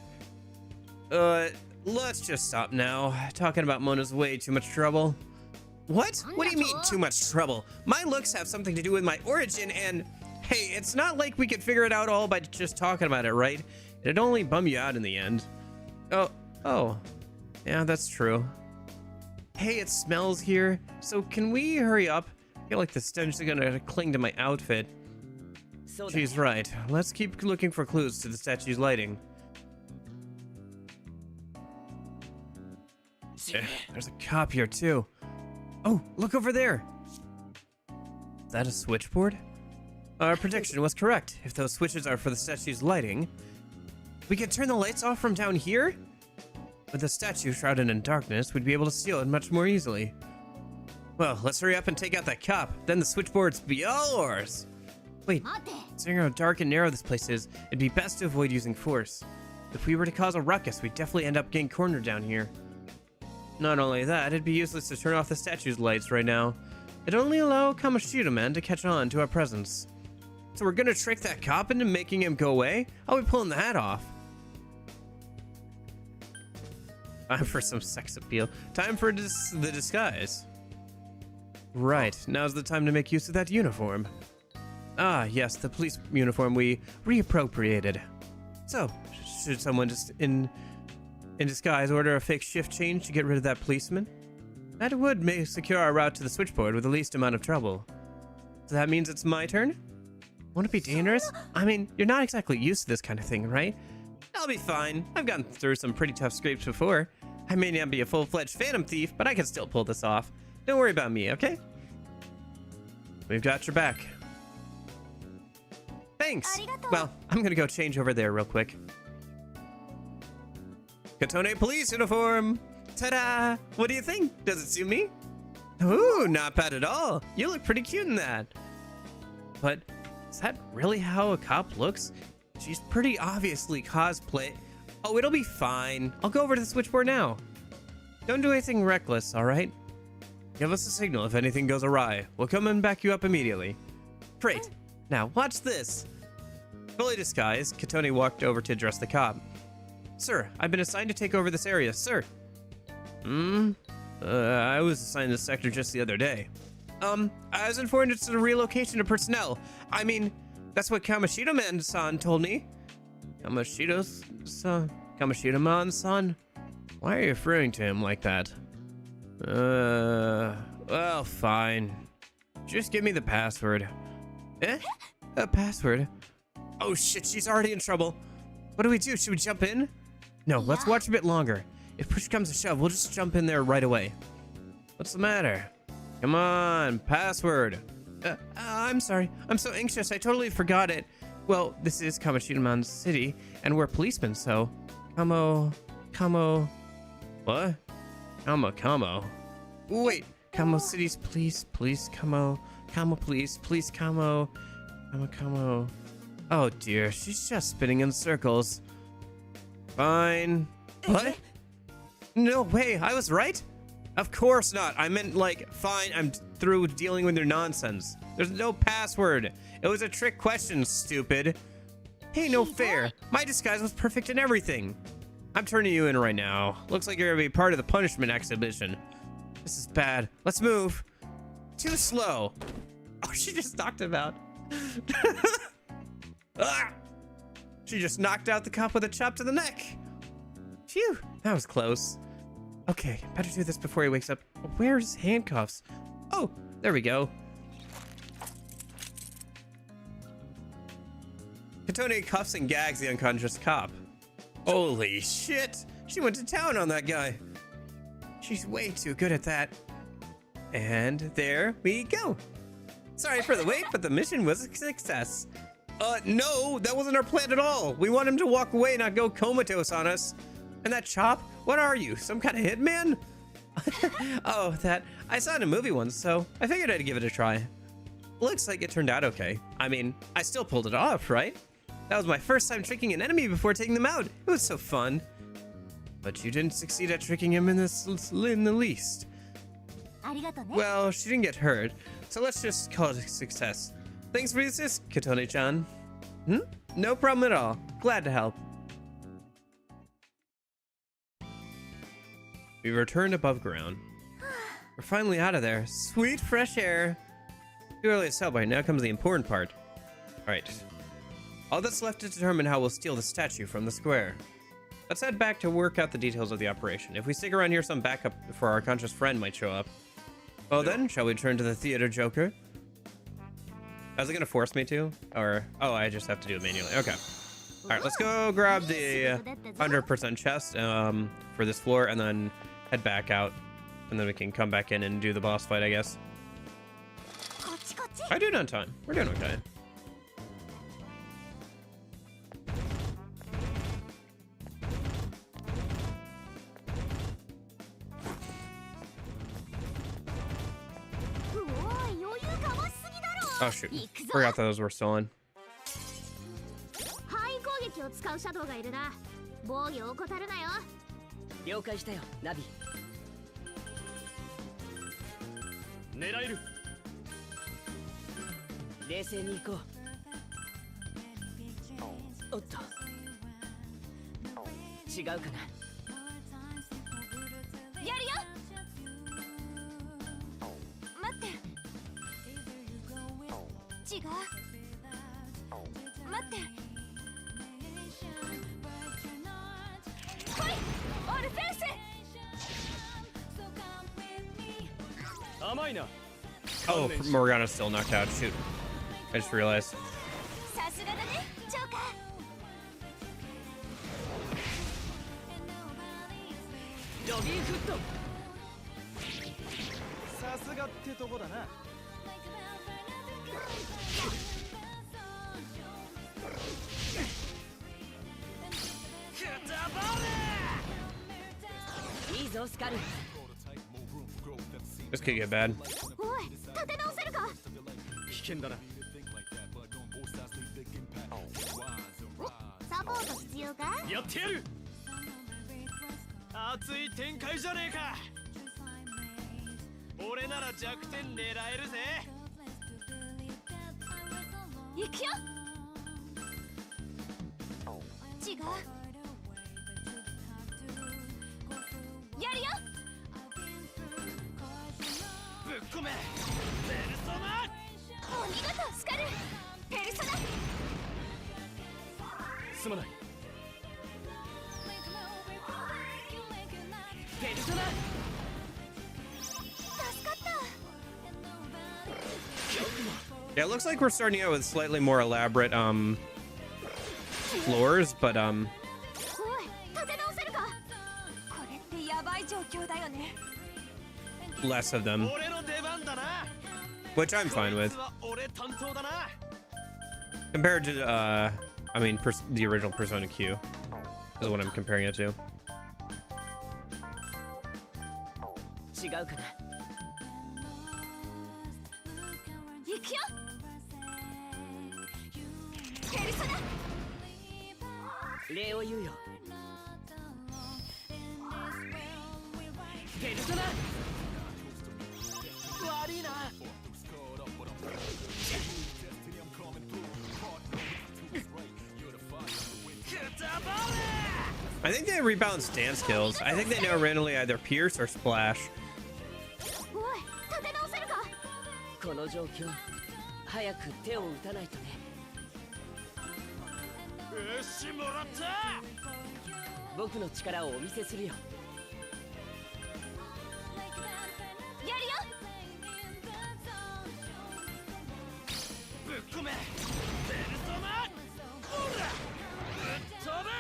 Let's just stop now. Talking about Mona's way too much trouble. What? What do you mean too much trouble? My looks have something to do with my origin and... Hey, it's not like we could figure it out all by just talking about it, right? It'd only bum you out in the end. Oh. Yeah, that's true. Hey, it smells here. So can we hurry up? I feel like the stench is gonna cling to my outfit. She's right. Let's keep looking for clues to the statue's lighting. There's a cop here too. Oh, look over there. Is that a switchboard? Our prediction was correct. If those switches are for the statue's lighting, we can turn the lights off from down here? With the statue shrouded in darkness, we'd be able to steal it much more easily. Well, let's hurry up and take out that cop. Then the switchboard's be all ours. Wait, considering how dark and narrow this place is, it'd be best to avoid using force. If we were to cause a ruckus, we'd definitely end up getting cornered down here. Not only that, it'd be useless to turn off the statue's lights right now. It'd only allow Kamoshida Man to catch on to our presence. So we're gonna trick that cop into making him go away? How are we pulling the hat off? Time for some sex appeal. Time for the disguise. Right, now's the time to make use of that uniform. Ah, yes, the police uniform we reappropriated. So, should someone just in disguise order a fake shift change to get rid of that policeman? That would secure our route to the switchboard with the least amount of trouble. So that means it's my turn? Won't it be dangerous? I mean, you're not exactly used to this kind of thing, right? I'll be fine. I've gotten through some pretty tough scrapes before. I may not be a full-fledged phantom thief, but I can still pull this off. Don't worry about me, okay? We've got your back. Thanks. Well, I'm gonna go change over there real quick. Kotone police uniform. Ta-da! What do you think? Does it suit me? Ooh, not bad at all. You look pretty cute in that. But is that really how a cop looks? She's pretty obviously cosplay. Oh, it'll be fine. I'll go over to the switchboard now. Don't do anything reckless, all right? Give us a signal if anything goes awry. We'll come and back you up immediately. Great. Now, watch this. Fully disguised, Kotone walked over to address the cop. Sir, I've been assigned to take over this area, sir. I was assigned this sector just the other day. I was informed it's a relocation of personnel. I mean, that's what Kamoshida Man-san told me. Kamoshida Man-san? Why are you referring to him like that? Well, fine. Just give me the password. Eh? A password? Oh shit, she's already in trouble. What do we do? Should we jump in? No, let's watch a bit longer. If push comes to shove, we'll just jump in there right away. What's the matter? Come on, password. I'm sorry. I'm so anxious. I totally forgot it. Well, this is Kamoshidaman City, and we're policemen, so... Kamo... What? Kamo. Wait, Kamo City's police, Kamo, police, Kamo. Oh dear, she's just spinning in circles. Fine. What? No way, I was right? Of course not. I meant like, fine, I'm through dealing with your nonsense. There's no password. It was a trick question, stupid. Hey, no fair. My disguise was perfect in everything. I'm turning you in right now. Looks like you're gonna be part of the punishment exhibition. This is bad. Let's move. Too slow. Oh, she just knocked him out. Ah! She just knocked out the cop with a chop to the neck. Phew, that was close. Okay, better do this before he wakes up. Where's handcuffs? Oh, there we go. Katone cuffs and gags the unconscious cop. Holy shit! She went to town on that guy. She's way too good at that. And there we go. Sorry for the wait, but the mission was a success. No, that wasn't our plan at all. We want him to walk away, not go comatose on us. And that chop? What are you, some kind of hitman? Oh, that. I saw it in a movie once, so I figured I'd give it a try. Looks like it turned out okay. I mean, I still pulled it off, right? That was my first time tricking an enemy before taking them out. It was so fun. But you didn't succeed at tricking him in the least. Well, she didn't get hurt, so let's just call it a success. Thanks for the assist, Katone-chan. No problem at all. Glad to help. We returned above ground. We're finally out of there. Sweet fresh air. Too early to celebrate. Now comes the important part. Alright. All that's left to determine how we'll steal the statue from the square. Let's head back to work out the details of the operation. If we stick around here, some backup for our conscious friend might show up. Well then, shall we turn to the theater, Joker? Is it gonna force me to? Or, oh, I just have to do it manually. Okay. Alright, let's go grab the 100% chest for this floor and then head back out. And then we can come back in and do the boss fight, I guess. I do it on time. We're doing okay. Oh shoot, forgot those were still on.
範囲攻撃を使うシャドウがいるな。防御を怠るなよ。
了解したよ、ナビ。
狙える。
冷静に行こう。おっと。違うかな。
やるよ。待って。違う。待って。来い、オルフェウス。
甘いな。
Oh, Morgana's still knocked out. Shoot. I just realized.
さすがだね、ジョーカー。
ロビーフット。
さすがってとこだな。
いいぞ、スカル。
This could get bad.
おい、立て直せるか。
危険だな。
サポート必要か。
やってやる。熱い展開じゃねえか。俺なら弱点狙えるぜ。
行くよ。違う。やるよ。
ぶっ込め。ペルソナ。
お見事、スカル。ペルソナ。
すまない。
ペルソナ。
助かった。
Yeah, it looks like we're starting out with slightly more elaborate floors, but
おい、立て直せるか。これってやばい状況だよね。
less of them,
俺の出番だな。
which I'm fine with.
俺担当だな。
Compared to, I mean, the original Persona Q is what I'm comparing it to.
違うかな。
行くよ。ペルソナ。
礼を言うよ。ペルソナ。悪いな。
I think they rebalance dance kills. I think they now randomly either pierce or splash.
おい、立て直せるか。
この状況、早く手を打たないとね。
よしもらった。
僕の力をお見せするよ。
やるよ。
ぶっ込め。ペルソナ。ほら。ぶっ飛べ。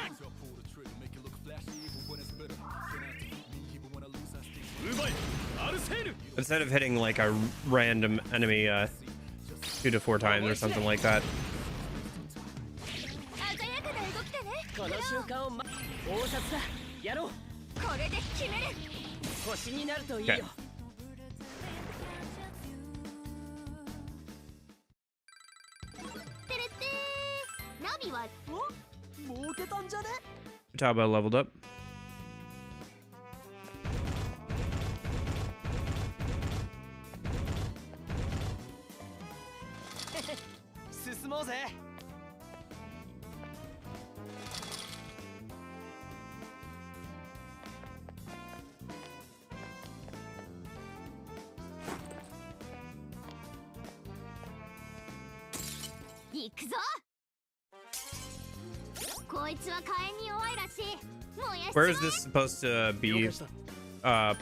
Instead of hitting like a random enemy 2 to 4 times or something like that.
鮮やかな動きだね。
この瞬間を大札だ。やろう。
これで決める。
星になるといいよ。
Okay.
てれってー。ナミは
儲けたんじゃね。
Futaba leveled up.
進もうぜ。
行くぞ。こいつは火炎に弱いらしい。燃やしちま
Where
え。
is this supposed to be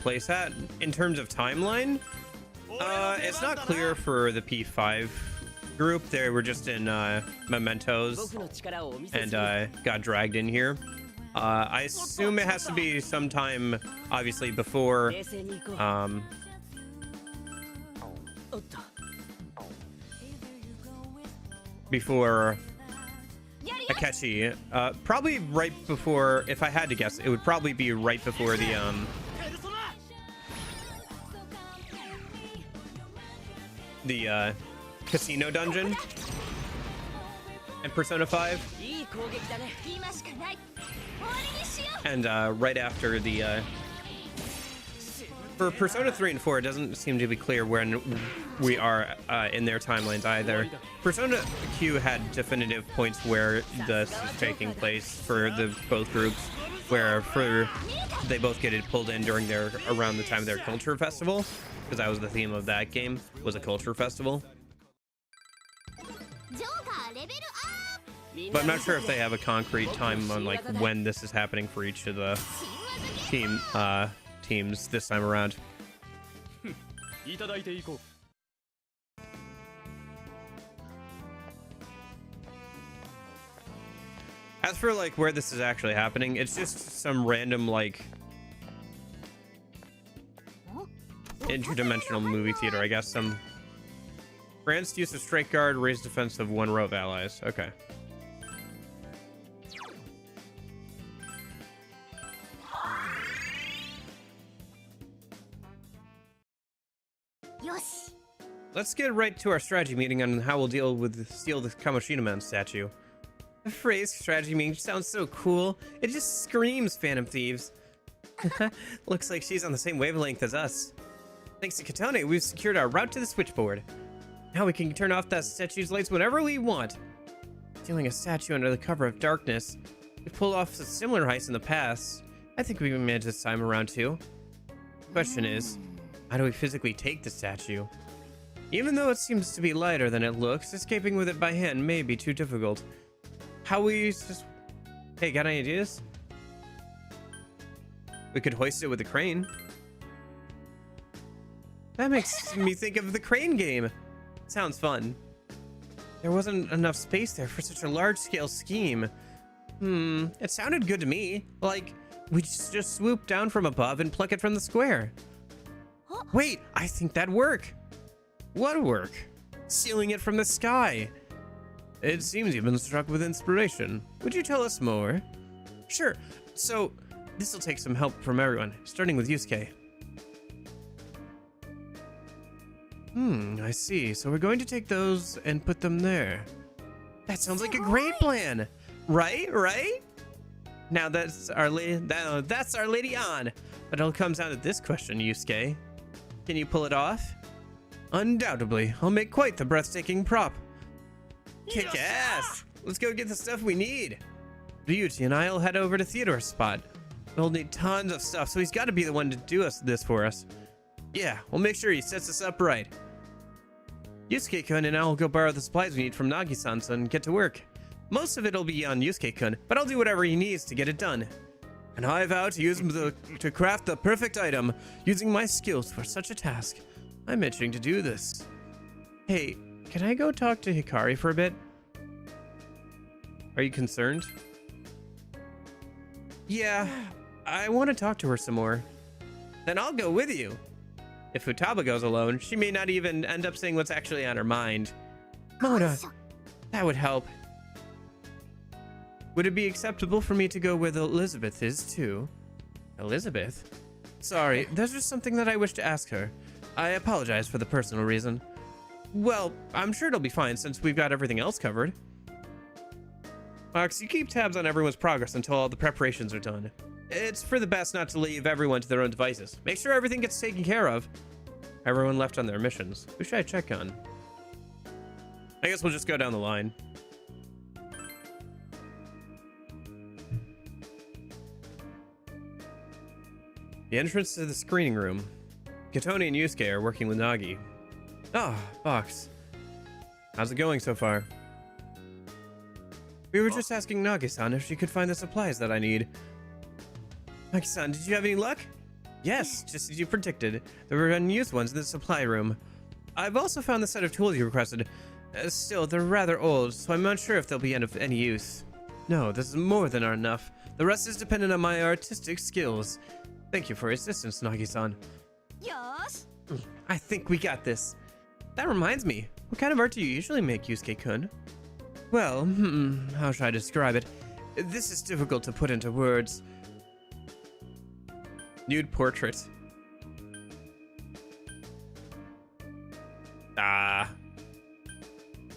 placed at in terms of timeline? It's not clear for the P5 group. They were just in Mementos
僕の力をお見せす
and
る。
got dragged in here. I assume it has to be sometime, obviously, before
冷静に行こう。おっと。
before
やるよ。
Akechi. Probably right before, if I had to guess, it would probably be right before the
ペルソナ。
casino dungeon in Persona 5,
いい攻撃だね。
今しかない。終わりにしよう。
and right after the for Persona 3 and 4, it doesn't seem to be clear when we are in their timelines either. Persona Q had definitive points where this is taking place for the both groups, where for they both get it pulled in during their around the time of their culture festival, because that was the theme of that game, was a culture festival.
ジョーカーレベルアップ。
But I'm not sure if they have a concrete time on like when this is happening for each of the teams this time around.
いただいていこう。
As for like where this is actually happening, it's just some random like interdimensional movie theater, I guess. Some grants use of strike guard, raise defense of 1 row of allies. Okay.
Yoshi.
Let's get right to our strategy meeting on how we'll deal with steal the Kamoshida Man statue. The phrase strategy meeting sounds so cool. It just screams Phantom Thieves. Looks like she's on the same wavelength as us. Thanks to Katane, we've secured our route to the switchboard. Now we can turn off that statue's lights whenever we want. Stealing a statue under the cover of darkness. We've pulled off a similar heist in the past. I think we can manage this time around too. The question is, how do we physically take the statue? Even though it seems to be lighter than it looks, escaping with it by hand may be too difficult. How we just... Hey, got any ideas? We could hoist it with a crane. That makes me think of the crane game. Sounds fun. There wasn't enough space there for such a large-scale scheme. It sounded good to me. Like, we just swoop down from above and pluck it from the square. Wait, I think that'd work. What work? Stealing it from the sky. It seems you've been struck with inspiration. Would you tell us more? Sure. So, this will take some help from everyone, starting with Yusuke. I see. So we're going to take those and put them there. That sounds like a great plan. Right? Now that's our lady on. But it all comes down to this question, Yusuke. Can you pull it off? Undoubtedly. I'll make quite the breathtaking prop. Kick ass! Let's go get the stuff we need. Ryuji and I'll head over to Theodore's spot. We'll need tons of stuff, so he's got to be the one to do this for us. Yeah, we'll make sure he sets us up right. Yusuke-kun and I'll go borrow the supplies we need from Nagi-san and get to work. Most of it'll be on Yusuke-kun, but I'll do whatever he needs to get it done. And I vow to use him to craft the perfect item, using my skills for such a task. I'm itching to do this. Hey, can I go talk to Hikari for a bit? Are you concerned? Yeah, I want to talk to her some more. Then I'll go with you. If Futaba goes alone, she may not even end up saying what's actually on her mind. Mona, that would help. Would it be acceptable for me to go where Elizabeth is, too? Elizabeth? Sorry, there's just something that I wish to ask her. I apologize for the personal reason. Well, I'm sure it'll be fine since we've got everything else covered. Max, you keep tabs on everyone's progress until all the preparations are done. It's for the best not to leave everyone to their own devices. Make sure everything gets taken care of. Everyone left on their missions. Who should I check on? I guess we'll just go down the line. The entrance to the screening room. Katoni and Yusuke are working with Nagi. Ah, Box. How's it going so far? We were just asking Nagi-san if she could find the supplies that I need. Nagi-san, did you have any luck? Yes, just as you predicted. There were unused ones in the supply room. I've also found the set of tools you requested. Still, they're rather old, so I'm not sure if they'll be of any use. No, this is more than enough. The rest is dependent on my artistic skills. Thank you for your assistance, Nagi-san.
Yosh.
I think we got this. That reminds me, what kind of art do you usually make, Yusuke-kun? Well, how should I describe it? This is difficult to put into words. Nude portrait.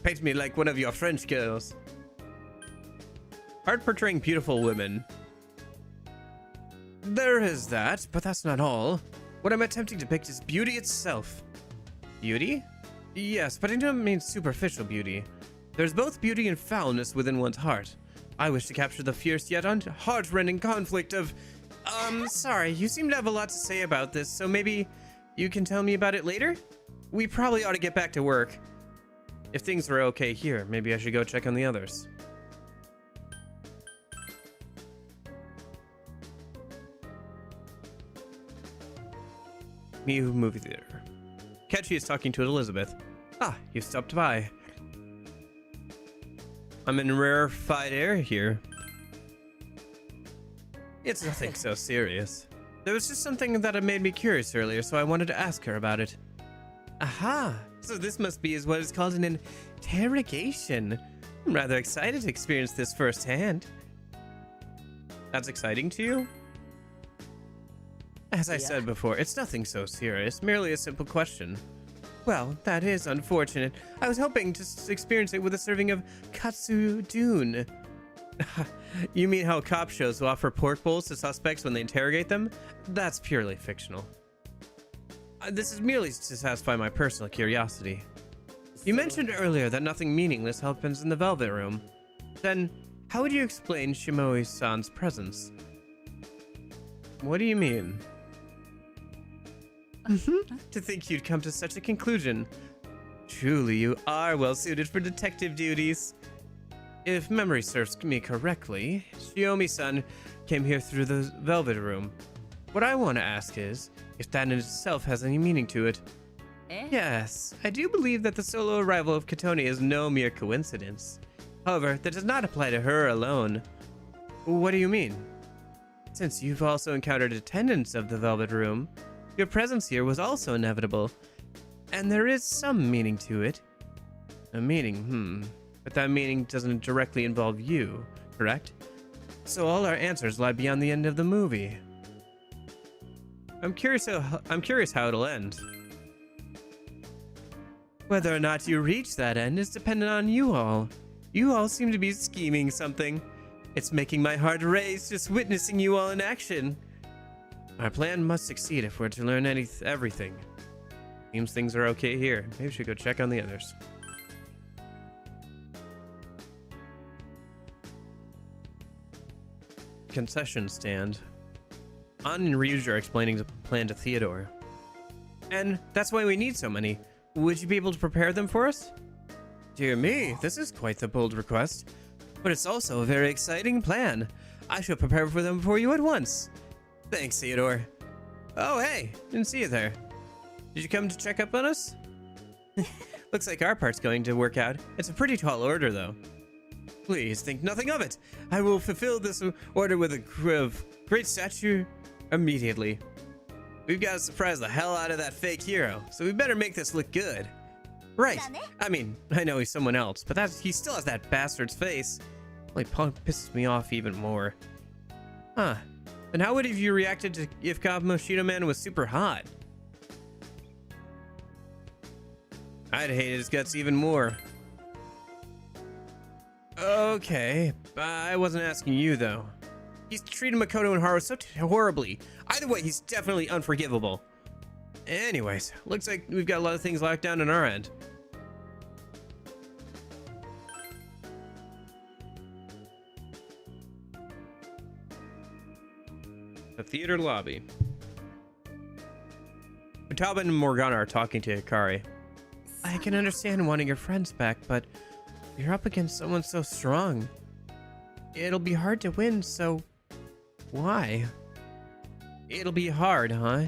Paint me like one of your French girls. Art portraying beautiful women. There is that, but that's not all. What I'm attempting to depict is beauty itself. Beauty? Yes, but I don't mean superficial beauty. There's both beauty and foulness within one's heart. I wish to capture the fierce yet heart-rending conflict of... sorry, you seem to have a lot to say about this, so maybe you can tell me about it later? We probably ought to get back to work. If things are okay here, maybe I should go check on the others. Miu Movie Theater. Kechi is talking to Elizabeth. Ah, you stopped by. I'm in rarefied air here. It's nothing so serious. There was just something that had made me curious earlier, so I wanted to ask her about it. Aha! So this must be what is called an interrogation. I'm rather excited to experience this firsthand. That's exciting to you? As I said before, it's nothing so serious, merely a simple question. Well, that is unfortunate. I was hoping to experience it with a serving of katsu dune. You mean how cop shows will offer pork bowls to suspects when they interrogate them? That's purely fictional. This is merely to satisfy my personal curiosity. You mentioned earlier that nothing meaningless happens in the Velvet Room. Then, how would you explain Shimoi-san's presence? What do you mean? To think you'd come to such a conclusion. Truly, you are well suited for detective duties. If memory serves me correctly, Shiomi-san came here through the Velvet Room. What I want to ask is, if that in itself has any meaning to it. Yes, I do believe that the solo arrival of Katoni is no mere coincidence. However, that does not apply to her alone. What do you mean? Since you've also encountered attendants of the Velvet Room, your presence here was also inevitable. And there is some meaning to it. A meaning, but that meaning doesn't directly involve you, correct? So all our answers lie beyond the end of the movie. I'm curious how it'll end. Whether or not you reach that end is dependent on you all. You all seem to be scheming something. It's making my heart race just witnessing you all in action. Our plan must succeed if we're to learn everything. Seems things are okay here. Maybe we should go check on the others. Concession stand. An and Ryuji are explaining the plan to Theodore. And that's why we need so many. Would you be able to prepare them for us? Dear me, this is quite the bold request. But it's also a very exciting plan. I shall prepare for them for you at once. Thanks, Theodore. Oh, hey, didn't see you there. Did you come to check up on us? Looks like our part's going to work out. It's a pretty tall order, though. Please think nothing of it. I will fulfill this order with a great stature immediately. We've got to surprise the hell out of that fake hero, so we better make this look good. Right. I mean, I know he's someone else, but he still has that bastard's face. Only pisses me off even more. Huh. And how would have you reacted to if Kamoshida Man was super hot? I'd hate his guts even more. Okay, I wasn't asking you though. He's treated Makoto and Haru so horribly. Either way, he's definitely unforgivable. Anyways, looks like we've got a lot of things locked down on our end. The theater lobby. Futaba and Morgana are talking to Hikari. I can understand wanting your friends back, but you're up against someone so strong. It'll be hard to win, so why? It'll be hard, huh?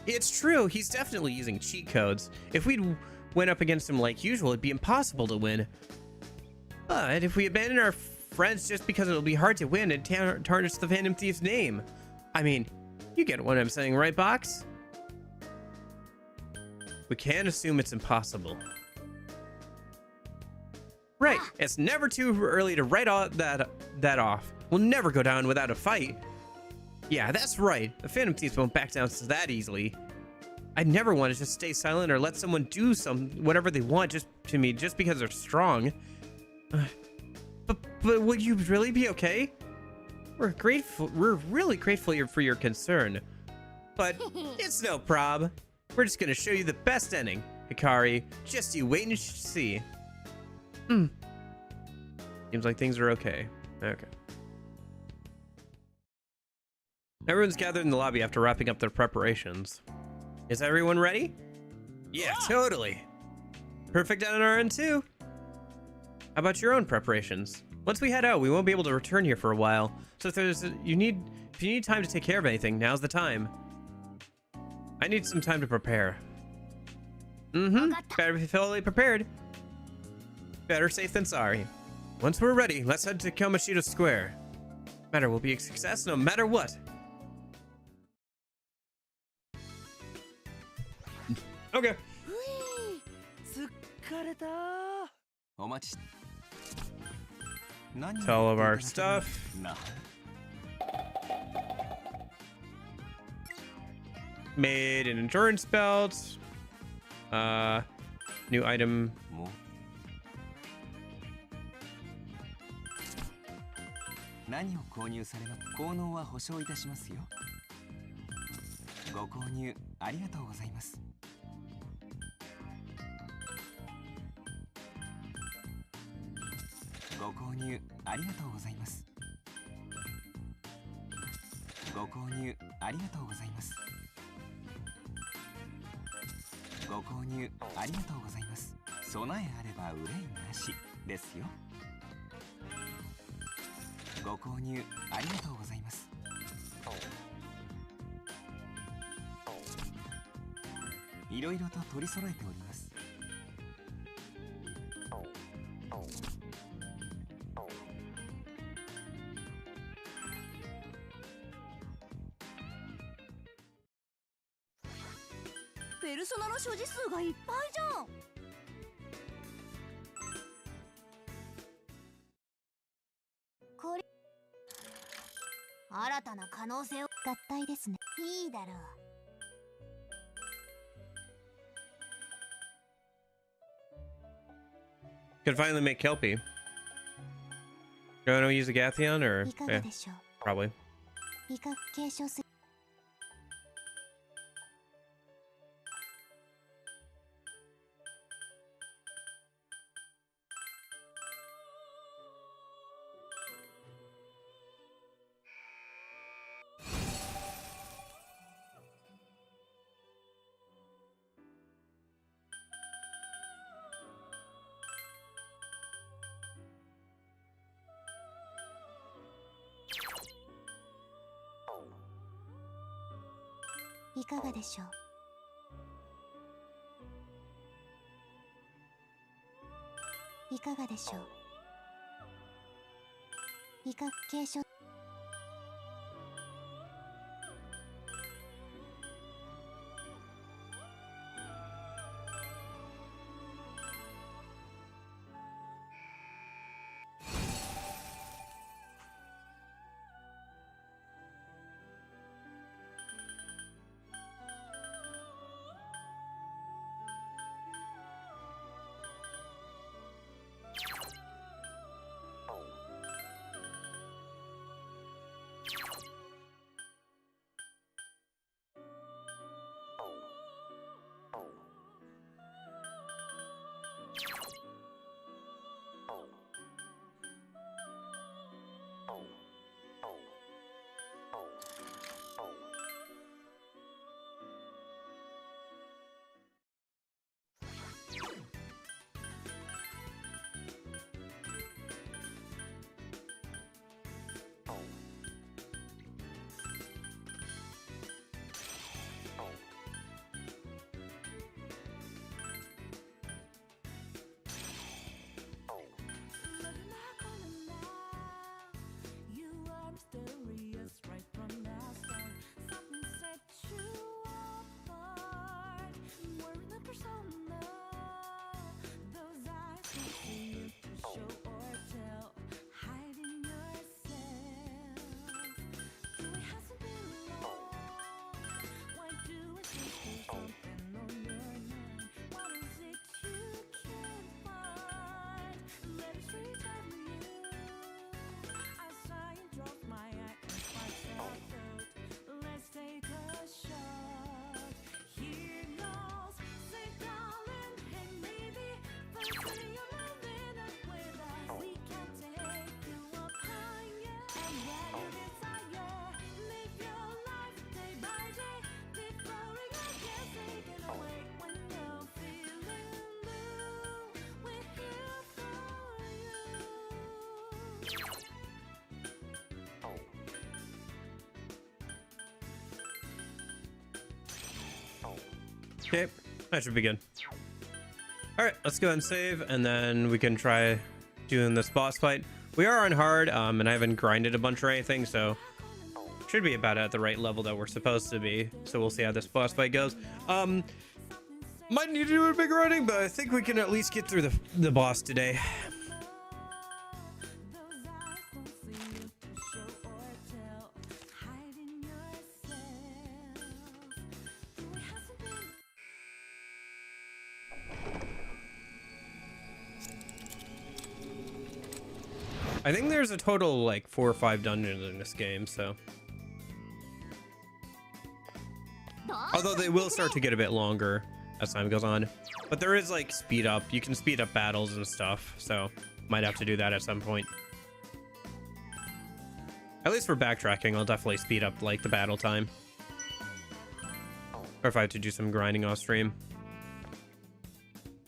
It's true, he's definitely using cheat codes. If we went up against him like usual, it'd be impossible to win. But if we abandon our friends just because it'll be hard to win, it'd tarnish the Phantom Thief's name. I mean, you get what I'm saying, right, Box? We can't assume it's impossible. Right, it's never too early to write all that off. We'll never go down without a fight. Yeah, that's right. The Phantom Thieves won't back down that easily. I'd never want to just stay silent or let someone do whatever they want to me just because they're strong. But would you really be okay? We're really grateful for your concern. But it's no prob. We're just gonna show you the best ending, Hikari. Just you wait and see. Seems like things are okay. Okay. Everyone's gathered in the lobby after wrapping up their preparations. Is everyone ready? Yeah, totally. Perfect on our end too. How about your own preparations? Once we head out, we won't be able to return here for a while. So if you need time to take care of anything, now's the time. I need some time to prepare. Better be fully prepared. Better safe than sorry. Once we're ready, let's head to Kamoshida Square. Matter will be a success no matter what. Okay. It's all of our stuff. Made an endurance belt. New item.
何を購入されます効能は保証いたしますよご購入ありがとうございますご購入ありがとうございますご購入ありがとうございますご購入ありがとうございます備えあれば憂いなしですよご購入ありがとうございますいろいろと取り揃えております
ペルソナの所持数がいっぱいじゃん。
新たな可能性を合体ですね。いいだろう。
Could finally make Kelpie. Do I want to use a Gathion or
いかが
yeah,
でしょう。
probably.
威嚇継承する。 いかがでしょう。いかがでしょう。威嚇継承。
Okay, that should be good. All right, let's go ahead and save, and then we can try doing this boss fight. We are on hard, and I haven't grinded a bunch or anything, so should be about at the right level that we're supposed to be. So we'll see how this boss fight goes. Might need to do a big running, but I think we can at least get through the boss today. I think there's a total of like 4 or 5 dungeons in this game, so. Although they will start to get a bit longer as time goes on. But there is like speed up. You can speed up battles and stuff, so might have to do that at some point. At least for backtracking, I'll definitely speed up like the battle time. Or if I have to do some grinding off stream.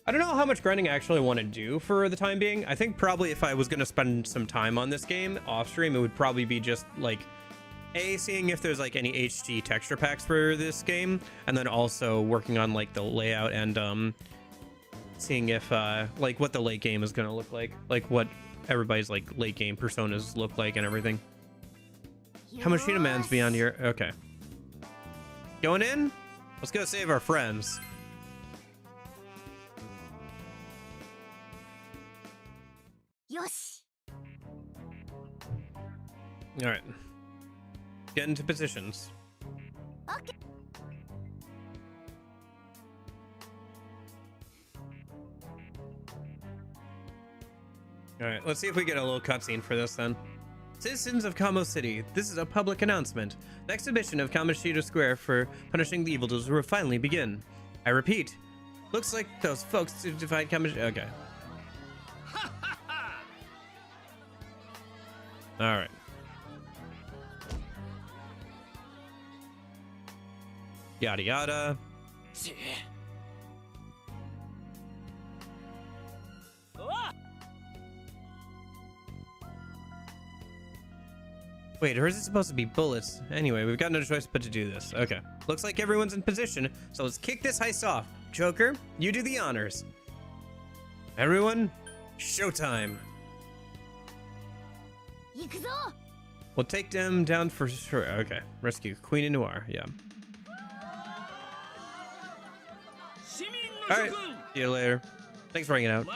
I don't know how much grinding I actually want to do for the time being. I think probably if I was going to spend some time on this game off stream, it would probably be just like seeing if there's like any HD texture packs for this game, and then also working on like the layout and seeing if like what the late game is going to look like what everybody's like late game personas look like and everything. Kamishita Man's beyond here. Okay. Going in? Let's go save our friends.
Yoshi.
All right. Get into positions.
Okay.
All right, let's see if we get a little cutscene for this then. Citizens of Kamo City, this is a public announcement. The exhibition of Kamoshida Square for punishing the evildoers will finally begin. I repeat, looks like those folks who defied Kamoshida. Okay. All right. Yada yada. Wait, or is it supposed to be bullets? Anyway, we've got no choice but to do this. Okay. Looks like everyone's in position, so let's kick this heist off. Joker, you do the honors. Everyone, showtime. We'll take them down for sure. Okay. Rescue Queen and Noir. Yeah. Alright. See you later. Thanks for hanging out.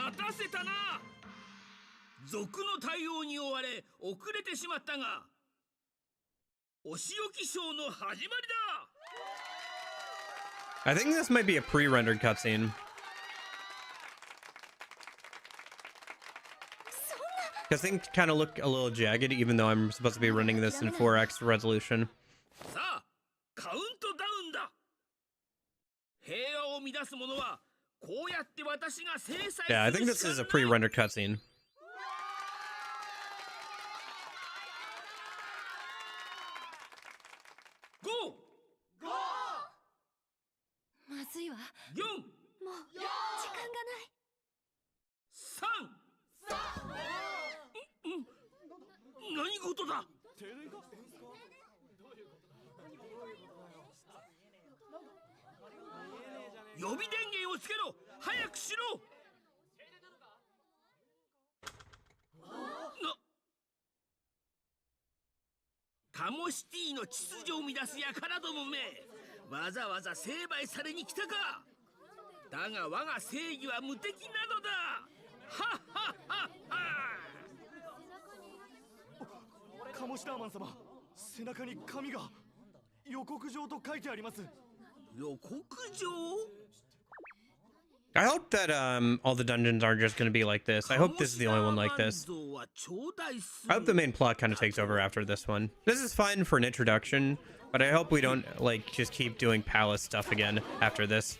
賊の対応に追われ遅れてしまったがお仕置きショーの始まりだ
I think this might be a pre-rendered cutscene. Because things kind of look a little jagged, even though I'm supposed to be running this in 4x resolution.
さあカウントダウンだ平和を乱す者はこうやって私が制裁する
Yeah, I think this is a pre-rendered cutscene.
Go! Go!
まずいわ。
4、
もう時間がない。
3、何事だ予備電源をつけろ早くしろカモシティの秩序を乱す輩どもめわざわざ成敗されに来たかだが我が正義は無敵なのだはっはっはっは
カモシダーマン様背中に紙が予告状と書いてあります
予告状
I hope that all the dungeons aren't just going to be like this. I hope this is the only one like this. I hope the main plot kind of takes over after this one. This is fine for an introduction, but I hope we don't like just keep doing palace stuff again after this.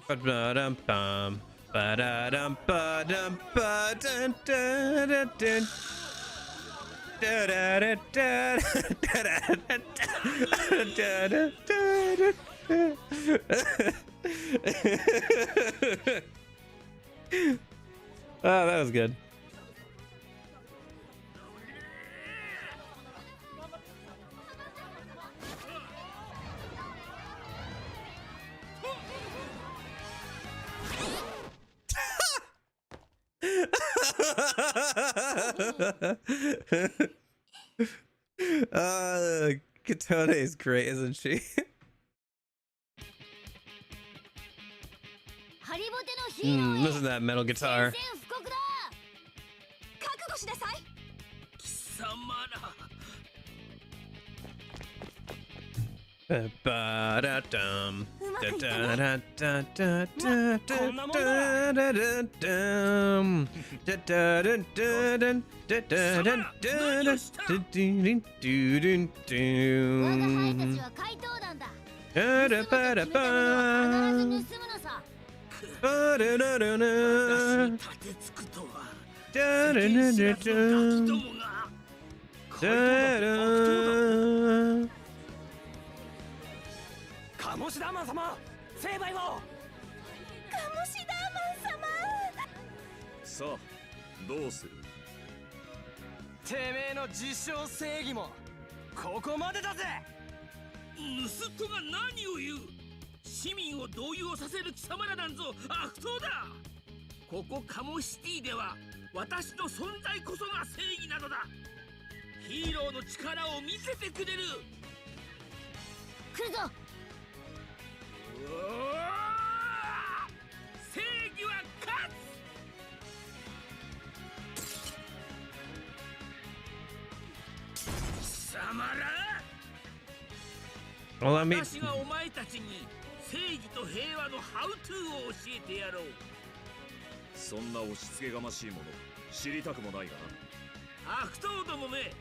Ba-dum-bum, ba-da-dum, ba-dum, ba-dum, da-da-dum. Oh, that was good. Katone is great, isn't she? Listen to that metal guitar.
覚悟しなさい
貴様ら
Ba-da-dum. Da-da-da-da-da.
カモシダーマン様成敗を
カモシダーマン様
さあどうする
てめえの自称正義もここまでだぜ
盗人が何を言う市民を動揺させる貴様らなんぞ悪党だここカモシティでは私の存在こそが正義なのだヒーローの力を見せてくれる
来るぞ
うわー
Well, I mean,
私がお前たちに正義と平和のハウトゥーを教えてやろう。
そんな押し付けがましいもの知りたくもないがな。
悪党どもめ。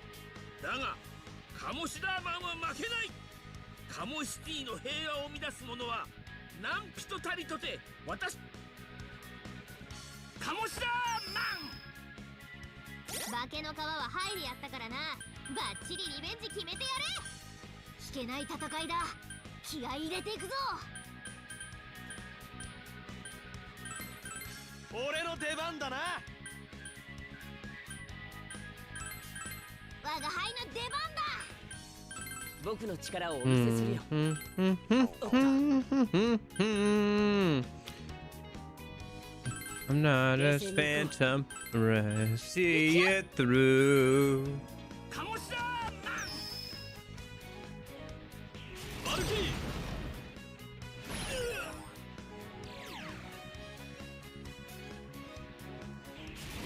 だがカモシダーマンは負けない。カモシティの平和を乱す者は何人たりとて私カモシダーマン。
化けの皮はハイにやったからな。バッチリリベンジ決めてやれ。引けない戦いだ。気合い入れていくぞ。
俺の出番だな。
我が輩の出番だ。
僕の力をお見せするよ。
I'm not a phantom, I see it through.
カモシダーマン。
バルキリ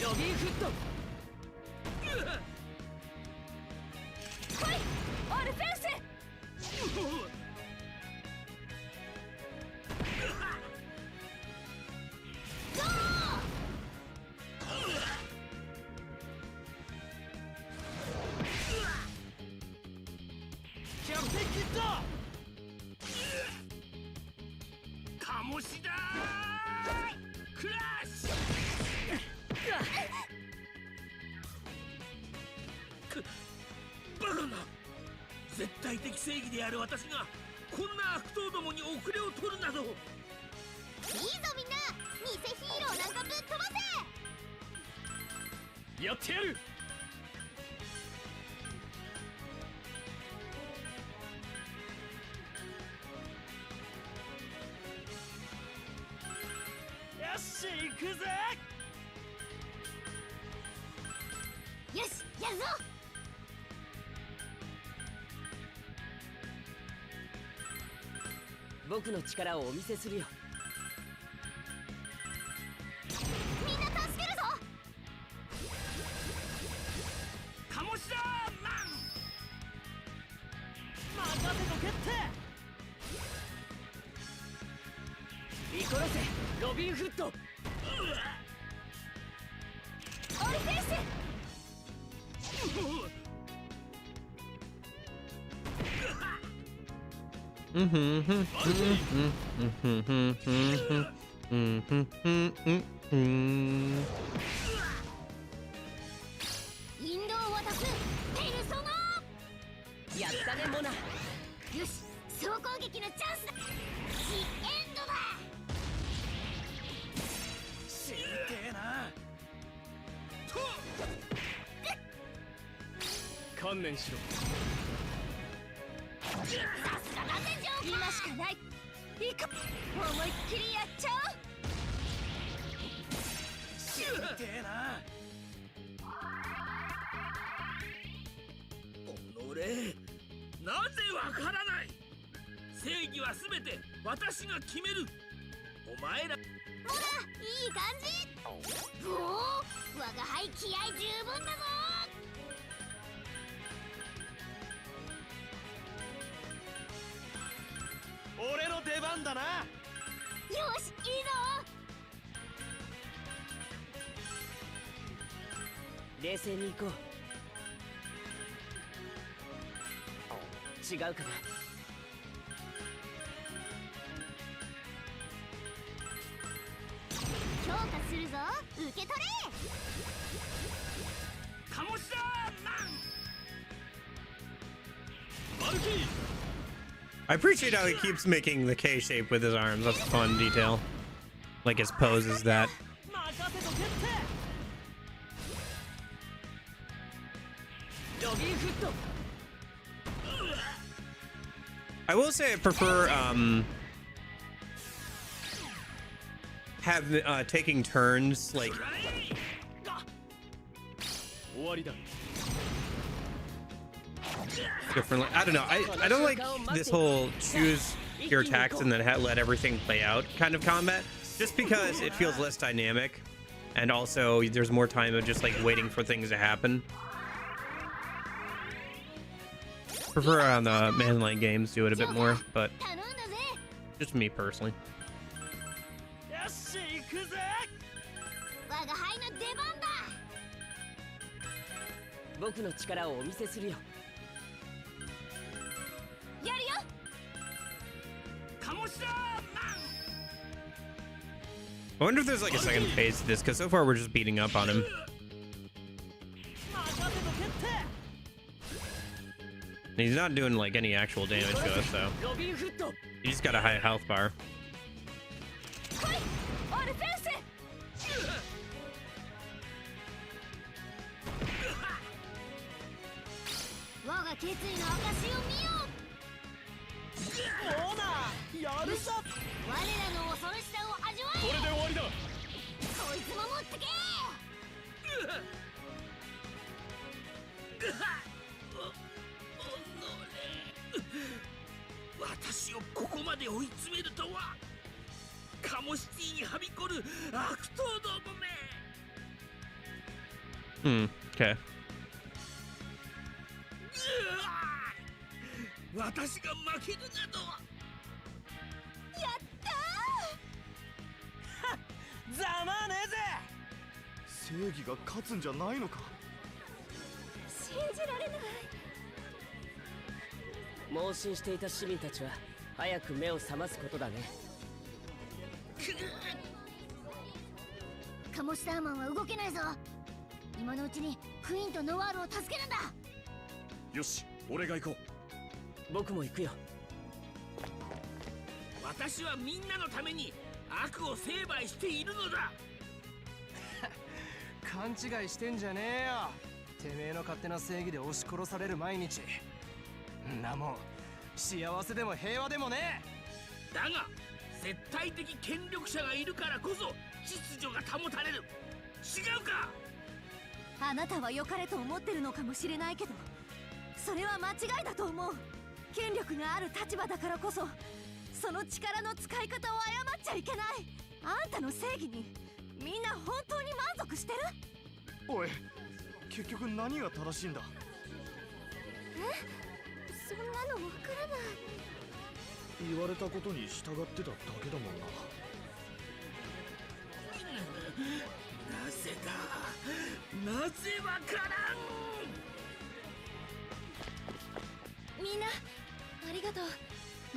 ー
ロビンフット。
来いオルフェウス。
キャプテンキッド。
カモシダークラッシュ。バカな。絶対的正義である私がこんな悪党どもに遅れを取るなど。
いいぞみんな。偽ヒーローなんかぶっ飛ばせ。
やってやる。よし行くぜ。
よしやるぞ。
僕の力をお見せするよ。
みんな助けるぞ。
カモシダーマン。
任せとけって。
リコロセロビンフット。
オルフェウス。
引導を渡すペルソナ。
やったねモナ。
よし総攻撃のチャンスだ。ジ・エンドだ。
死にてえな。観念しろ。
さすがだぜジョーカー。
今しかない。行く。思いっきりやっちゃ
死にてえな。
おのれ、なぜわからない。正義はすべて私が決める。お前ら
ほらいい感じ。おお我が輩気合十分だぞ。
俺の出番だな。
よしいいぞ。
冷静に行こう。違うかな。
強化するぞ。受け取れ。
カモシダーマン。
バルキリー
I appreciate how he keeps making the K shape with his arms. That's a fun detail. Like his pose is that.
任せとけって。
ロビンフット。
I will say I prefer taking turns like
終わりだ。
differently. I don't know. I don't like this whole choose your attacks and then let everything play out kind of combat, just because it feels less dynamic, and also there's more time of just like waiting for things to happen. Prefer on the manline games do it a bit more, but
頼んだぜ。
just me personally.
よし行くぜ。
我が輩の出番だ。
僕の力をお見せするよ。
やるよ。
鴨志田マン
I wonder if there's like a second phase to this, because so far we're just beating up on him.
任せとけって。
And he's not doing like any actual damage to us, so
ロビンフット。
he just got a high health bar.
はいオルフェンス。
我が決意の証を見よう。
もうなやるぞ。
我らの恐ろしさを味わえ。
これで終わりだ。
こいつも持ってけ。
私をここまで追い詰めるとは。カモシティにはびこる悪党どもめ。
Okay.
私が負けるなど。
やった
ざまねえぜ。
正義が勝つんじゃないのか。
ー。信じられない。
盲信していた市民たちは早く目を覚ますことだね。
カモシターマンは動けないぞ。今のうちにクイーンとノワールを助けるんだ。
よし俺が行こう。
僕も行くよ。
私はみんなのために悪を成敗しているのだ。
勘違いしてんじゃねえよ。てめえの勝手な正義で押し殺される毎日。んなもん幸せでも平和でもねえ。
だが絶対的権力者がいるからこそ秩序が保たれる。違うか。
あなたは良かれと思ってるのかもしれないけど、それは間違いだと思う。権力がある立場だからこそ、その力の使い方を誤っちゃいけない。あんたの正義にみんな本当に満足してる？
おい、結局何が正しいんだ。
そんなのわからない。
言われたことに従ってただけだもんな。
なぜだ。なぜわからん。
みんなありがとう。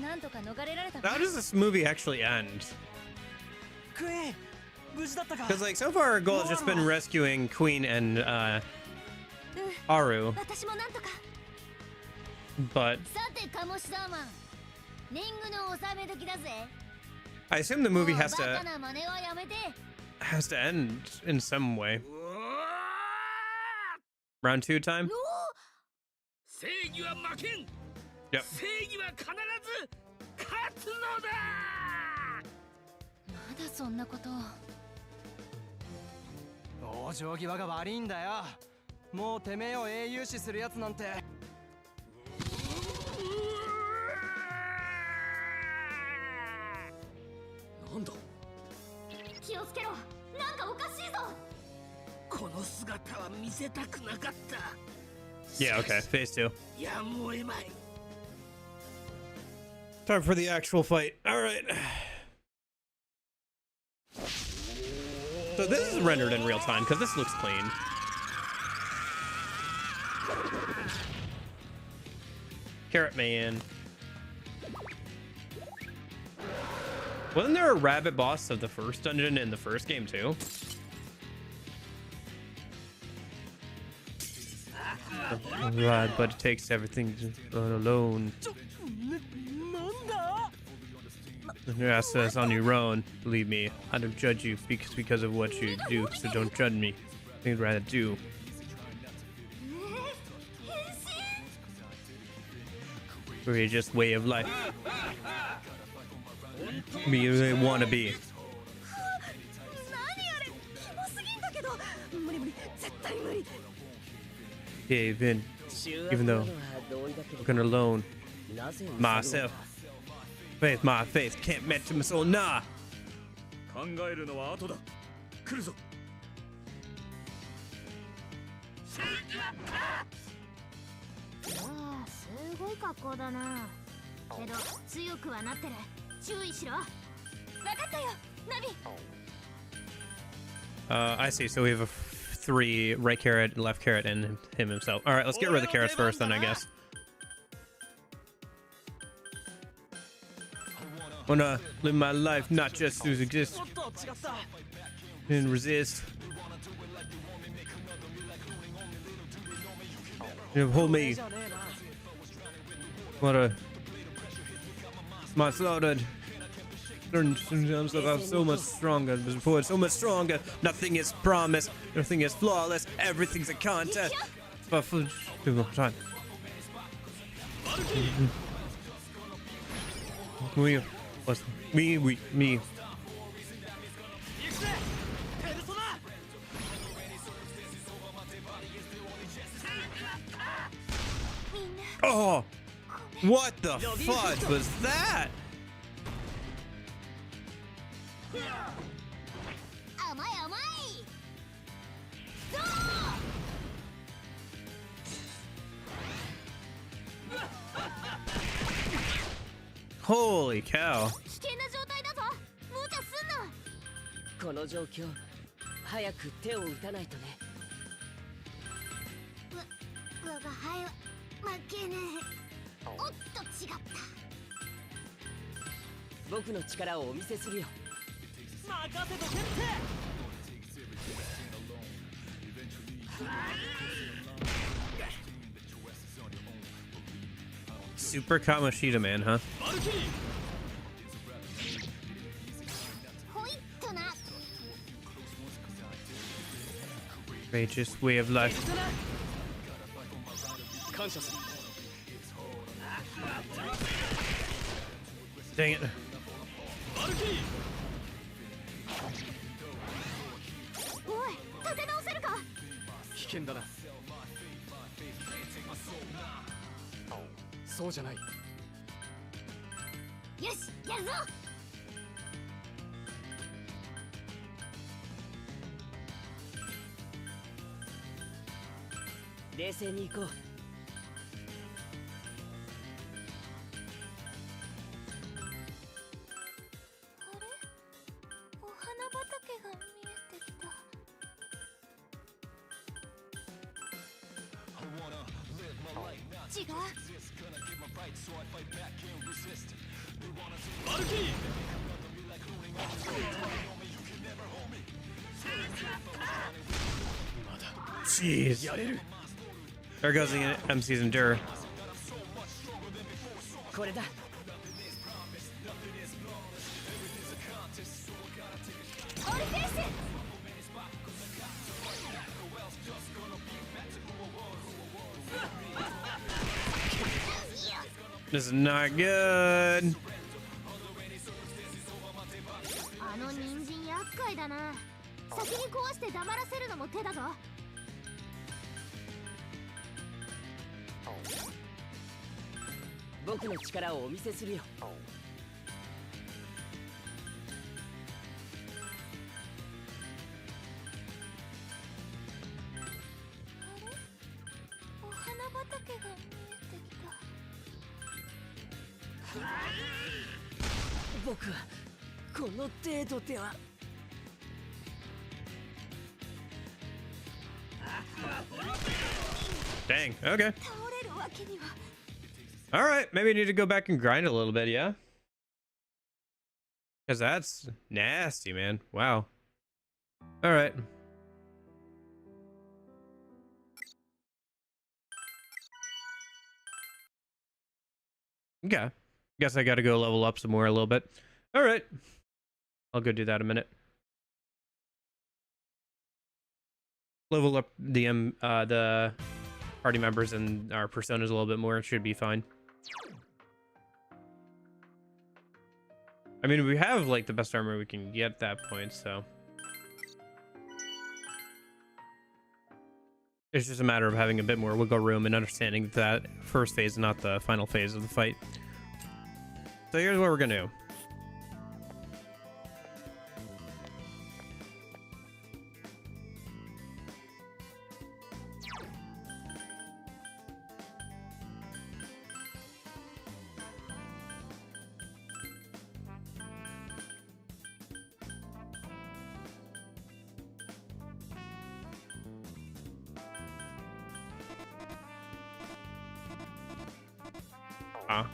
なんとか逃れられた。
How does this movie actually end?
クイーン無事だったか。
Because like so far our goal has just been rescuing Queen and Aru,
私もなんとか。
but
さてカモシターマン、リングの収め時だぜ。
I assume the movie
もう
has
バカ
to
な真似はやめて。
end in some way. Round 2 time?
正義は負けん。
Yep.
正義は必ず勝つのだ。
まだそんなことを。
往生際が悪いんだよ。もうてめえを英雄視するやつなんて。
なんだ。
気をつけろ。なんかおかしいぞ。
この姿は見せたくなかった。
Yeah, okay, phase 2.
やむを得まい。
Time for the actual fight. All right. So this is rendered in real time because this looks clean. Carrot Man. Wasn't there a rabbit boss of the first dungeon in the first game too? Right, but it takes everything to run alone.
なんだ。
Yes, that's on your own. Believe me, I don't judge you because of what you do, so don't judge me. I'd rather do. Courageous way of life. Be who they want to be.
何あれ、キモすぎんだけど。無理無理、絶対無理。
Gave in, even though
同意だけど
looking alone.
なぜ
Myself. Faith, my faith can't match my soul. Nah.
考えるのは後だ。来るぞ。
正義は勝つ。
ああ、すごい格好だな。けど強くはなってる。注意しろ。わかったよ、ナビ。
I see. So we have 3 right carrot, left carrot, and him himself. All right, let's get rid of the carrots first, then I guess. Wanna live my life, not just to exist and resist. You hold me. What a my slaughtered. I'm so much stronger. Before so much stronger. Nothing is promised. Nothing is flawless. Everything's a contest. But for time. Me. Oh, what the fudge was that?
甘い甘い。
Holy cow.
危険な状態だぞ。無茶すんな。
この状況早く手を打たないとね。
我が輩は負けねえ。おっと違った。
僕の力をお見せするよ。任せとけって。
Super Kamoshida man, huh?
ほいっとな。
Courageous way of life.
感謝する。
Dang it.
おい、立て直せるか。
危険だな。そうじゃない。
よし、やるぞ。
冷静に行こう。
あれ、お花畑が見えてきた。違う。
Jeez. There goes the MC's Endure.
これだ。
This is not good.
あの人参厄介だな。先に壊して黙らせるのも手だぞ。
僕の力をお見せするよ。
あれ、お花畑が見えてきた。
僕はこの程度では。
Dang. Okay.
倒れるわけには。
All right. Maybe I need to go back and grind a little bit, yeah? Because that's nasty, man. Wow. All right. Okay. Guess I got to go level up some more a little bit. All right. I'll go do that in a minute. Level up the party members and our personas a little bit more. It should be fine. I mean, we have like the best armor we can get at that point, so it's just a matter of having a bit more wiggle room and understanding that first phase is not the final phase of the fight. So here's what we're gonna do. Ah.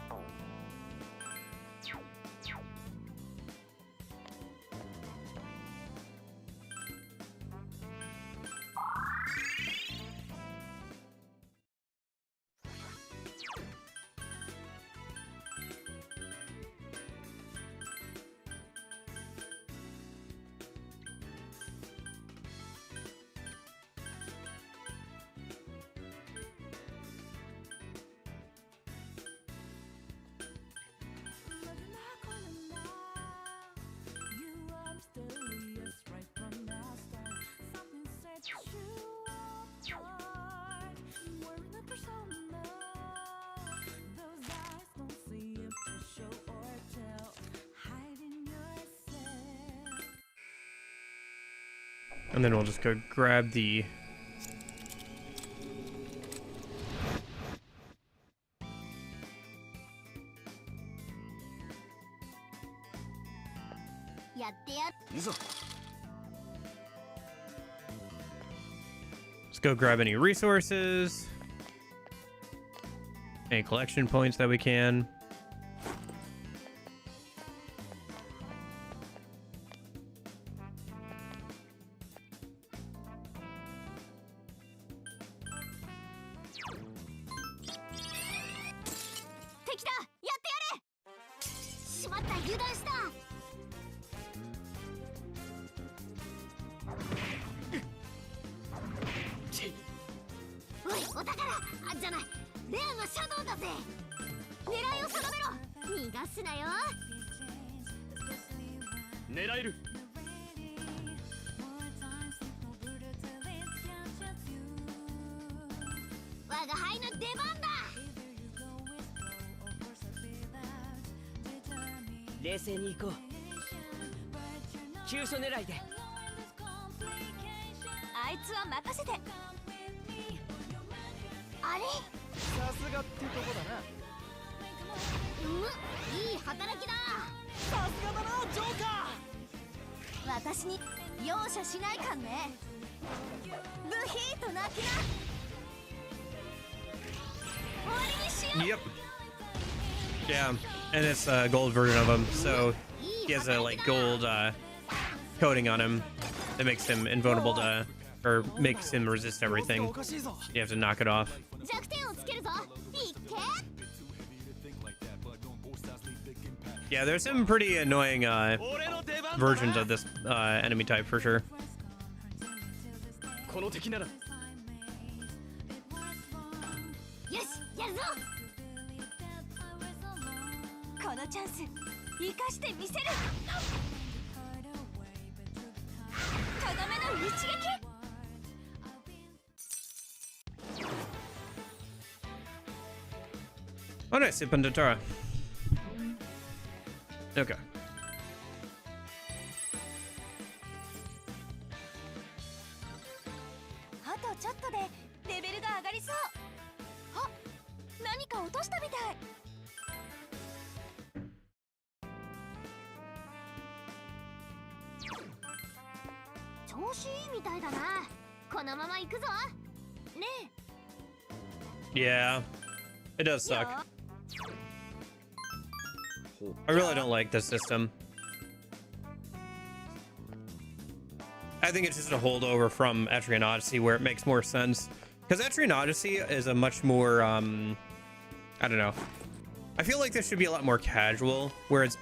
And then we'll just go grab the... Let's go grab any resources. Any collection points that we can.
冷静に行こう。急所狙いで。
あいつは任せて。あれ、
さすがってとこだな。
いい働きだ。
さすがだな、ジョーカ
ー。私に容赦しないかんね。ブヒーと泣きな。終わりにしよう。
Yep. Yeah, and it's a gold version of him, so he has a like gold coating on him that makes him invulnerable to, or makes him resist everything. You have to knock it off. Yeah, there's some pretty annoying versions of this enemy type for sure.
この敵なら。
よし、やるぞ。このチャンス生かしてみせる。とどめの一撃。
Oh, nice, Ipandotara. Okay.
あとちょっとでレベルが上がりそう。あ、何か落としたみたい。調子いいみたいだな。このまま行くぞ。ねえ。
Yeah, it does suck. I really don't like this system. I think it's just a holdover from Etrian Odyssey where it makes more sense. Because Etrian Odyssey is a much more, I don't know. I feel like this should be a lot more casual, whereas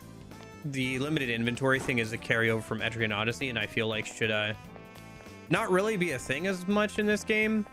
the limited inventory thing is a carryover from Etrian Odyssey, and I feel like should not really be a thing as much in this game.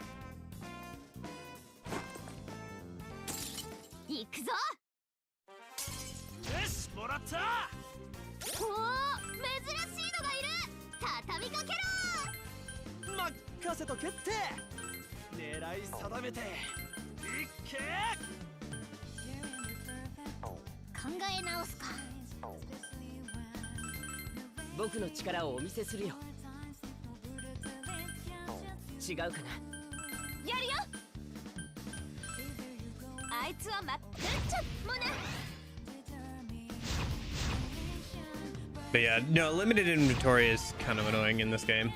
But yeah, no, limited inventory is kind of annoying in this game.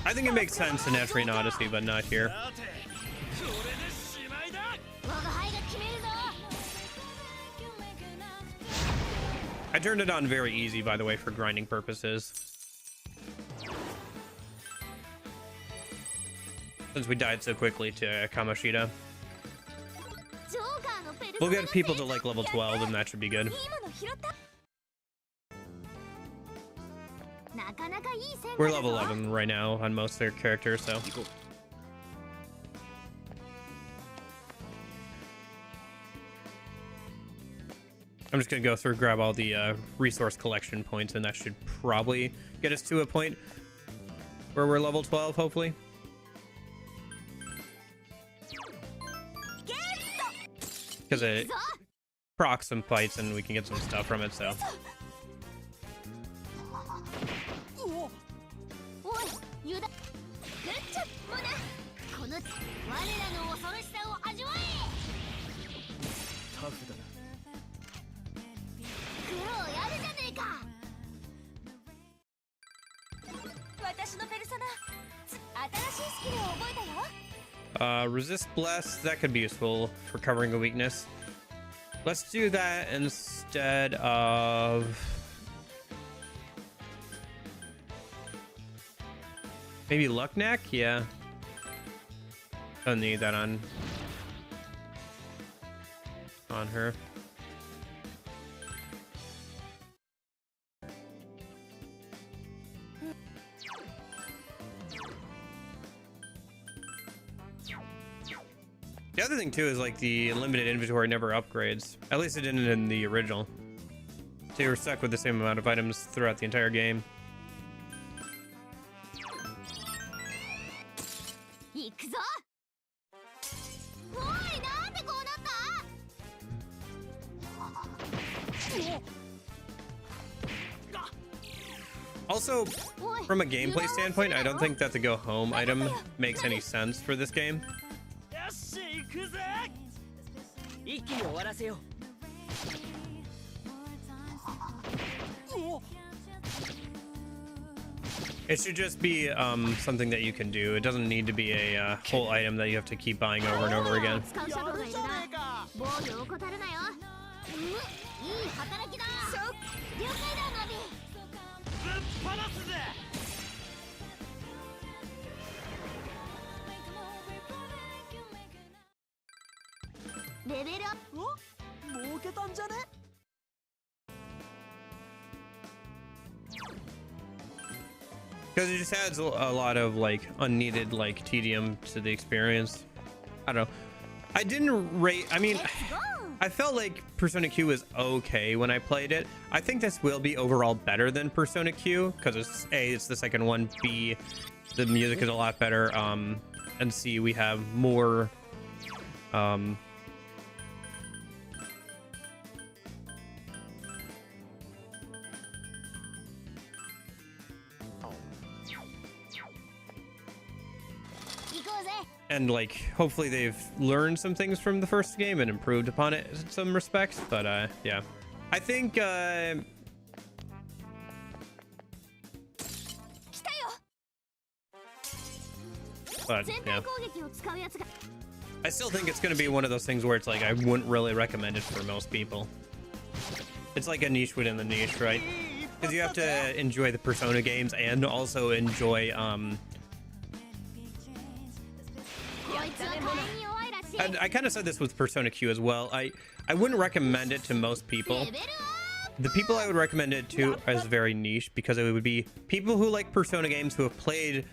I think it makes sense in Etrian Odyssey, but not here. I turned it on very easy, by the way, for grinding purposes. Since we died so quickly to Kamoshida. We'll get people to like level 12 and that should be good. We're level 11 right now on most of their characters, so. I'm just gonna go through, grab all the resource collection points, and that should probably get us to a point where we're level 12, hopefully. Because it procs some fights and we can get some stuff from it, so. Resist Bless, that could be useful for covering a weakness. Let's do that instead of... maybe Luckneck? Yeah. Don't need that on her. The other thing too is like the limited inventory never upgrades. At least it didn't in the original. So you were stuck with the same amount of items throughout the entire game. Also, from a gameplay standpoint, I don't think that the go home item makes any sense for this game. It should just be something that you can do. It doesn't need to be a whole item that you have to keep buying over and over again. Because it just adds a lot of like unneeded like tedium to the experience. I don't know. I didn't rate. I mean, I felt like Persona Q was okay when I played it. I think this will be overall better than Persona Q because it's A, it's the second one. B, the music is a lot better. And C, we have more. And like, hopefully they've learned some things from the first game and improved upon it in some respects. But yeah, I think but yeah, I still think it's going to be one of those things where it's like I wouldn't really recommend it for most people. It's like a niche within the niche, right? Because you have to enjoy the Persona games and also enjoy and I kind of said this with Persona Q as well. I wouldn't recommend it to most people. The people I would recommend it to is very niche because it would be people who like Persona games who have played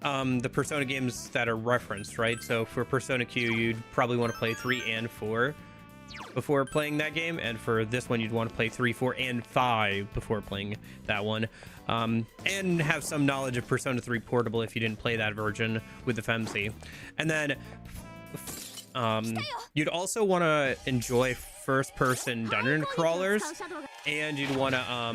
the Persona games that are referenced, right? So for Persona Q, you'd probably want to play 3 and 4 before playing that game, and for this one, you'd want to play 3, 4, and 5 before playing that one. And have some knowledge of Persona 3 Portable if you didn't play that version with the FEMC. And then you'd also want to enjoy first-person dungeon crawlers, and you'd want to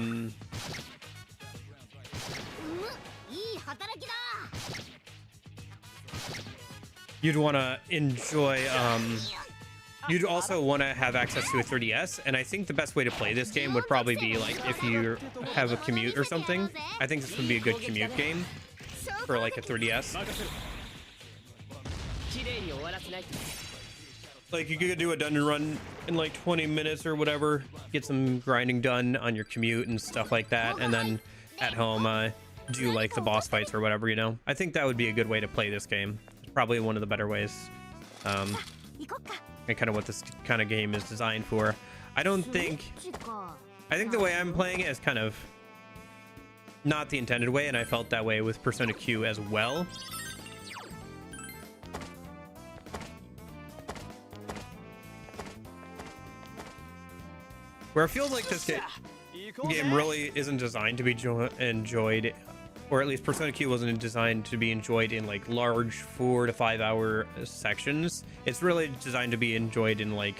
enjoy you'd also want to have access to a 3DS, and I think the best way to play this game would probably be like if you have a commute or something. I think this would be a good commute game for like a 3DS. Like you could do a dungeon run in like 20 minutes or whatever, get some grinding done on your commute and stuff like that, and then at home do like the boss fights or whatever, you know. I think that would be a good way to play this game. It's probably one of the better ways. And kind of what this kind of game is designed for. I think the way I'm playing it is kind of not the intended way, and I felt that way with Persona Q as well. Where I feel like this game really isn't designed to be enjoyed, or at least Persona Q wasn't designed to be enjoyed in like large 4 to 5 hour sections. It's really designed to be enjoyed in like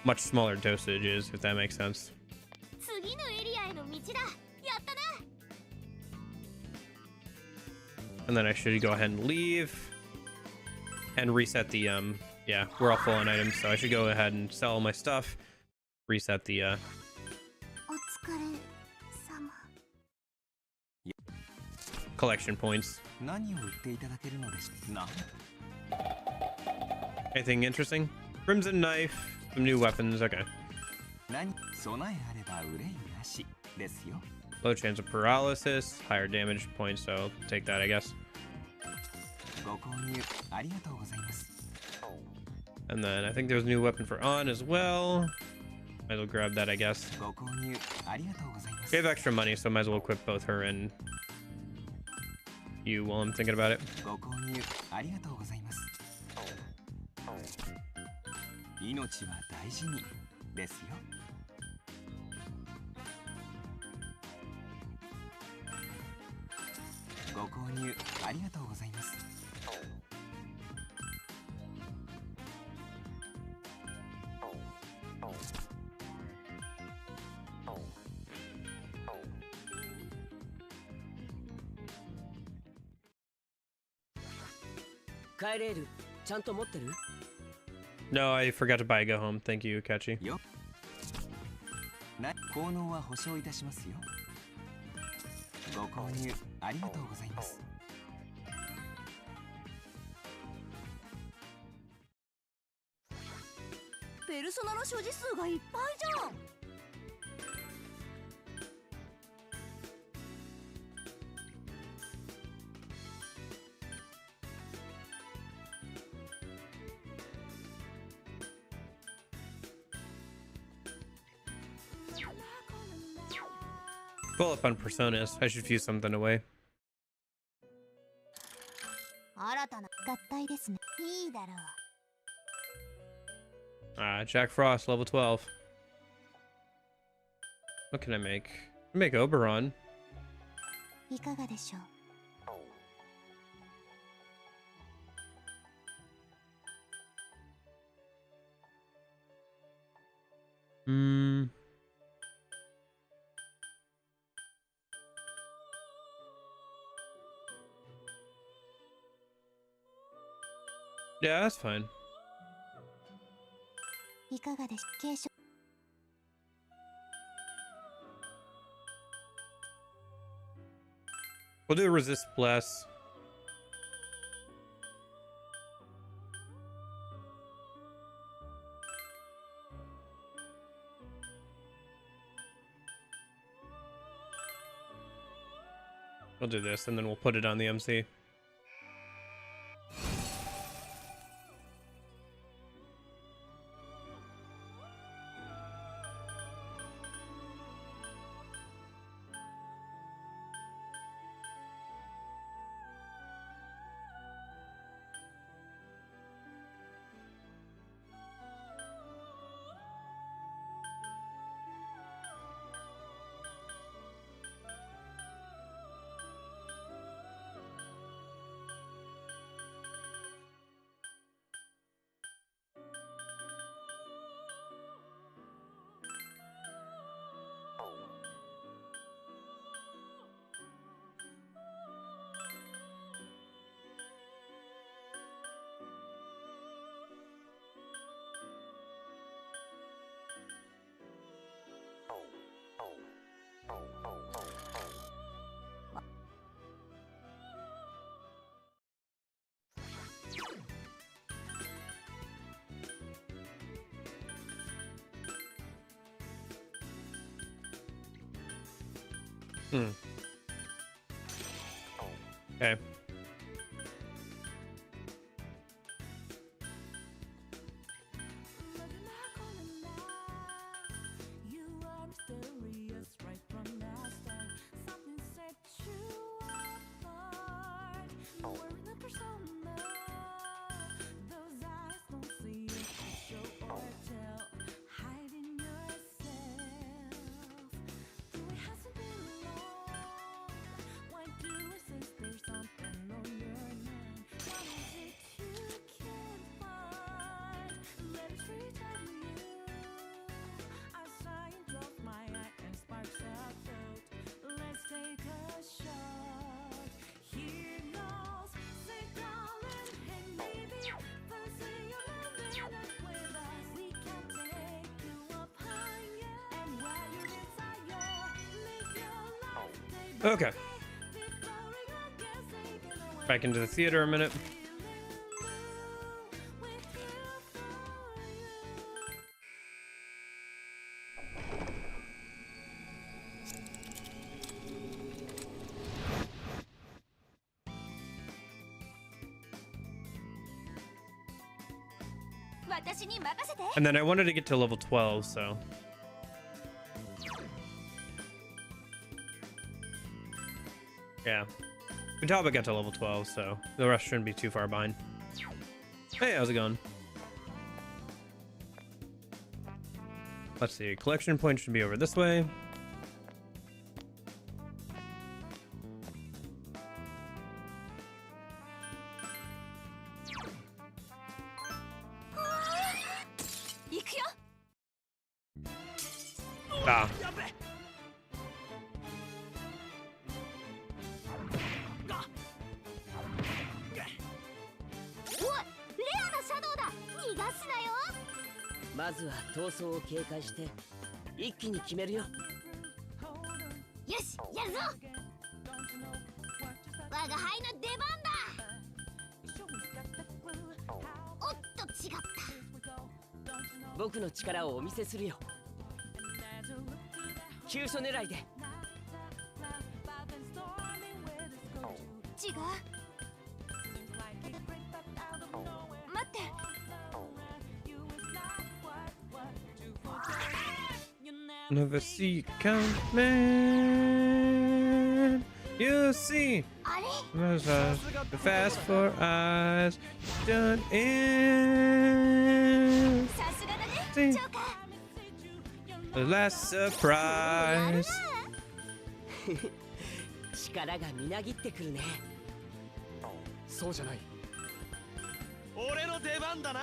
much smaller dosages, if that makes sense. And then I should go ahead and leave and reset the yeah, we're all full on items, so I should go ahead and sell all my stuff, reset the collection points. Anything interesting? Crimson knife, some new weapons. Okay. Low chance of paralysis, higher damage points, so take that, I guess. And then I think there's a new weapon for On as well. Might as well grab that, I guess. We have extra money, so might as well equip both her and you while I'm thinking about it. No, I forgot to buy a Go Home. Thank you, Kachi. Pull up on personas. I should fuse something away. Jack Frost, level 12. What can I make? Make Oberon. Yeah, that's fine. We'll do a resist bless. We'll do this and then we'll put it on the MC. Okay. Okay. Back into the theater a minute. And then I wanted to get to level 12, so. Yeah. Futaba got to level 12, so the rest shouldn't be too far behind. Hey, how's it going? Let's see. Collection points should be over this way. Ah. Never see you come, man. You see, the fast for eyes done in. See, the last surprise.
力がみなぎってくるね。
そうじゃない。俺の出番だな。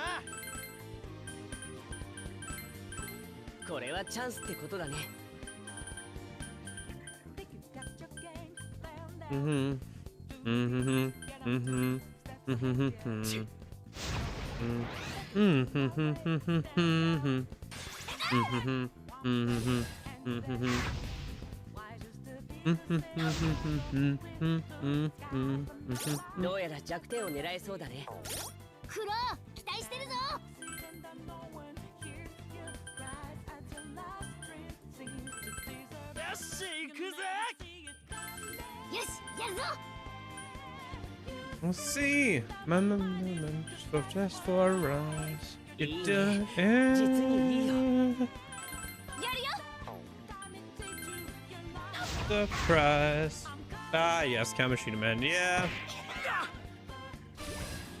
これはチャンスってことだね。どうやら弱点を狙えそうだね。
クロー、期待してるぞ。
よし、行くぜ。
よし、やるぞ。
We'll see. Mama, just for a rise. You done it. Surprise. Ah, yes, Kamishita Man. Yeah.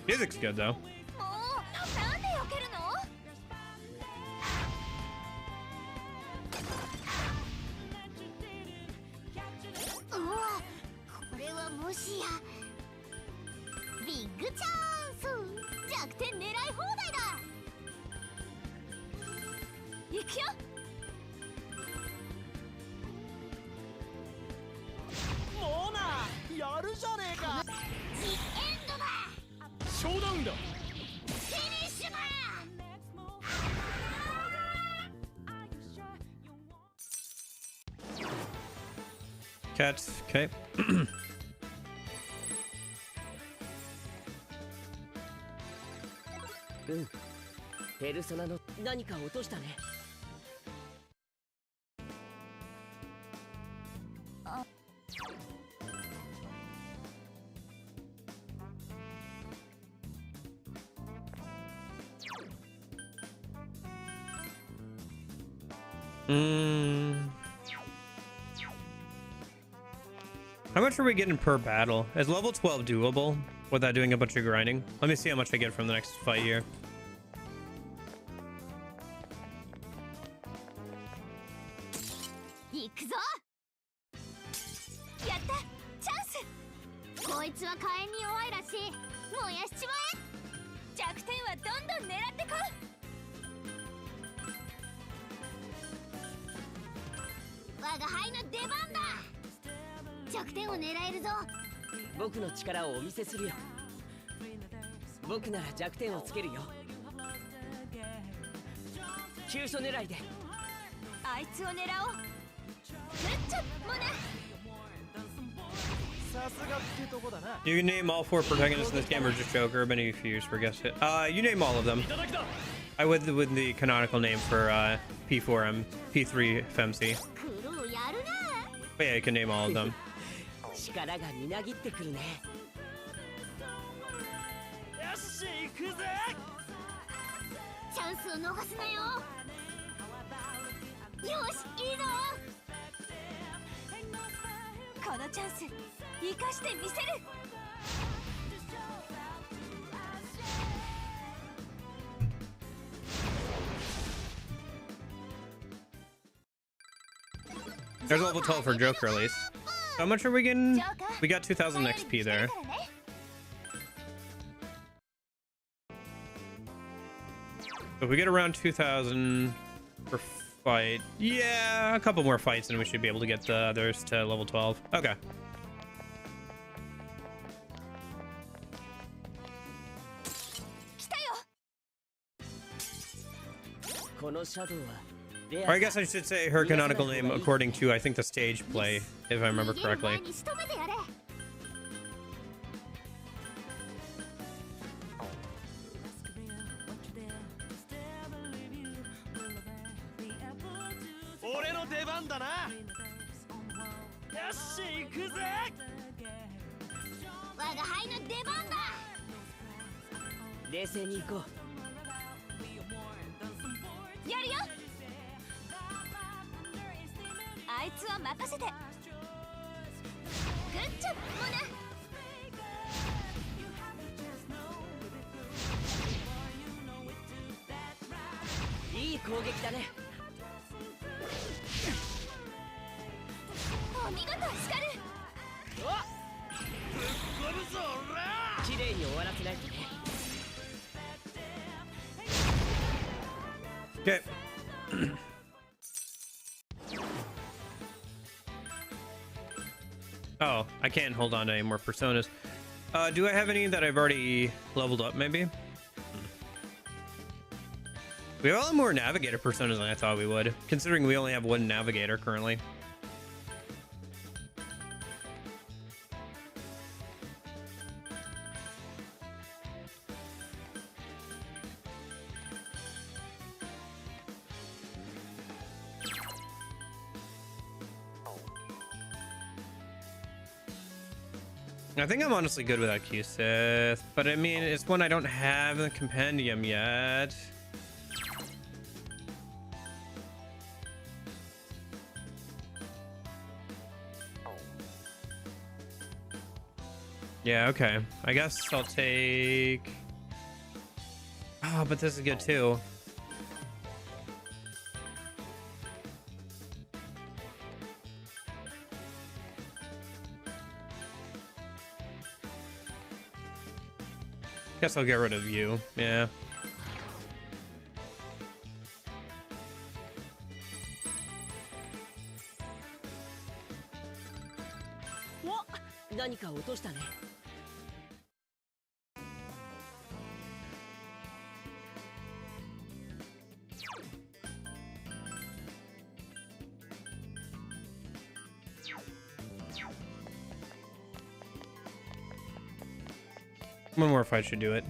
Music's good, though. Cats, okay.
ペルソナの何か落としたね。
How much are we getting per battle? Is level 12 doable without doing a bunch of grinding? Let me see how much I get from the next fight here.
僕の力をお見せするよ。僕なら弱点をつけるよ。急所狙いで。
あいつを狙おう。グッチョモナ。
You can name all 4 protagonists in this game or just Joker, but if you forget it. You name all of them. I would with the canonical name for P4M, P3 FMC. But yeah, you can name all of them.
力がみなぎってくるね。よし、行くぜ。
チャンスを逃すなよ。よし、いいぞ。
このチャンス生かしてみせる。
There's level 12 for Joker at least. How much are we getting? We got 2,000 XP there. If we get around 2,000 per fight, yeah, a couple more fights and we should be able to get the others to level 12. Okay. Or I guess I should say her canonical name according to, I think, the stage play, if I remember correctly. Okay. Oh, I can't hold on to any more personas. Do I have any that I've already leveled up, maybe? We have a lot more navigator personas than I thought we would, considering we only have 1 navigator currently. I think I'm honestly good without Q-Sith, but I mean, it's one I don't have in the compendium yet. Yeah, okay. I guess I'll take... Oh, but this is good too. Guess I'll get rid of you. Yeah. One more fight should do it.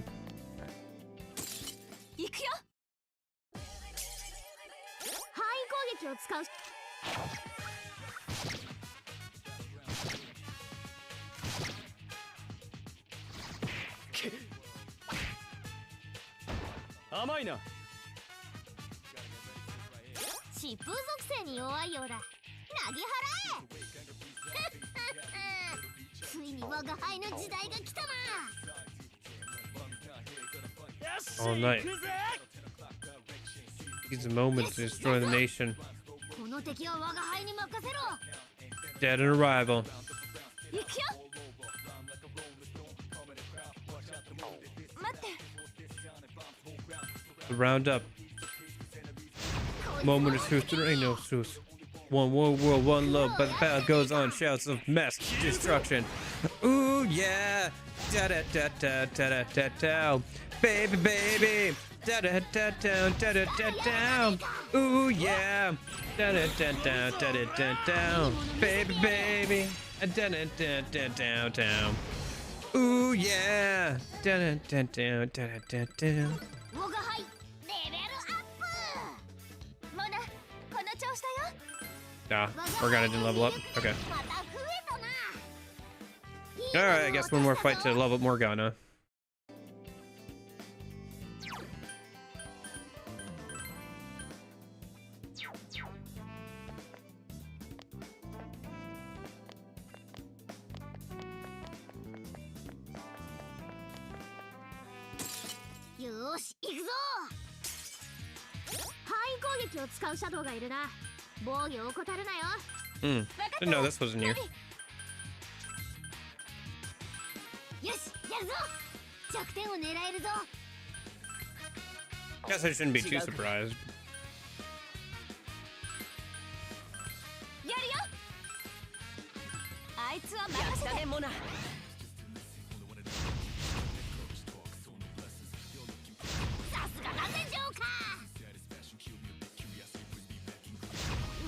疾風属性に弱いようだ。投げ払えついに我が輩の時代が来たな。
All night. These moments to destroy the nation.
この敵は我が輩に任せろ。
Dead on arrival.
行くよ。待って。
The roundup. Moment of truth. There ain't no truth. One world, one love, but the battle goes on. Shouts of mass destruction. Ooh yeah. Da da da da da da da. Baby, baby. Da da da da da da da da. Ooh yeah. Da da da da da da da da. Baby, baby. Da da da da da da. Ooh yeah. Da da da da da da da.
我が輩レベルアップ。
モナ、この調子だよ。
Ah, Morgana didn't level up. Okay.
また増えたな。
Alright, I guess one more fight to level up Morgana.
よし行くぞ。範囲攻撃を使うシャドウがいるな。防御を怠るなよ。
Hmm. Didn't know this was new.
よしやるぞ。弱点を狙えるぞ。
Guess I shouldn't be too surprised.
やるよ。あいつは
やっ
任せて。
たねモナ。
さすがだぜジョーカー。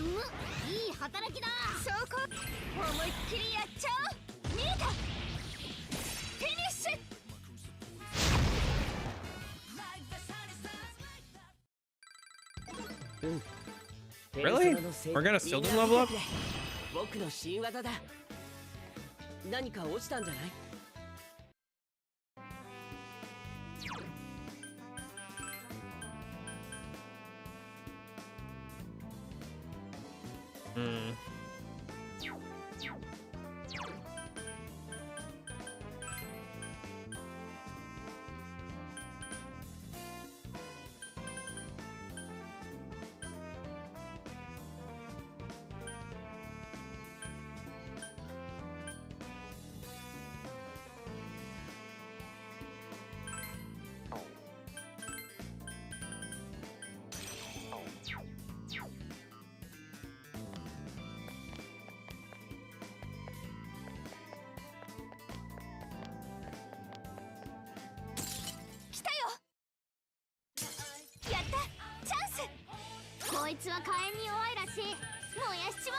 いい働きだ。
そうこ思いっきりやっちゃおう。見えた。フィニッシュ。
Really? Morgana still didn't level up?
僕の新技だ。何か落ちたんじゃない？
Hmm.
こいつは火炎に弱いらしい。燃やしち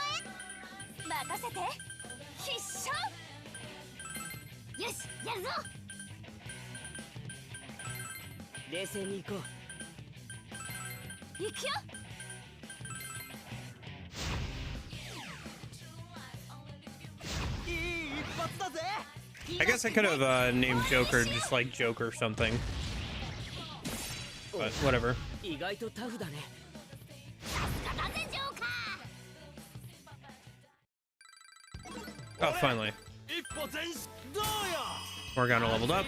ま
任せて。必勝。
え。よしやるぞ。
冷静に行こう。
行くよ。
I guess I could have named Joker just like Joker something. But whatever.
意外とタフだね。
Oh, finally. Morgana leveled up.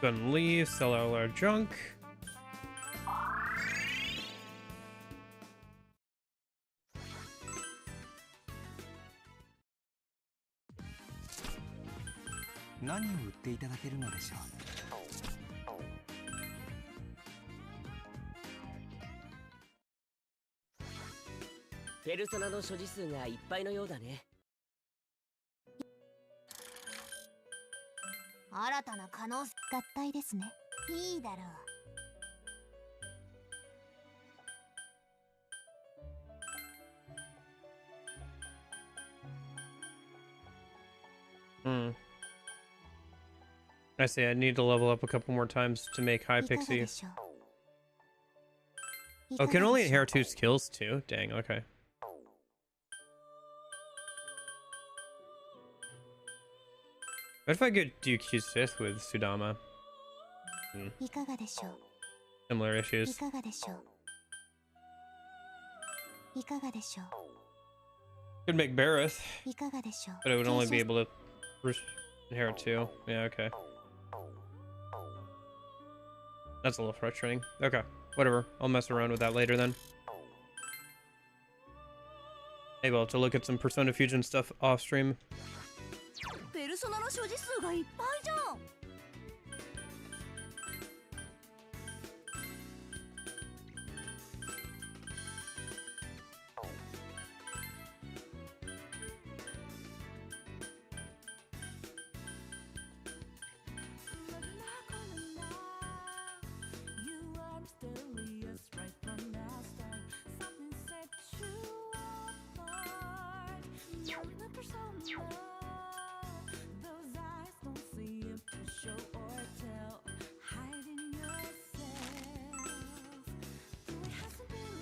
Gonna leave, sell all our junk.
What will you sell to us?
ペルソナの所持数がいっぱいのようだね。
新たな可能性合体ですね。いいだろう。
Hmm. I say I need to level up a couple more times to make high
いかが
pixie.
でしょう
Oh, can
いかが
only
でしょう
inherit 2 skills too? Dang, okay. What if I could do Q6 with Sudama?
いかがでしょう
Similar
い
issues.
かがでしょういかがでしょう
Could make Bareth,
いかがでしょう
but it would only be
継承
able to inherit 2. Yeah, okay. That's a little frustrating. Okay, whatever. I'll mess around with that later then. Maybe I'll have to look at some Persona Fusion stuff off stream.
ペルソナの所持数がいっぱいじゃん。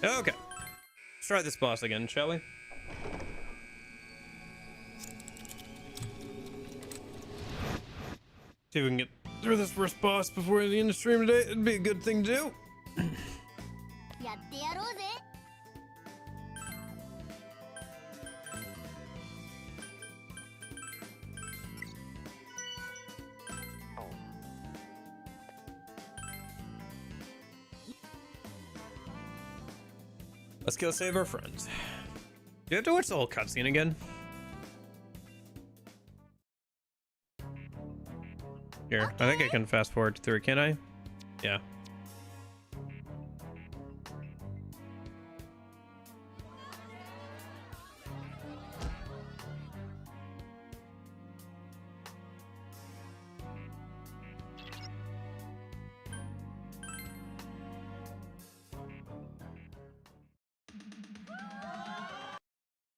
Okay. Let's try this boss again, shall we? See if we can get through this first boss before the end of stream today. It'd be a good thing to do.
やってやろうぜ
Let's go save our friends. Do you have to watch the whole cutscene again? Here, I think I can fast forward through, can I? Yeah.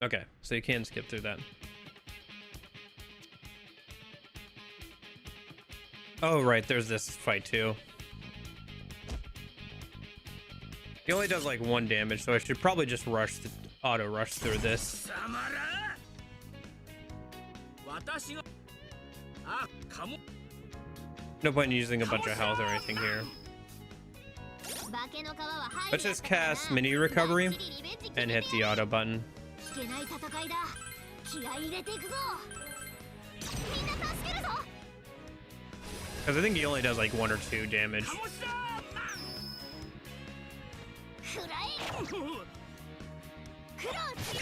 Okay, so you can skip through that. Oh, right, there's this fight too. He only does like 1 damage, so I should probably just auto rush through this.
貴様ら私があかも
No point in using a bunch of health or anything here.
化けの皮は入
Let's just cast mini recovery and hit the auto button.
引けない戦いだ気合い入れていくぞみんな助けるぞ
Because I think he only does like 1 or 2 damage.
鴨志田
食らえ苦労つけ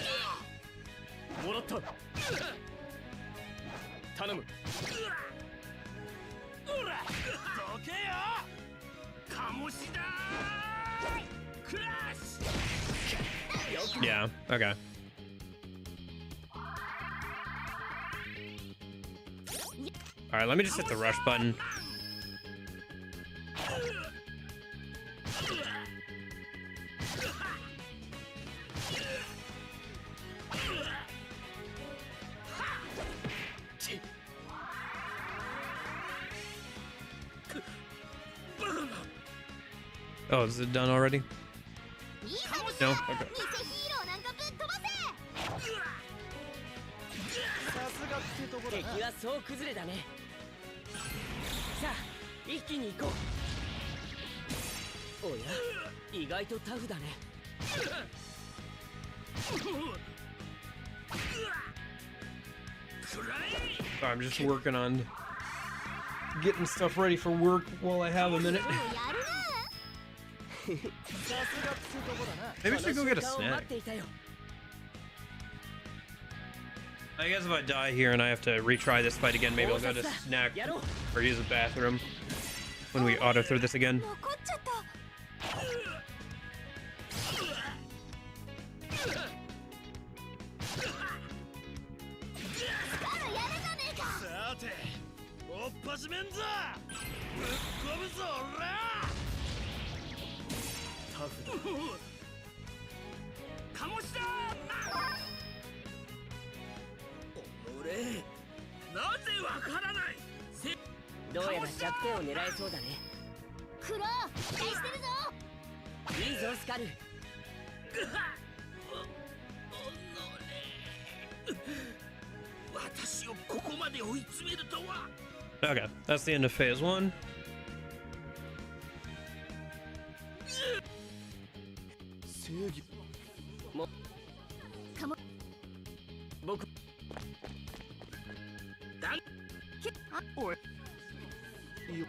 もらった頼む
ほらどけよ鴨志田クラッシュ
Yeah, okay. Alright, let me just hit the rush button. Oh, is it done already? No? Okay.
偽ヒーローなんかぶっ飛ばせ
さすがってとこだな
敵は総崩れだねさあ一気に行こうおや意外とタフだね
So I'm just working on getting stuff ready for work while I have a minute.
やるな
Maybe I should go get a
この瞬間を待
snack.
っていたよ
I guess if I die here and I have to retry this fight again, maybe I'll go to snack
やろう
or use the bathroom when we auto through this again.
残っちゃった
さておっぱしめんぞぶっ込むぞおらタフだ鴨志田おのれなぜわからないせ
どうやら弱点を狙えそうだね。
クロー期待してるぞ。
いいぞスカル。
私をここまで追い詰めるとは。
Okay, that's the end of phase 1.
正義
僕
おいいいよ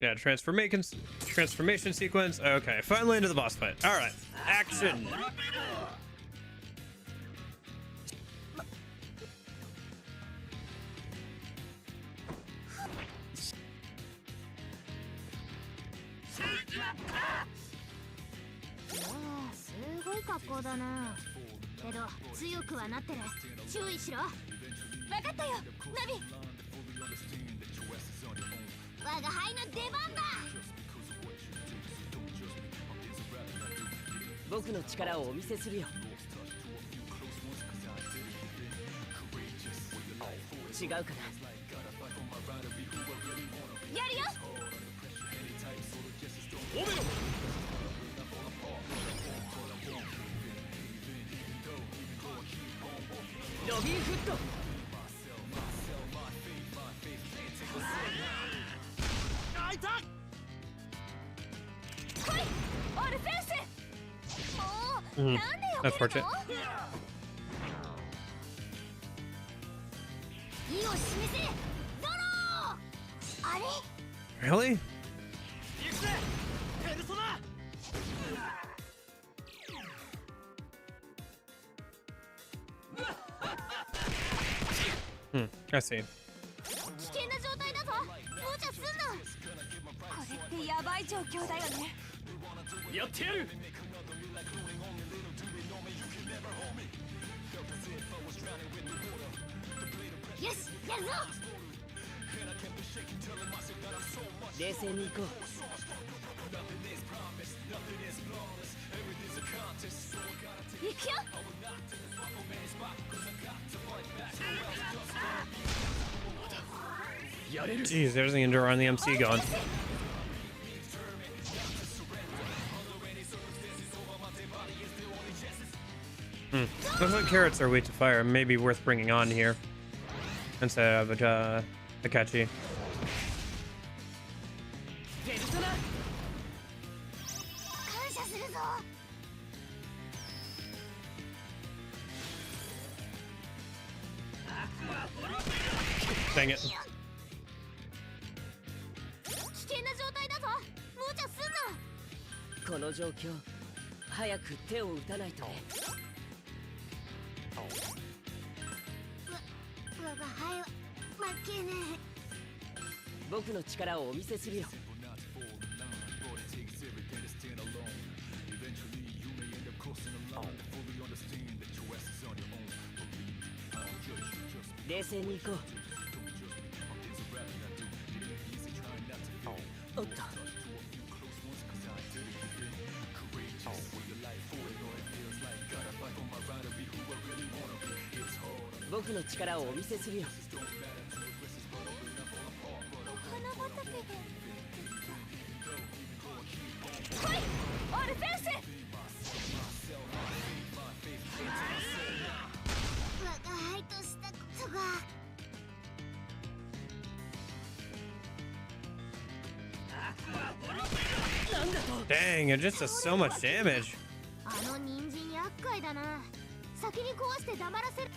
Yeah, transformation sequence. Okay, finally into the boss fight. All right, action.
「すごい格好だな。けど強くはなってる。注意しろ。分かったよナビ。我が輩の出番だ。
僕の力をお見せするよ。違うかな。
やるよ。
ロビーフット。
来いオルフェウス。もう、なんで
That's
避ける
fortunate.
の。意を示せドロー。あれ
Really?
行くぜペルソナ。
I see.
危険な状態だぞ。無茶すんな。これってヤバい状況だよね。
やってやる。
よしやるぞ。
冷静に行こう。
行くよ。
Jeez, there's the Enduro on the MC going. Looks like carrots are weak to fire. Maybe worth bringing on here instead of Akachi.
ペルソナ。
感謝するぞ。
Dang it.
危険な状態だぞ。無茶すんな。
この状況、早く手を打たないとね。
我が輩は負けね
僕の力をお見せするよ。冷静に行こう。おっと。僕の力をお見せするよ。
花畑で。来いオルフェウス。
我が輩としたことが。
Dang, it just does so much damage.
あの人参厄介だな。先に壊して黙らせる。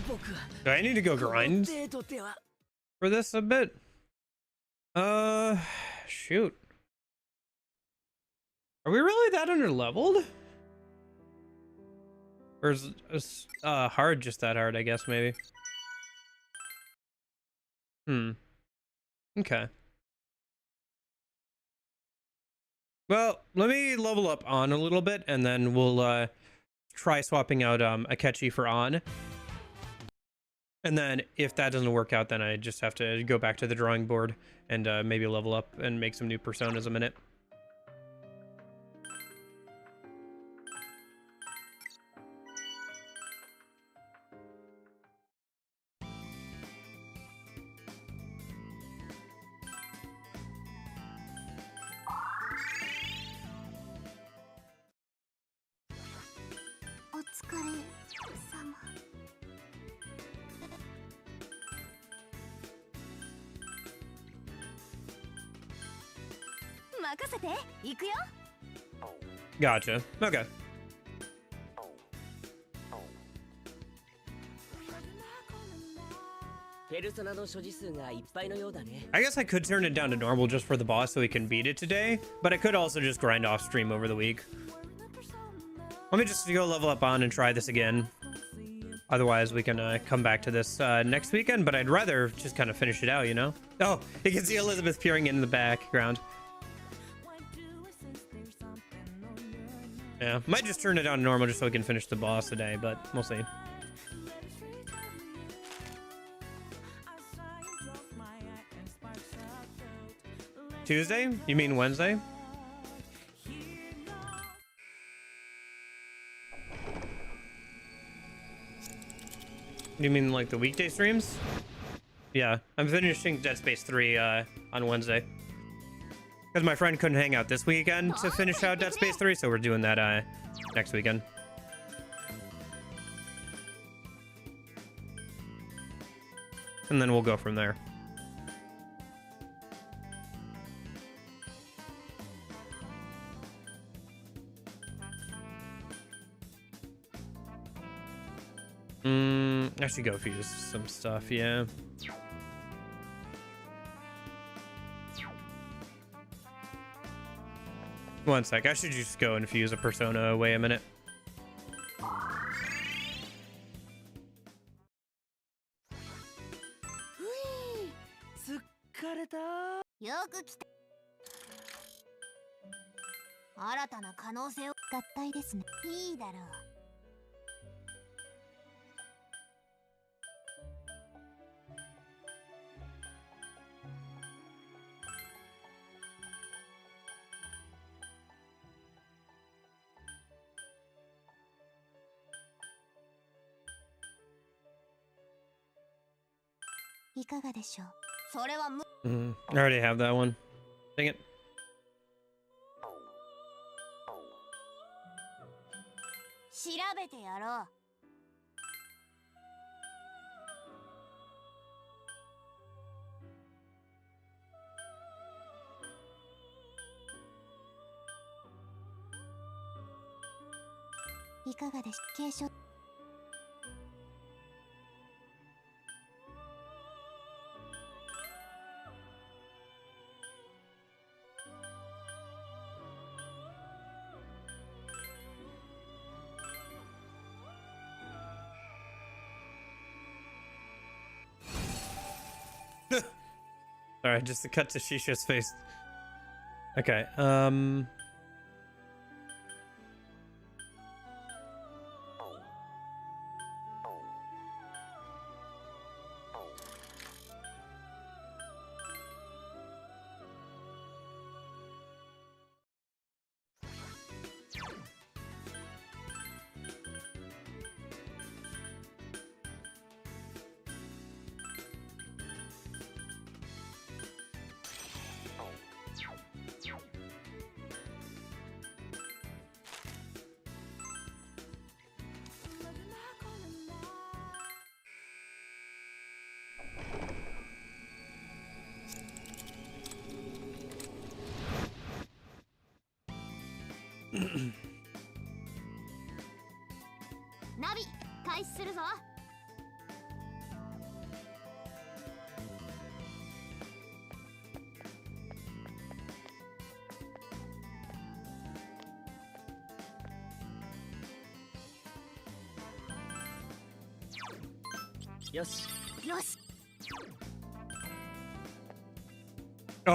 僕は
Do I need to go grind
デートでは
for this a bit? Shoot. Are we really that underleveled? Or is hard just that hard, I guess, maybe? Okay. Well, let me level up on a little bit, and then we'll try swapping out Akechi for On. And then if that doesn't work out, then I just have to go back to the drawing board and maybe level up and make some new personas a minute. Gotcha. Okay. I guess I could turn it down to normal just for the boss so we can beat it today, but I could also just grind off stream over the week. Let me just go level up on and try this again. Otherwise, we can come back to this next weekend, but I'd rather just kind of finish it out, you know? Oh, you can see Elizabeth peering in the background. Yeah, might just turn it down to normal just so we can finish the boss today, but we'll see. Tuesday? You mean Wednesday? You mean like the weekday streams? Yeah, I'm finishing Dead Space 3 on Wednesday. Because my friend couldn't hang out this weekend to finish out Dead Space 3, so we're doing that next weekend. And then we'll go from there. I should go fuse some stuff, yeah. One sec, I should just go and fuse a persona. Wait a minute. I already have that one. Dang it. Alright, just to cut to Shisha's face. Okay, oh,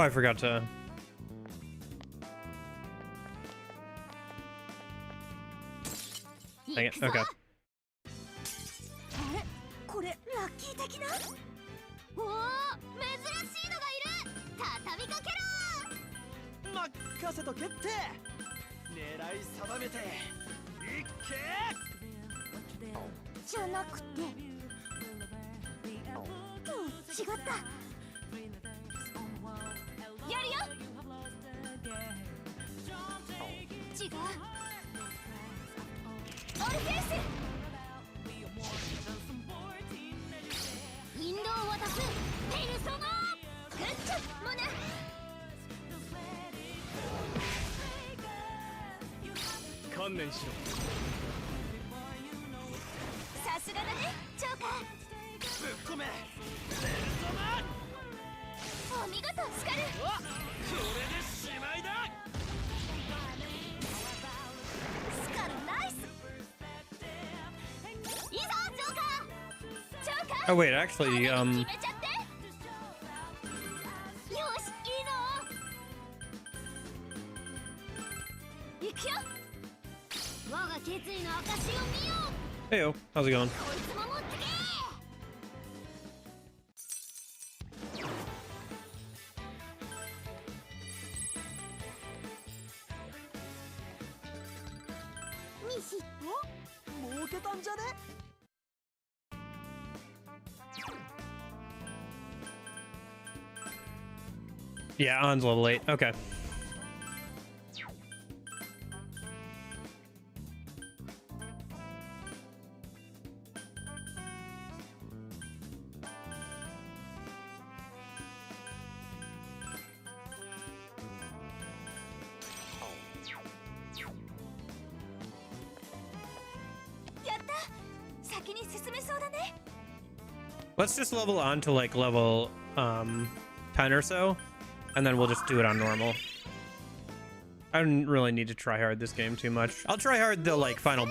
I forgot to... Dang it, okay.
的な。おお、珍しいのがいる。畳みかけろ。
任せとけって。狙い定めていっけ。
じゃなくて、違った。やるよ。違う。オルフェウス。引導を渡す。ペルソナ。グッチョモナ。
観念しろ。
さすがだね、ジョーカー。
ぶっ込め。
お見事、スカル。
これでしまいだ。
スカルナイス。いいぞ、ジョーカー。ジョーカー。
Oh wait, actually,
決めちゃって。よし、いいの。行くよ。我が決意の証を見よう。
Heyo, how's it going?
こいつも持ってけ。ミシ。
儲けたんじゃね。
Yeah, On's level 8. Okay. Let's just level on to like level 10 or so, and then we'll just do it on normal. I don't really need to try hard this game too much. I'll try hard the like final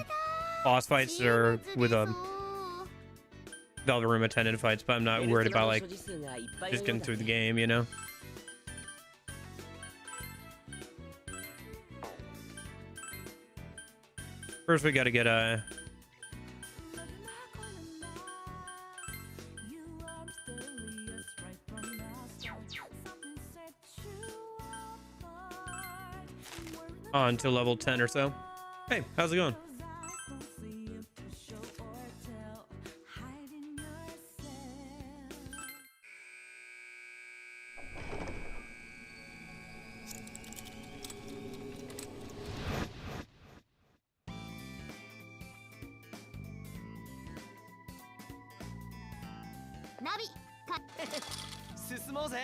boss fights or with Velvet Room attendant fights, but I'm not worried about like just getting through the game, you know? First we gotta get a on to level 10 or so. Hey, how's it going?
Navi,
進もうぜ。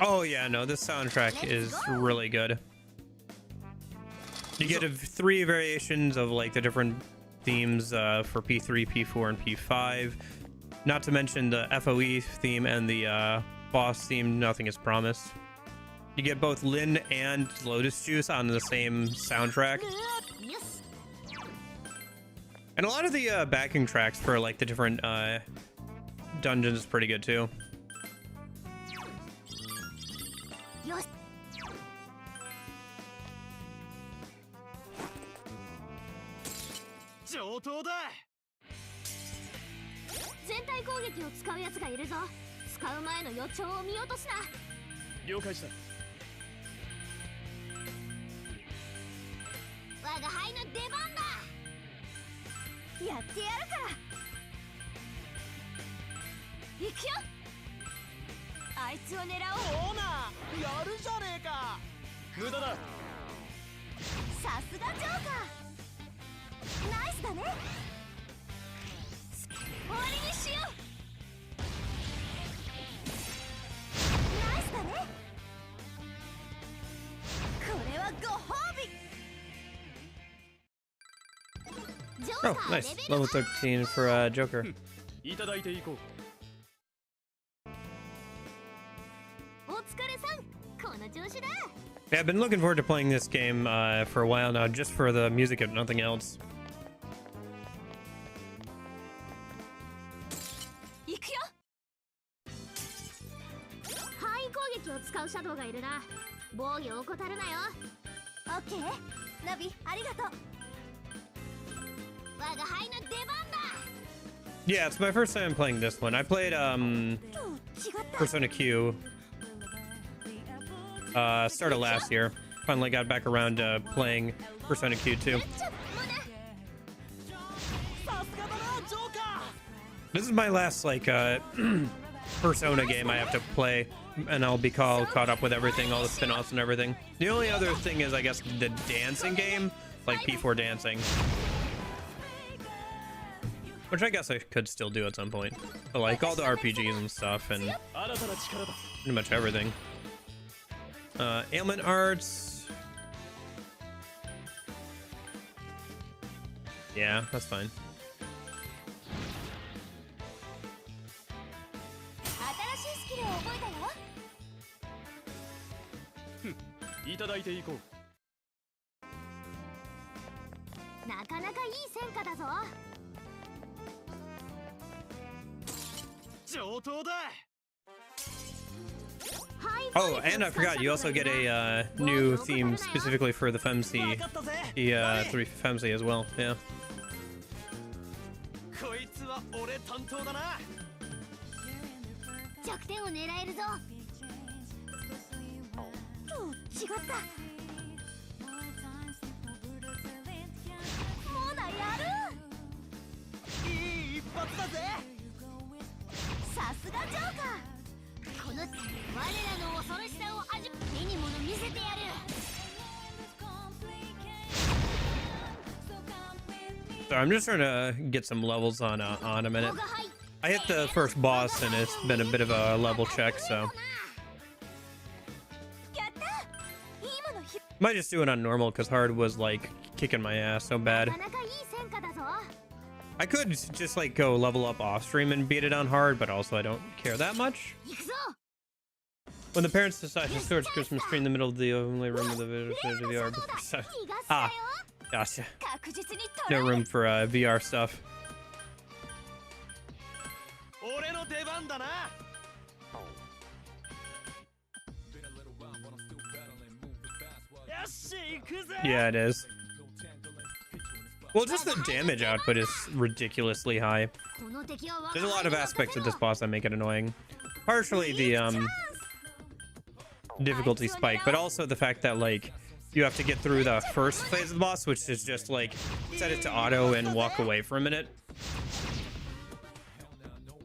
Oh yeah, no, this soundtrack is really good. You get 3 variations of like the different themes for P3, P4, and P5. Not to mention the FOE theme and the boss theme, Nothing is Promised. You get both Lin and Lotus Juice on the same soundtrack. And a lot of the backing tracks for like the different dungeons is pretty good too. Oh, nice. Level 13 for Joker. Yeah, I've been looking forward to playing this game for a while now, just for the music and nothing else.
範囲攻撃を使うシャ
ードがいるな。防御を怠るなよ。オッケー。ナビありがとう。我が輩の出番だ。
Yeah, it's my first time playing this one. I played
違った。
Persona Q started last year. Finally got back around to playing Persona Q 2.
さすがだなジョーカ
This is my last like Persona game I have to play, and I'll be caught up with everything, all the spin-offs and everything. The only other thing is, I guess, the dancing game, like P4 dancing, which I guess I could still do at some point. But like all the RPGs and stuff, and
ー。新たな力だ。
pretty much everything. Ailment arts. Yeah, that's fine.
新しいスキルを覚えたよ。
いただいていこう。
なかなかいい戦果だぞ。
上等だ。
Oh, and I forgot, you also get a new theme specifically for the FEMC,
わかったぜ。
the 3 FEMC as well. Yeah.
こいつは俺担当だな。
弱点を狙えるぞ。違った。もだやる。
いい一発だぜ。
さすがジョーカー。この我らの恐ろしさを目にもの見せてやる。
So I'm just trying to get some levels on a minute. I hit the first boss and it's been a bit of a level check, so
やった。今のひ
might just do it on normal because hard was like kicking my ass so bad.
なかなかいい戦果だぞ。
I could just like go level up off stream and beat it on hard, but also I don't care that much.
行くぞ。
When the parents decide to start Christmas tree in the middle of the only room of the VR.
逃がしたよ。
Ah, gotcha.
確実に
No
取られ
room for VR stuff.
俺の出番だな。 よし行くぜ。
Yeah, it is. Well, just the damage output is ridiculously high.
この敵は
There's a lot of aspects of this boss that make it annoying. Partially the difficulty spike, but also the fact that like you have to get through the first phase of the boss, which is just like set it to auto and walk away for a minute.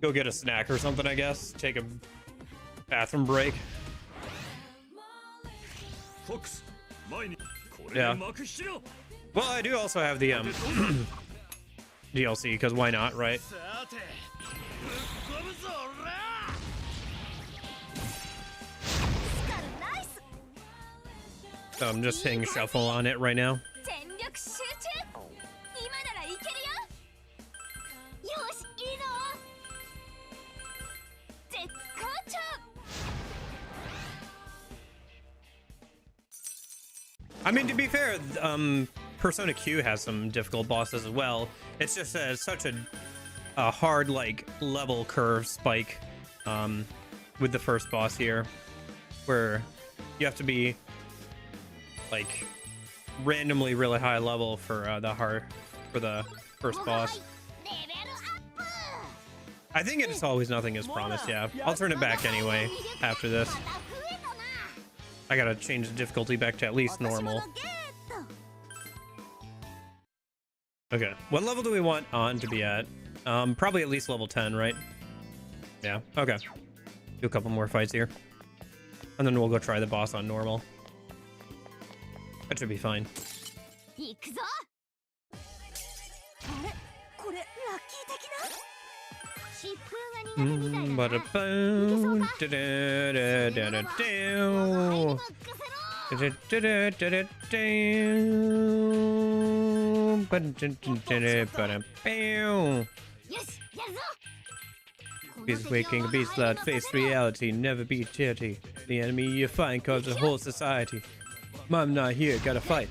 Go get a snack or something, I guess. Take a bathroom break.
フォックス前にこれ
Yeah.
で幕引きろ
Well, I do also have the DLC because why not, right?
さてぶっ飛ぶぞ俺ら。
ナイス。
So I'm just hitting shuffle on it right now.
全力集中。今ならいけるよ。よしいいの。絶好調。
I mean, to be fair, Persona Q has some difficult bosses as well. It's just such a hard like level curve spike with the first boss here, where you have to be like randomly really high level for the first boss.
レベルアップ。
I think it's always nothing is promised. Yeah, I'll turn it back anyway after this.
また増えたな。
I gotta change the difficulty back to at least
私も
normal.
ゲット。
Okay, what level do we want On to be at? Probably at least level 10, right? Yeah, okay. Do a couple more fights here. And then we'll go try the boss on normal. That should be fine.
行くぞ。あれこれラッキー的な。疾風が苦手みたいだな。
Bada boom. Da-da-da-da-da-da-da. Da-da-da-da-da-da.
よしやるぞ。
Beast waking, beast blood, face reality, never be charity. The enemy you find cause the whole society. Mom not here, gotta fight.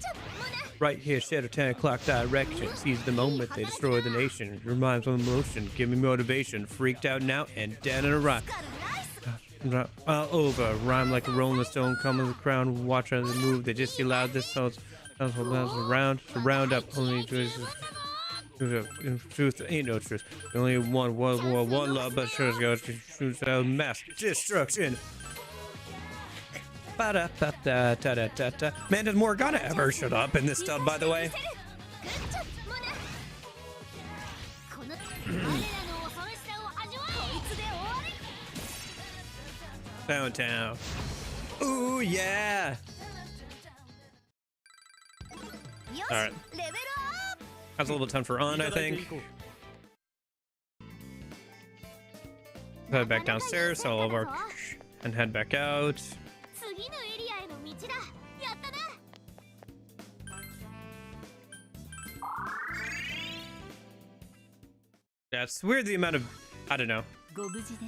Right here, shadow 10 o'clock direction. Seize the moment, they destroy the nation. Reminds of emotion, give me motivation. Freaked out now and dead in a rock.
ナイス。
over. Rhyme like a rolling stone, come to the crown. Watch as they move. They just see loud. This sounds around. Surround up. Only truth. Truth ain't no truth. Only one love, but sure goes truth out mass destruction. Ba-da-ba-da-da-da-da-da. Man, did Morgana ever shut up in this dub, by the way? Downtown. Ooh, yeah. Alright. That's a little time for on, I think. Head back downstairs, so all of our and head back out. Yeah, it's weird the amount of, I don't know.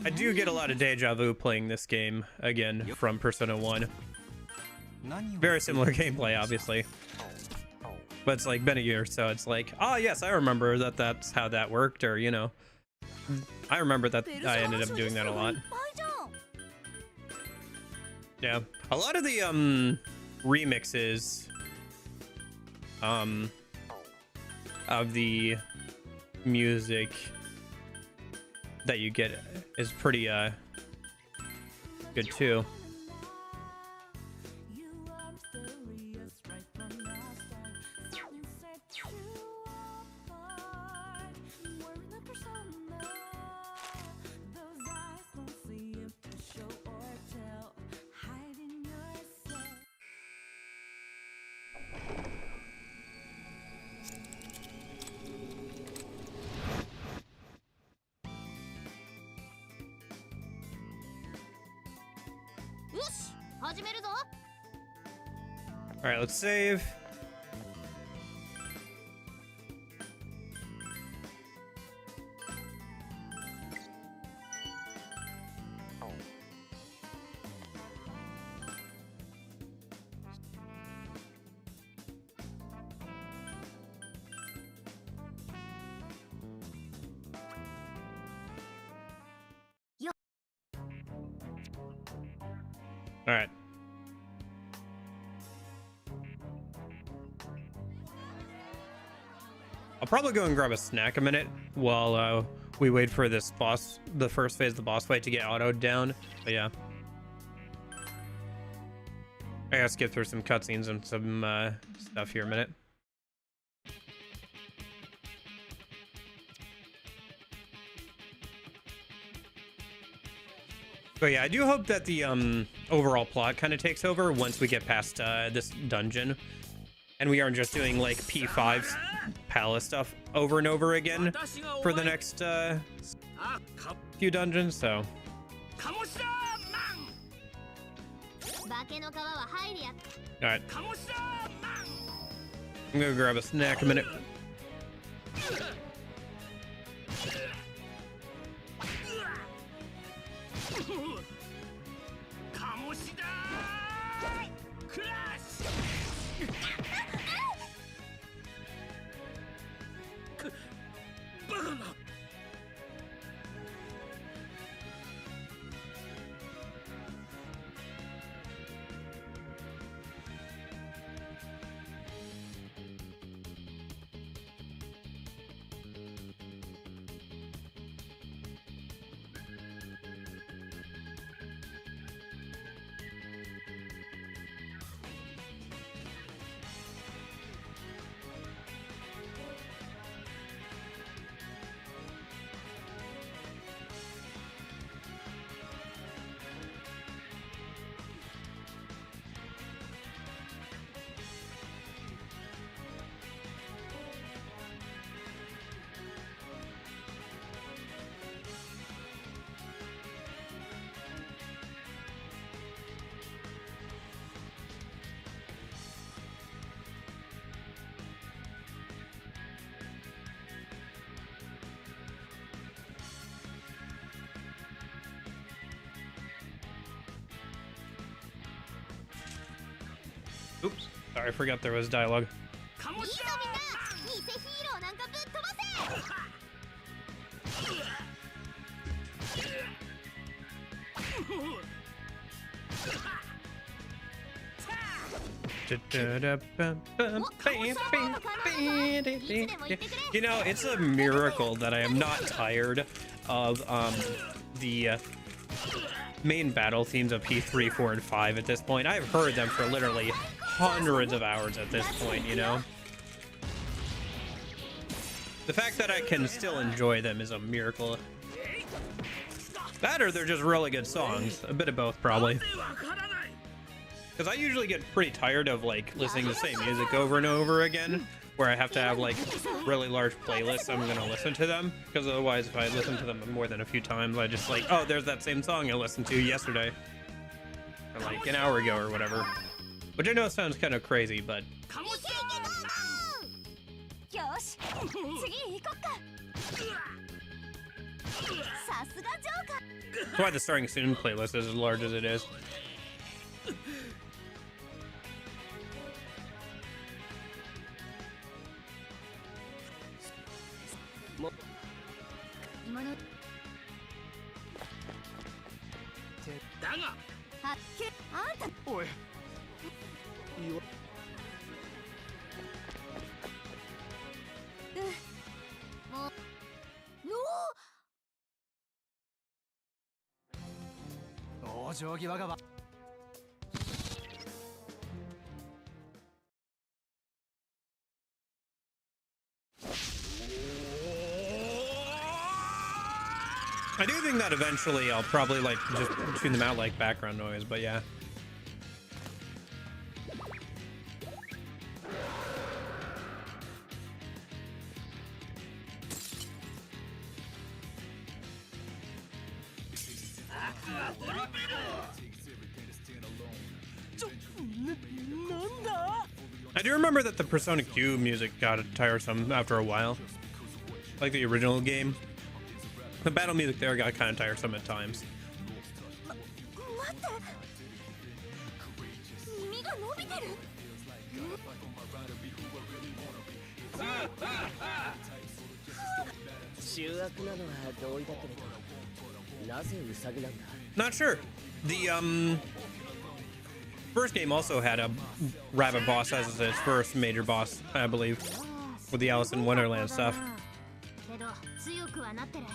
I do get a lot of deja vu playing this game again from Persona 1. Very similar gameplay, obviously. But it's like been a year, so it's like, oh yes, I remember that that's how that worked, or you know. I remember that I ended up doing that a lot. Yeah, a lot of the remixes of the music that you get is pretty good too. All right, let's save. All right. I'll probably go and grab a snack a minute while we wait for this boss, the first phase of the boss fight to get autoed down. But yeah. I gotta skip through some cutscenes and some stuff here a minute. But yeah, I do hope that the overall plot kind of takes over once we get past this dungeon. And we aren't just doing like P5's palace stuff over and over again for the next few dungeons, so. Alright. I'm gonna grab a snack a minute. Oops, sorry, I forgot there was dialogue. You know, it's a miracle that I am not tired of the main battle themes of P3, 4, and 5 at this point. I've heard them for literally hundreds of hours at this point, you know? The fact that I can still enjoy them is a miracle. That or they're just really good songs. A bit of both, probably. Because I usually get pretty tired of like listening to the same music over and over again, where I have to have like really large playlists I'm gonna listen to them, because otherwise if I listen to them more than a few times I just like, oh, there's that same song I listened to yesterday or like an hour ago or whatever, which I know sounds kind of crazy, but
よし次行こっかさすがジョーカー
that's why the Starting Soon playlist is as large as it is.
Oi. Oh, Jogi Wagaba.
I do think that eventually I'll probably like just tune them out like background noise, but yeah. I do remember that the Persona Q music got tiresome after a while, like the original game. The battle music there got kind of tiresome at times.
待って耳が伸びてる
醜悪なのは同意だけれど、なぜウサギなんだ
Not sure. The first game also had a rabbit boss as its first major boss, I believe, with the Alice in Wonderland stuff.
けど強くはなってる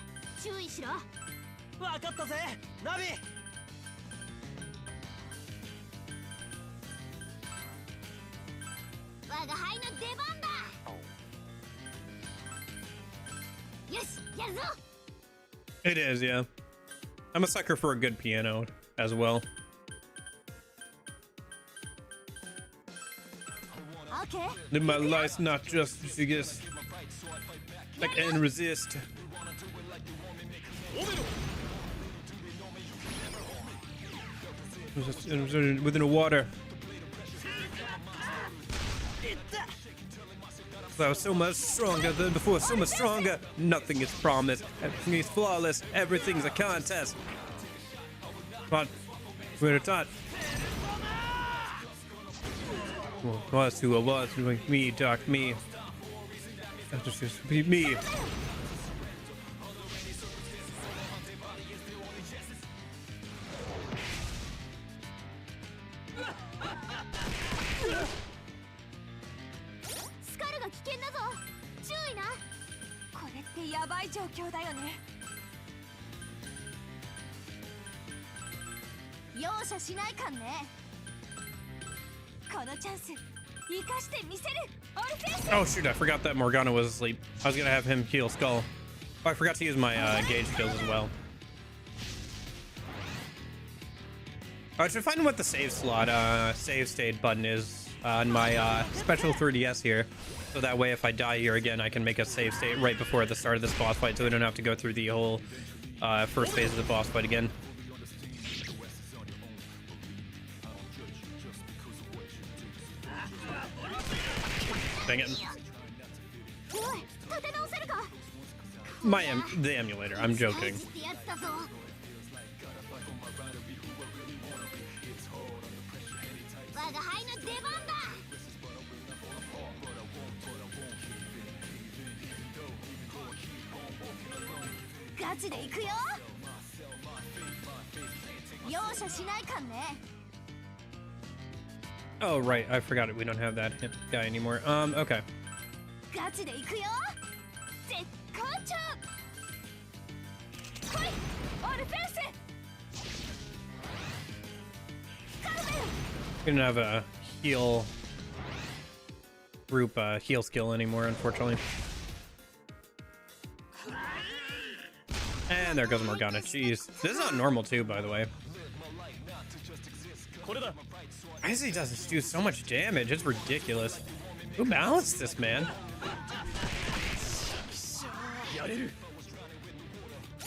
注意しろ
わかったぜ、ナビ。
我が輩の出番だよしやるぞ
It is, yeah. I'm a sucker for a good piano as well.
Okay.
Live my life not just to get I can resist. Within the water. I was so much stronger than before, so much stronger. Nothing is promised. Everything is flawless. Everything's a contest. But we're taught. Was who I was, doing me, dark me. That's just be me.
Skull が危険だぞ注意なこれってヤバい状況だよね容赦しないかんねこのチャンス生かしてみせるオルフェウス
Oh shoot, I forgot that Morgana was asleep. I was gonna have him heal Skull. Oh, I forgot to use my gauge skills as well. I should find what the save slot, save state button is on my special 3DS here. So that way if I die here again, I can make a save state right before the start of this boss fight so we don't have to go through the whole first phase of the boss fight again. Dang it.
おい立て直せるか
The emulator, I'm joking.
ってやつだぞ我が輩の出番だガチで行くよ容赦しないかんね
Oh, right. I forgot it. We don't have that guy anymore. Okay.
ガチで行くよ絶好調来いオルフェンスカルメン
We don't have a heal group heal skill anymore, unfortunately. And there goes Morgana. Jeez. This is not normal too, by the way. Izzy does do so much damage. It's ridiculous. Who balanced this, man?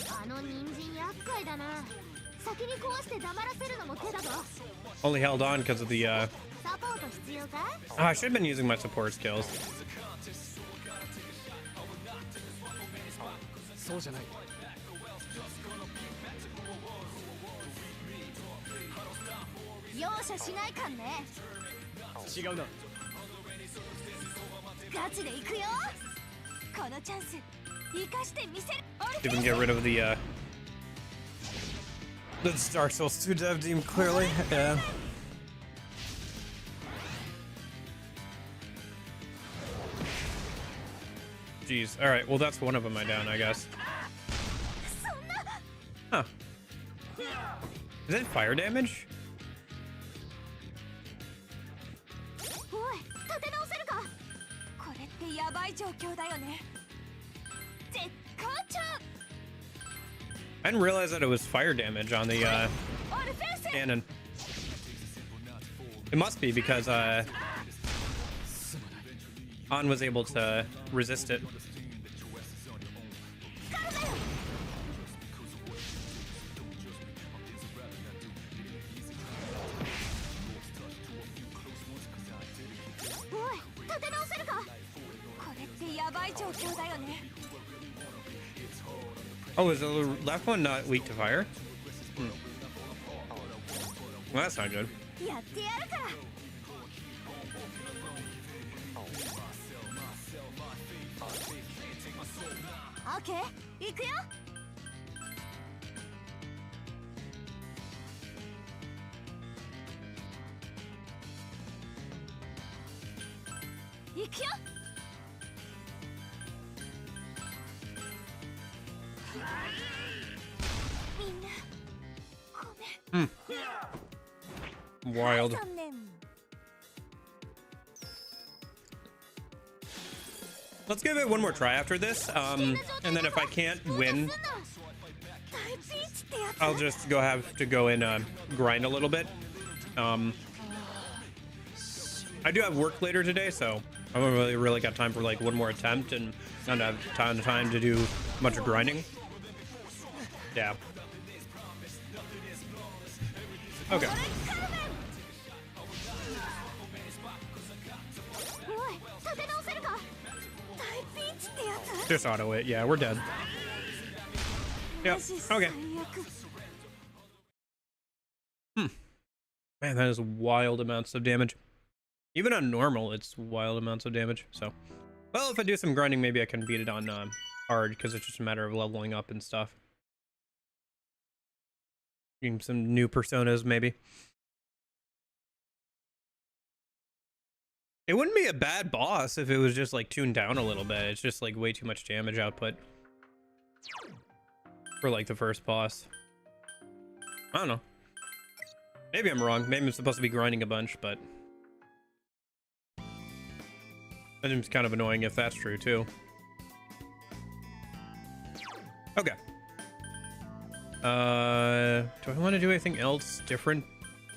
あの人参厄介だな。先に壊して黙らせるのも手だぞ。
Only held on because of the
サポート必要か？
Oh, I should have been using my support skills.
そうじゃない。
容赦しないかんね
違うな。
ガチで行くよこのチャンス生かしてみせるオルフ
Even
ェンス
get rid of the Dark Souls 2 dev team clearly. Yeah. Jeez. All right. Well, that's one of them I down, I guess. Huh. Is it fire damage?
おい立て直せるかこれってヤバい状況だよね絶好調
I didn't realize that it was fire damage on the
オルフェンス
cannon. It must be because An was able to resist it.
おい立て直せるかこれってヤバい状況だよね
Oh, is the left one not weak to fire? Well, that's not good.
やってやるからオッケー行くよ行くよみんなごめん
Wild.
残念
Let's give it one more try after this. And then if I can't win,
大ピンチってやつ
I'll just have to go in grind a little bit. I do have work later today, so I haven't really got time for like one more attempt, and not have time to do much grinding. Yeah. Okay.
おい立て直せるか大ピンチってやつ
Just auto it. Yeah, we're dead. Yep.
マジ
Okay.
最悪
Man, that is wild amounts of damage. Even on normal, it's wild amounts of damage. So, well, if I do some grinding, maybe I can beat it on hard, because it's just a matter of leveling up and stuff. Getting some new personas, maybe. It wouldn't be a bad boss if it was just like tuned down a little bit. It's just like way too much damage output for like the first boss. I don't know. Maybe I'm wrong. Maybe I'm supposed to be grinding a bunch, but that seems kind of annoying if that's true too. Okay. Do I want to do anything else different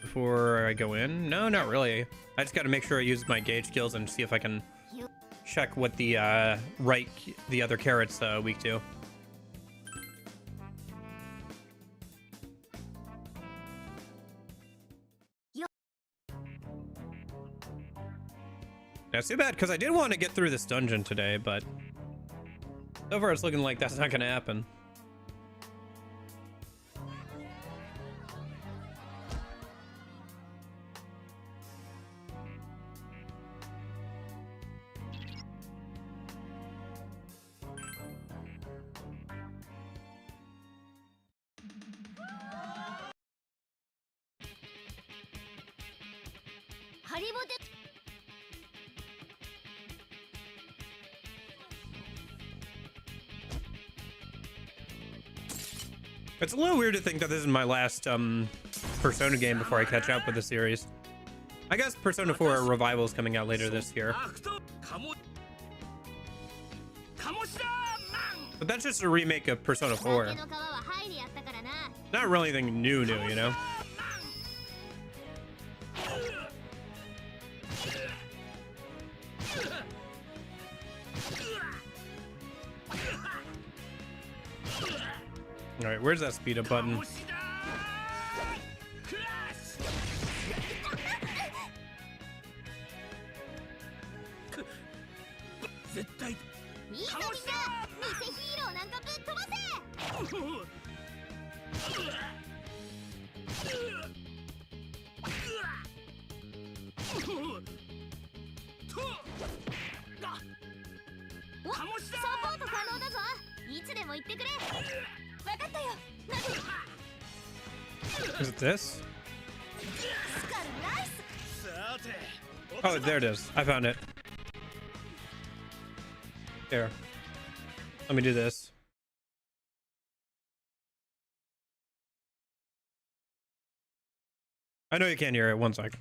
before I go in? No, not really. I just got to make sure I use my gauge skills and see if I can check what the the other carrot's weak to. That's too bad, because I did want to get through this dungeon today, but so far it's looking like that's not going to happen.
リボテ
It's a little weird to think that this is my last Persona game before I catch up with the series. I guess Persona 4 Revival is coming out later this year.
鴨志田マン
But that's just a remake of Persona 4.
の皮はハイにやったからな
Not really anything new, you know? Alright, where's that speed up button?
鴨志田クラッシュ絶対
いいぞみんな偽ヒーローなんかぶっ飛ばせ おサポート可能だぞいつでも言ってくれ分かったよナビ
Is it this?
スカルナイス
Oh, there it is. I found it. Here. Let me do this. I know you can't hear it. One sec.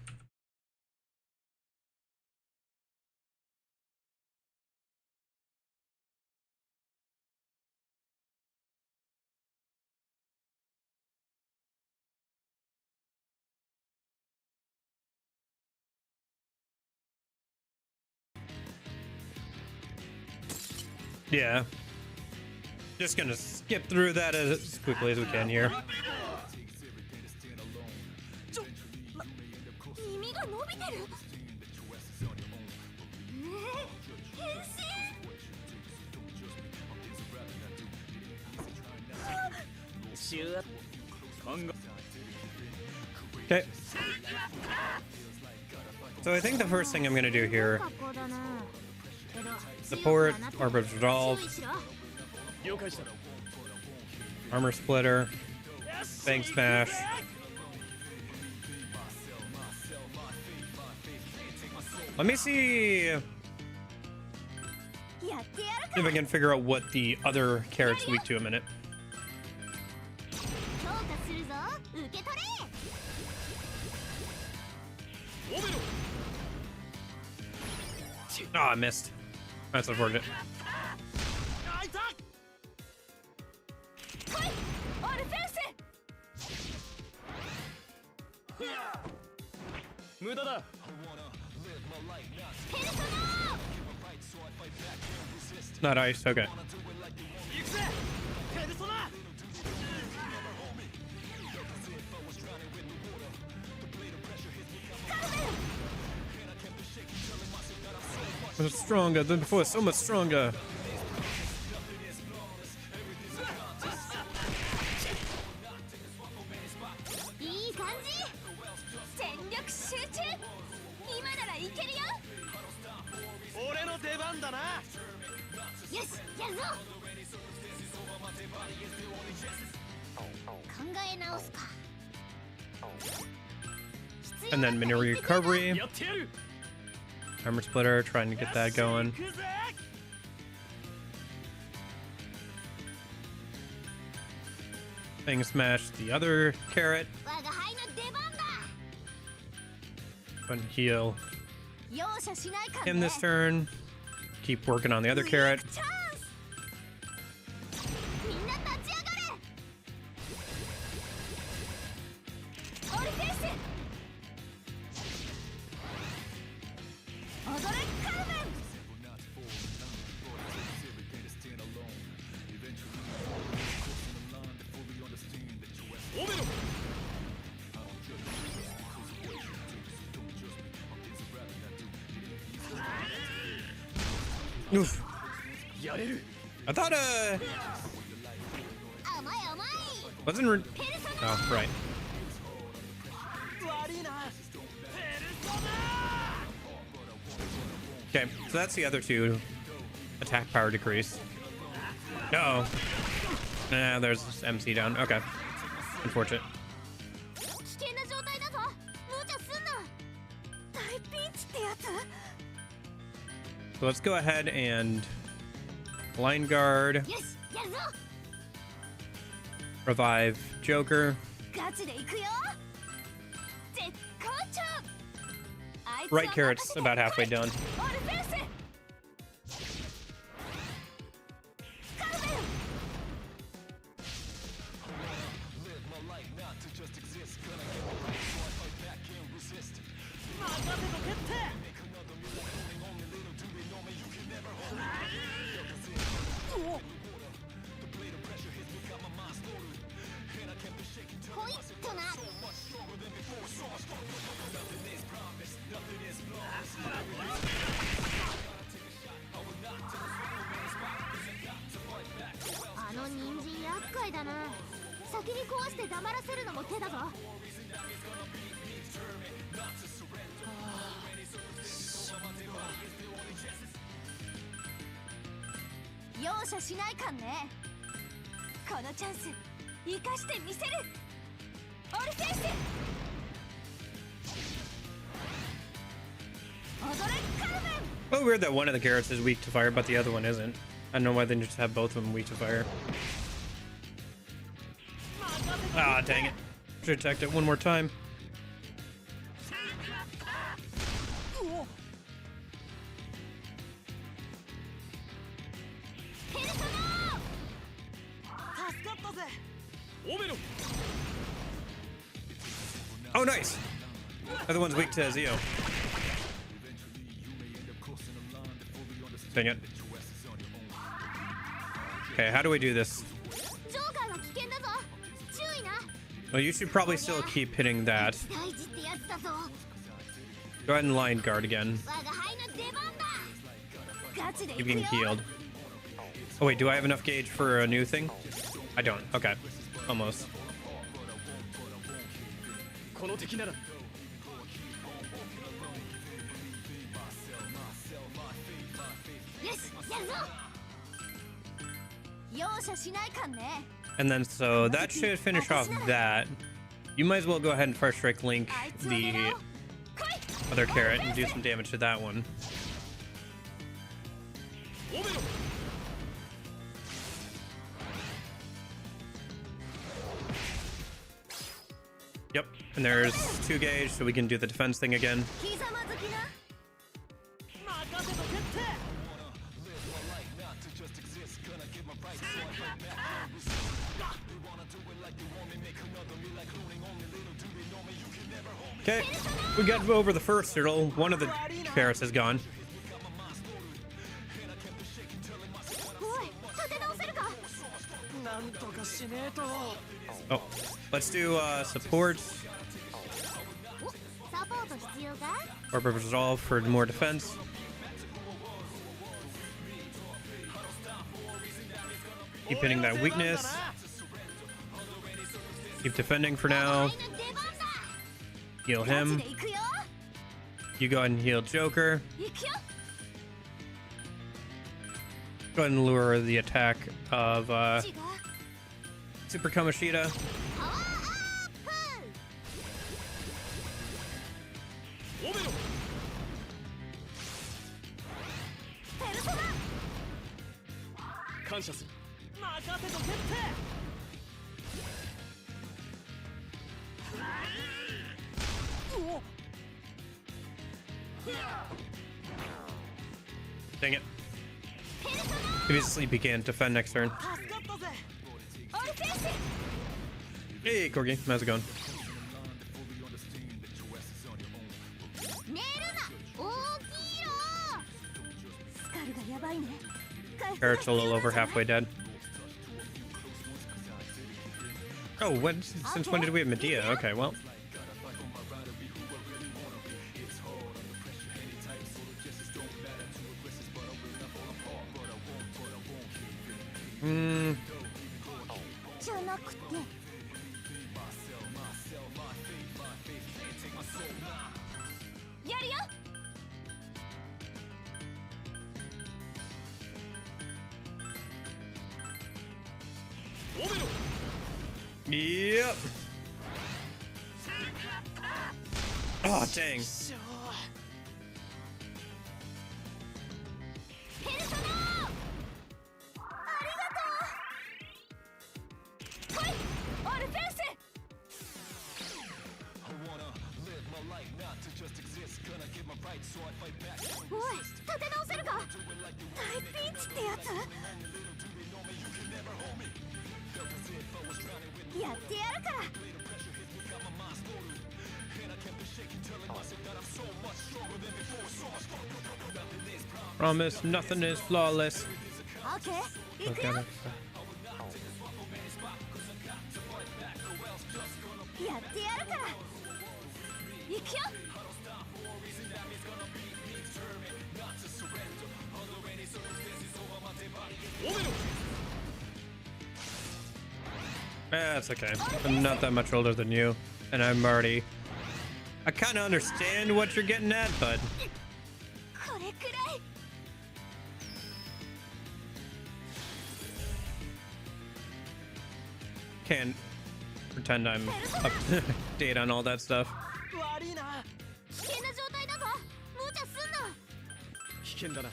Yeah. Just gonna skip through that as quickly as we can here.
耳が伸びてる変身
Okay. So I think the first thing I'm gonna do here,
格好だなけど
support, Orbital Resolve,
注意しろ
Armor Splitter, Fang Smash. Let me see if
やってやる
I can figure out what the other carrot's weak to a minute.
強化するぞ受け取れ
Oh, I missed. That's unfortunate.
来いオルフェウス
無駄だ
Not ice. Okay.
行くぜペルソナ
It's stronger than before. So much stronger.
いい感じ全力集中今ならいけるよ
俺の出番だな
よしやるぞ考え直すか
And then mini recovery,
やってやる
armor splitter, trying to get that going.
行くぜ
Fang Smash the other carrot,
我が輩の出番だ
and heal
容赦しないか
him this turn. Keep working on the other carrot.
チャンスみんな立ち上がれオルフェウス踊れカルメン
Oof.
やれる
I thought,
甘い甘い
wasn't. Oh, right.
悪いな
Okay, so that's the other two. Attack power decrease. Uh oh. Nah, there's MC down. Okay. Unfortunate.
危険な状態だぞ無茶すんな大ピ
ってやつ？
So let's go ahead and line guard,
よし、やるぞ。
revive Joker.
ガチで行くよ。絶好調。あいつ
Right
は
carrot's
任せて
about halfway done.
オルフェウス。カルベル。 ほいっとな。あの人参厄介だな。先に壊して黙らせるのも手だぞ。容赦しないかんね。このチャンス生かしてみせる。オルフェウス。踊れカルメン。
Oh, weird that one of the carrots is weak to fire, but the other one isn't. I don't know why they just have both of them weak to fire. Ah, dang it. Should have attacked it one more time.
ペルソナー。
助かったぜ。
オメロ
Oh, nice. The other one's weak to Zio. Dang it. Okay, how do we do this?
ジョーカーが危険だぞ。注意な。
Well, you should probably still keep hitting that.
大事ってやつだぞ。
Go ahead and line guard again.
我が輩の出番だ。ガチで
Keep
行く
getting
よ。
healed. Oh, wait, do I have enough gauge for a new thing? I don't. Okay. Almost.
この敵なら。
よし、やるぞ。容赦しないかんね。
And then, so that should finish off that. You might as well go ahead and First Strike Link
あいつを狙
the
おう。来い。
other carrot and do some damage to that one.
オメロ
Yep. And there's 2 gauge, so we can do the defense thing again.
ひざまずきな。
任せとけって。
Okay, we got over the first hurdle. One of the carrots is gone.
おい、立て直せるか。
なんとかしねえと。
Oh, let's do support
お、サポート必要か。
or resolve for more defense. Keep hitting that weakness. Keep defending for
我が
now.
輩の出番だ。
Heal
ガチ
him.
で行くよ。
You go ahead and heal Joker.
行くよ。
Go ahead and lure the attack of
違う。
Super Kamoshida.
パワーアップ。
オメロ
ペルソナ。
感謝する。任せとけって。
Dang it.
ペルソナ。
If he's asleep, he can't defend next turn.
助かったぜ。
オルフェウス。
Hey, Corgi. How's it going?
寝るな。大きいよ。スカルがやばいね。回復が
Carrot's a little over halfway dead. Oh, when? Since when did we have Medea? Okay, well. Hmm.
じゃなくて。やるよ。
オメロ
Yep. Oh, dang.
おい立て直せるか。大ピンチってやつ。やってやるから。
Promise nothing is flawless.
オッケー、いくよ。やってやるから。いくよ。
That's okay. I'm not that much older than you, and I'm already. I kind of understand what you're getting at, but
これくらい。
can't pretend I'm up to date on all that stuff.
悪いな。
危険な状態だぞ。無茶すんな。
危険だな。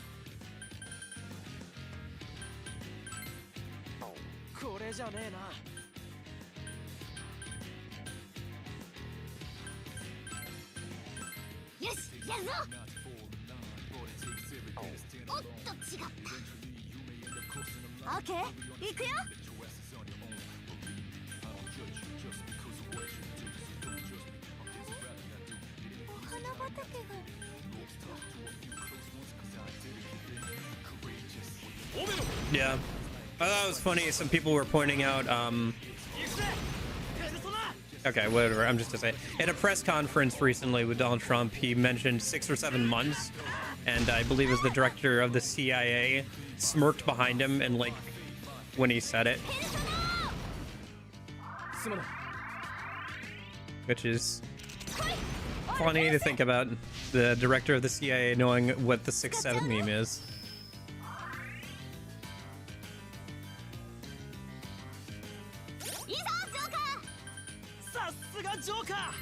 これじゃねえな。
よし、やるぞ。おっと違った。オッケー、いくよ。お花畑が。
Yeah, I thought it was funny. Some people were pointing out. Okay, whatever. I'm just to say, at a press conference recently with Donald Trump, he mentioned 6 or 7 months, and I believe it was the director of the CIA smirked behind him and like when he said it, which is funny to think about. The director of the CIA knowing what the 6-7 meme is.
ジョーカー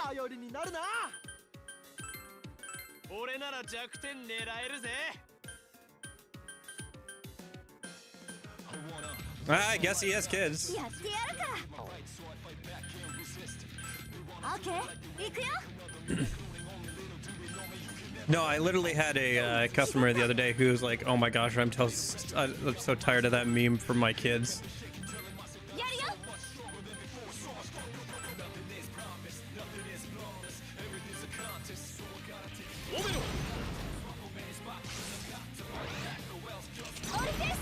頼りになるな。俺なら弱点狙えるぜ。
I guess he has kids.
やってやるから。オッケー、いくよ。
No, I literally had a customer the other day who was like, "Oh my gosh, I'm so tired of that meme for my kids."
やるよ。 オリフェイス。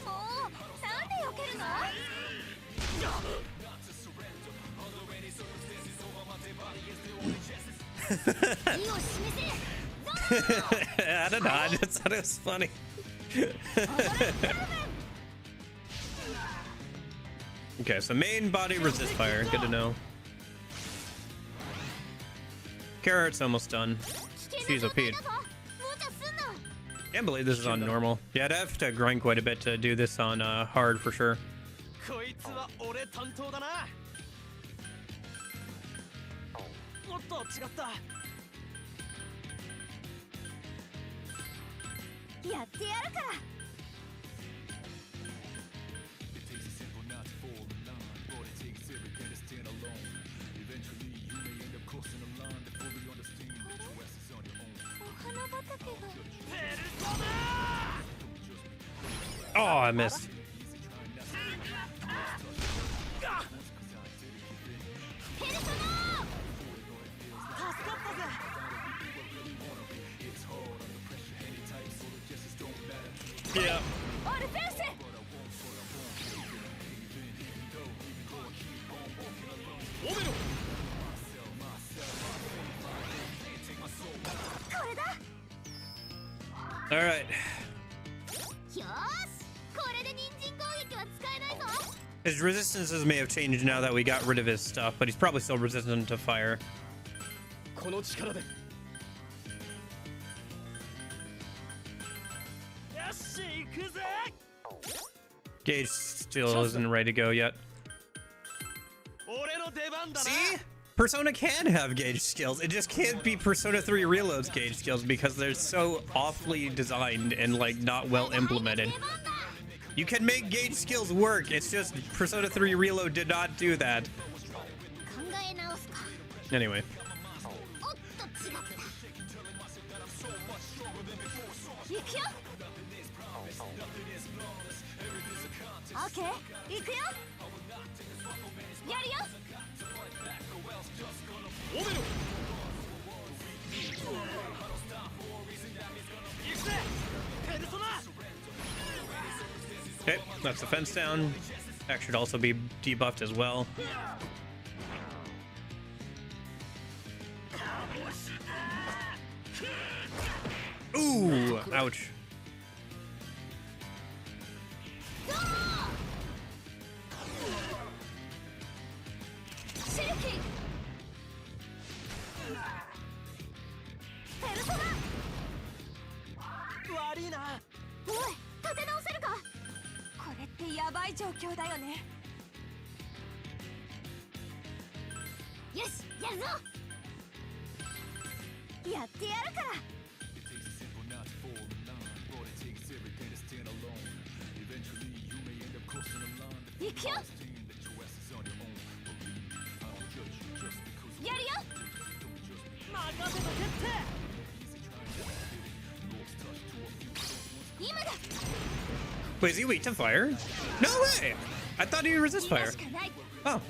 もうなんで避けるの？
I don't know. I just thought it was funny. Okay, so main body resist fire. Good to know. Carrot's almost done. She's OP. Can't believe this is on normal. Yeah, I'd have to grind quite a bit to do this on hard for sure.
こいつは俺担当だな。おっと違った。
やってやるから。
Oh, I missed. Yeah. All right. His resistances may have changed now that we got rid of his stuff, but he's probably still resistant to fire.
この力で。よし、行くぜ。
Gage still isn't ready to go yet.
俺の出番だな。
See? Persona can have gauge skills. It just can't be Persona 3 Reload's gauge skills because they're so awfully designed and like not well implemented. You can make gauge skills work. It's just Persona 3 Reload did not do that. Anyway.
行くよ。オッケー、行くよ。やるよ。
Okay, that's the fence down. That should also be debuffed as well. Ooh, ouch.
Warina.
おい、立て直せるか。これってやばい状況だよね。よし、やるぞ。やってやるから。行くよ。やるよ。
任せとけって。
今だ。
Wait, is he weak to fire? No way! I thought he resist
今
fire.
しかない。
Oh,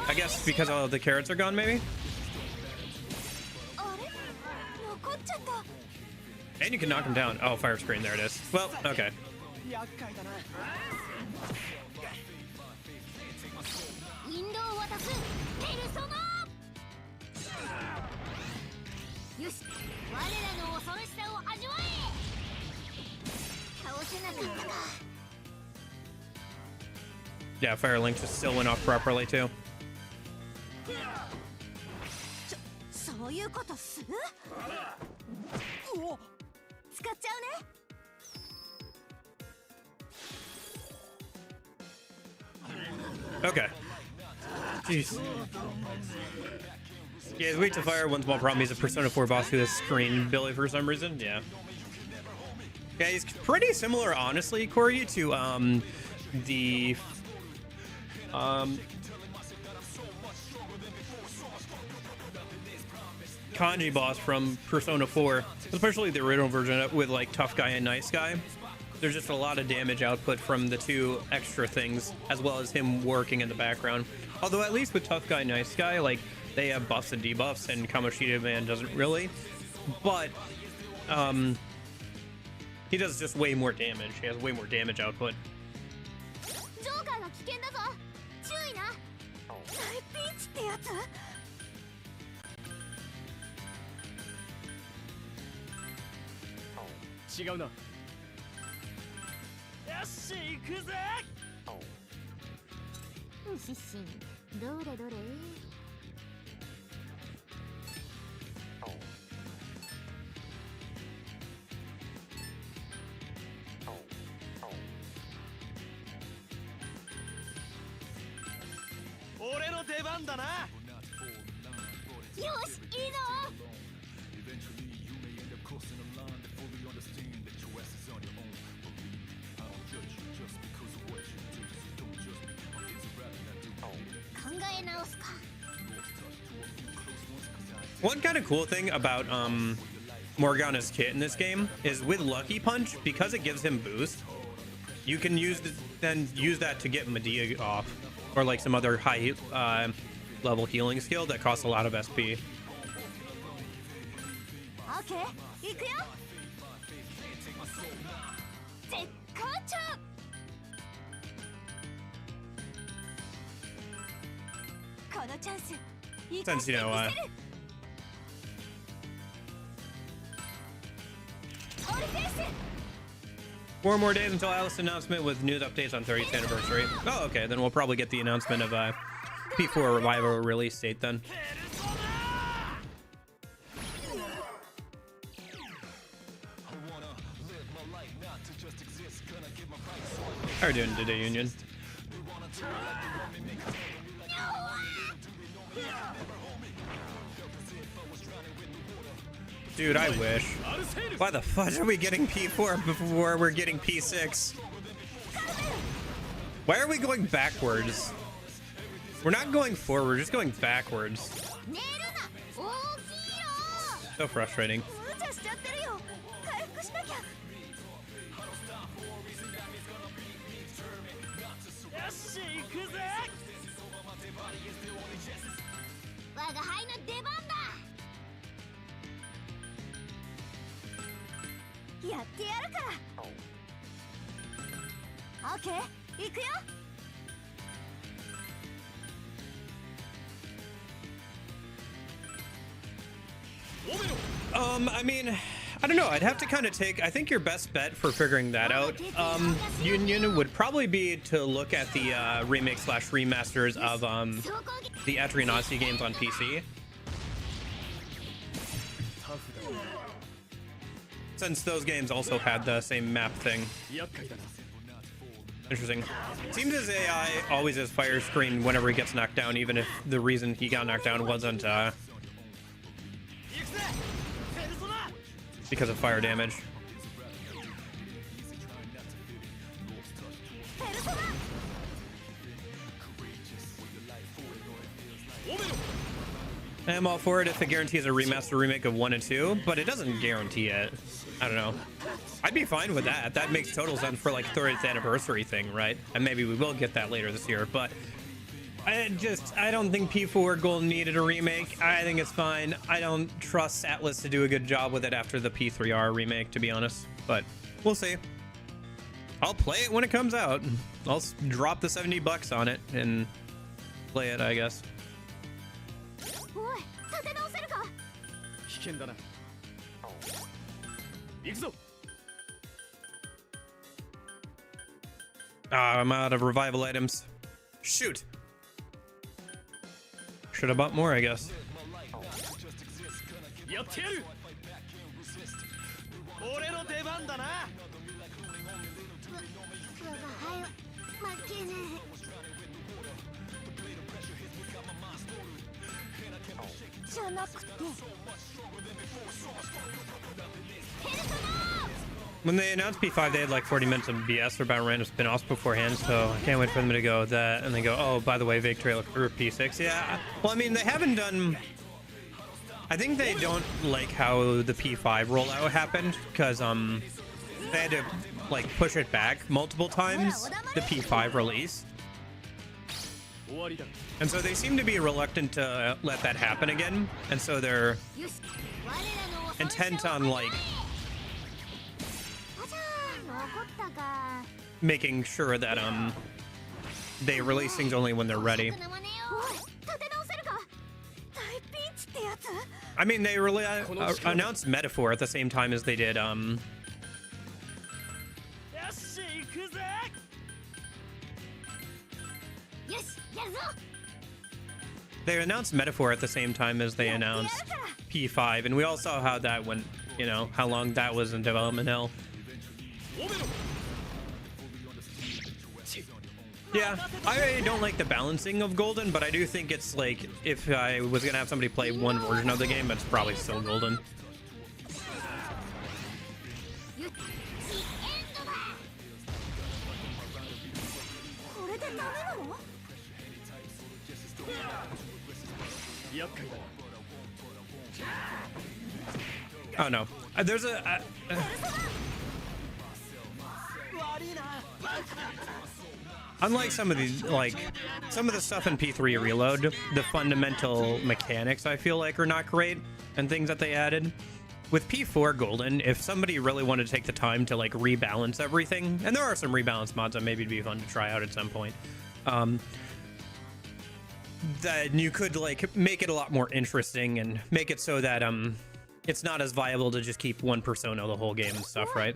I guess because all the carrots are gone, maybe?
あれ、残っちゃった。
And you can knock him down. Oh, fire screen, there it is. Well, okay.
厄介だな。
引導を渡す。ペルソナ。よし、我らの恐ろしさを味わえ。倒せなかったか。
Yeah, Fire Link just still went off properly, too.
そういうことする？使っちゃうね。
Okay. Jeez. Yeah, he's weak to fire. One small problem, he's a Persona 4 boss who has screen ability for some reason. Yeah. Yeah, he's pretty similar, honestly, Corey, to the Kanji boss from Persona 4, especially the original version with like Tough Guy and Nice Guy. There's just a lot of damage output from the two extra things, as well as him working in the background. Although at least with Tough Guy, Nice Guy, like they have buffs and debuffs, and Kamoshida Man doesn't really. But he does just way more damage. He has way more damage output.
ジョーカーが危険だぞ。注意な。大ピンチってやつ？
違うな。
よし行くぜ。
シッシン、どれどれ。
俺の出番だな。
よし、いいぞ。 考え直すか。
One kind of cool thing about Morgana's kit in this game is with Lucky Punch, because it gives him boost, you can use that to get Medea off, or like some other high level healing skill that costs a lot of SP.
オッケー、行くよ。絶好調。このチャンス。生か
Since
して
you know
みせる。オルフェイス。
4 more days until Alice announcement with news updates on 30th anniversary. Oh, okay, then we'll probably get the announcement of P4 Revival release date then. How are you doing today, Union? Dude, I wish. Why the fudge are we getting P4 before we're getting P6? Why are we going backwards? We're not going forward, we're just going backwards.
寝るな。大きいよ。
So frustrating.
無茶しちゃってるよ。回復しなきゃ。
よし行くぜ。
我が輩の出番だ。やってやるから。オッケー、行くよ。
I mean, I don't know. I'd have to kind of take. I think your best bet for figuring that out, Union, would probably be to look at the remake / remasters of the Atrionasi games on PC. Since those games also had the same map thing. Interesting. Seems his AI always has fire screen whenever he gets knocked down, even if the reason he got knocked down wasn't because of fire damage. I'm all for it if it guarantees a remaster remake of 1 and 2, but it doesn't guarantee it. I don't know. I'd be fine with that. That makes total sense for like 30th anniversary thing, right? And maybe we will get that later this year, but I don't think P4 Gold needed a remake. I think it's fine. I don't trust Atlas to do a good job with it after the P3R remake, to be honest, but we'll see. I'll play it when it comes out. I'll drop the $70 on it and play it, I guess.
おい、立て直せるか。
危険だな。行くぞ。
I'm out of revival items. Shoot. Should have bought more, I guess.
やってやる。俺の出番だな。
我が輩は負けねえ。じゃなくて。
When they announced P5, they had like 40 minutes of BS about random spin-offs beforehand, so I can't wait for them to go that and then go, oh, by the way, Vague Trailer for P6. Yeah, well, I mean, they haven't done... I think they don't like how the P5 rollout happened, because they had to like push it back multiple times, the P5 release. And so they seem to be reluctant to let that happen again, and so they're intent on like making sure that they release things only when they're ready. I mean, they really announced Metaphor at the same time as they did they announced Metaphor at the same time as they announced P5, and we all saw how that went, you know, how long that was in development hell. Yeah, I really don't like the balancing of Golden, but I do think it's like, if I was gonna have somebody play one version of the game, it's probably still Golden. Oh no, there's a unlike some of these, like some of the stuff in P3 Reload, the fundamental mechanics I feel like are not great, and things that they added. With P4 Golden, if somebody really wanted to take the time to like rebalance everything, and there are some rebalance mods that maybe would be fun to try out at some point, that you could like make it a lot more interesting and make it so that it's not as viable to just keep one persona the whole game and stuff, right?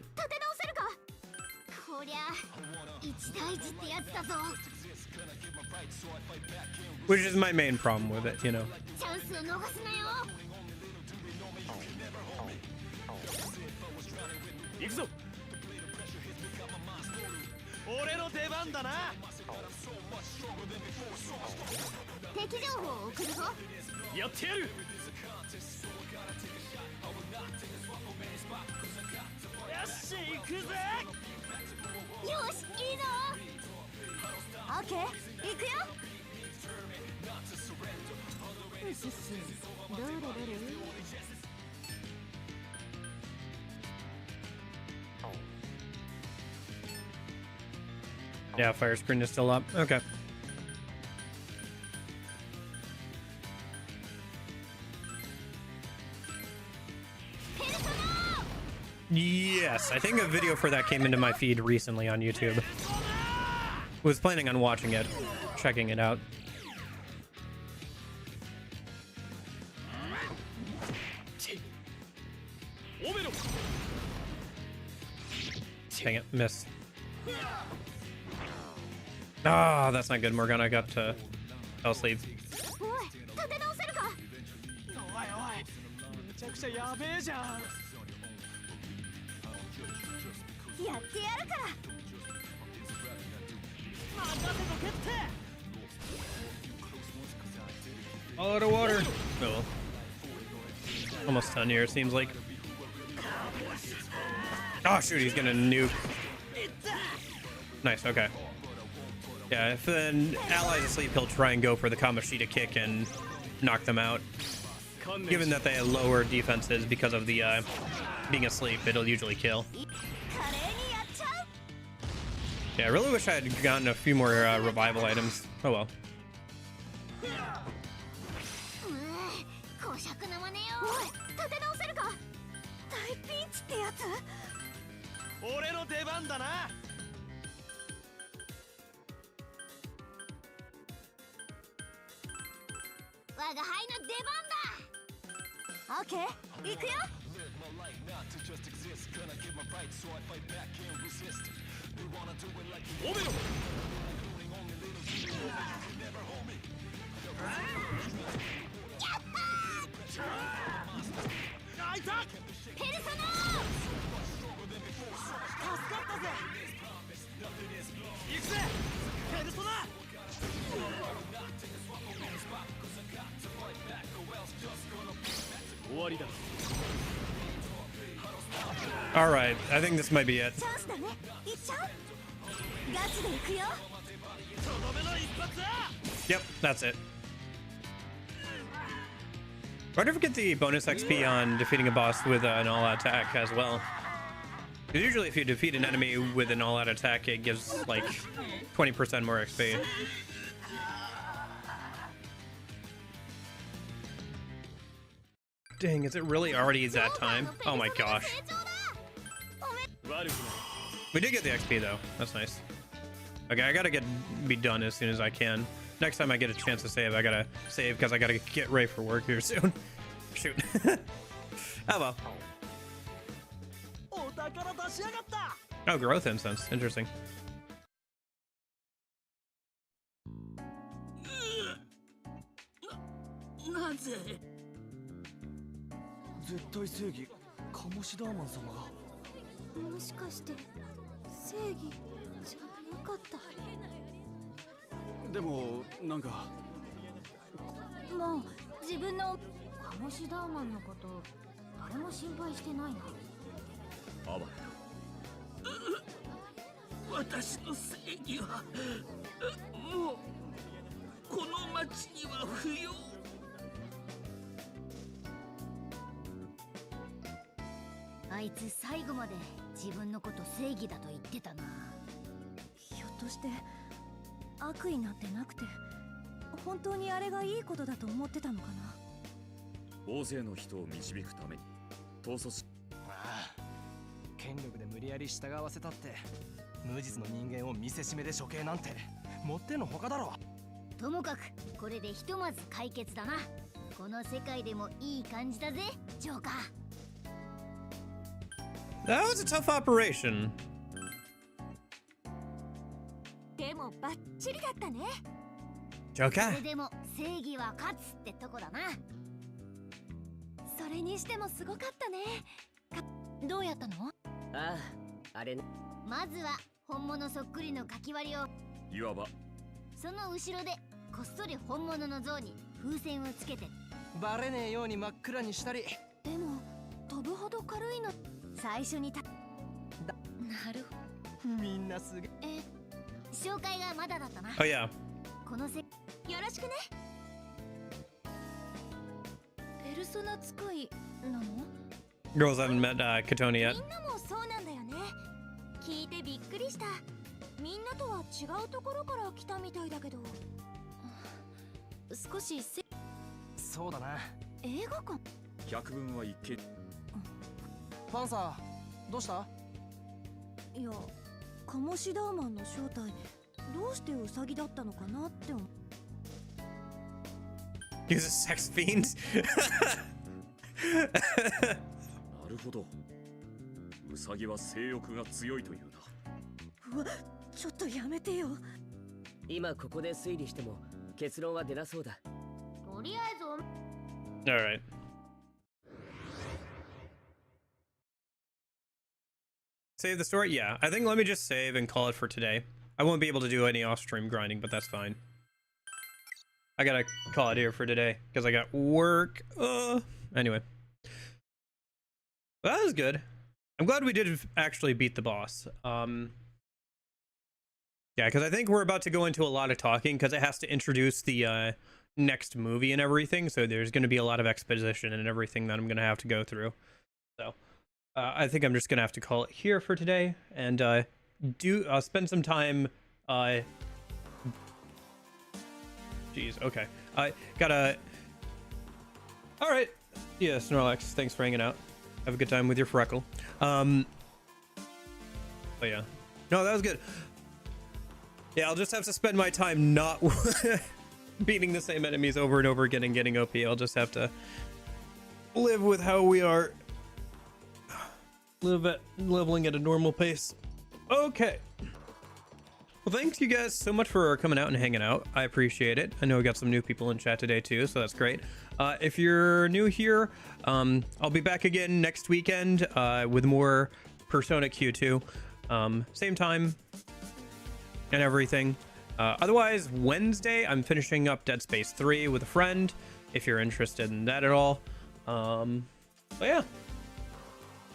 Which is my main problem with it, you know.
Okay, 行くよ。どれどれ。
Yeah, fire screen is still up. Okay. Yes, I think a video for that came into my feed recently on YouTube. Was planning on watching it, checking it out. Dang it, missed. Ah, that's not good. Morgana got to fell asleep.
おい立て直せるか。
おいおい、めちゃくちゃやべえじゃん。
やってやるから。
任せとけって。
All out of water. Oh well. Almost done here, it seems like. Oh shoot, he's gonna nuke. Nice, okay. Yeah, if an ally's asleep, he'll try and go for the Kamoshida kick and knock them out. Given that they have lower defenses because of the being asleep, it'll usually kill.
華麗にやっちゃう。
Yeah, I really wish I had gotten a few more revival items. Oh well.
こしゃくなまねよ。おい立て直せるか。大ピンチってやつ。
俺の出番だな。
我が輩の出番だ。オッケー、行くよ。ペルソナ
助かったぜ。行くぜ、ペルソナ。 終わりだ。
All right, I think this might be it.
チャンスだね。行っちゃう。ガチで行くよ。
とどめの一発だ。
Yep, that's it. Why do I forget the bonus XP on defeating a boss with an all-out attack as well? 'Cause usually if you defeat an enemy with an all-out attack, it gives like 20% more XP. Dang, is it really already that time? Oh my gosh. We did get the XP though. That's nice. Okay, I gotta be done as soon as I can. Next time I get a chance to save, I gotta save because I gotta get ready for work here soon. Shoot. Oh well. Oh, growth incense. Interesting.
なぜ。
絶対正義、鴨志田ーマン様が。
もしかして正義じゃなかった。
でもなんか
もう自分の鴨志田ーマンのこと誰も心配してないな。
あば
私の正義はもうこの町には不要。
あいつ最後まで自分のこと正義だと言ってたな。
ひょっとして悪意なんてなくて本当にあれがいいことだと思ってたのかな。
大勢の人を導くために統率し。
ああ、権力で無理やり従わせたって無実の人間を見せしめで処刑なんてもってのほかだろ。
ともかくこれでひとまず解決だな。この世界でもいい感じだぜ、ジョーカー。
That was a tough operation.
でもバッチリだったね。そ
Joker.
れでも正義は勝つってとこだな。
それにしてもすごかったね。
どうやったの？
ああ、あれね。
まずは本物そっくりのかき割りを。
いわば
その後ろでこっそり本物の像に風船をつけて。
バレねえように真っ暗にしたり。
でも飛ぶほど軽いの。最初になるほど。
みんなすげえ。
紹介がまだだったな。
Oh yeah.
このせよろしくね。
ペルソナ使いなの？
Girls haven't met Katoni yet.
みんなもそうなんだよね。聞いてびっくりした。みみんなとは違うところから来たみたいだけど。
少し
そうだな。
映画館。
百聞は一見。
パンサーどうした？
いや、カモシダーマンの正体どうしてウサギだったのかなって思う。
He was a sex fiend.
なるほど。ウサギは性欲が強いというな。
うわ、ちょっとやめてよ。
今ここで推理しても結論は出なそうだ。
とりあえず
All right. Save the story? Yeah, I think let me just save and call it for today. I won't be able to do any off-stream grinding, but that's fine. I gotta call it here for today because I got work. Anyway. Well, that was good. I'm glad we did actually beat the boss. Yeah, because I think we're about to go into a lot of talking because it has to introduce the next movie and everything. So there's going to be a lot of exposition and everything that I'm going to have to go through. So I think I'm just going to have to call it here for today and spend some time. Jeez, okay. I gotta. All right. Yeah, Snorlax, thanks for hanging out. Have a good time with your freckle. Oh yeah. No, that was good. Yeah, I'll just have to spend my time not beating the same enemies over and over again and getting OP. I'll just have to live with how we are. Leveling at a normal pace. Okay. Well, thanks you guys so much for coming out and hanging out. I appreciate it. I know we got some new people in chat today too, so that's great. If you're new here, I'll be back again next weekend with more Persona Q2. Same time and everything. Otherwise, Wednesday, I'm finishing up Dead Space 3 with a friend, if you're interested in that at all. But yeah.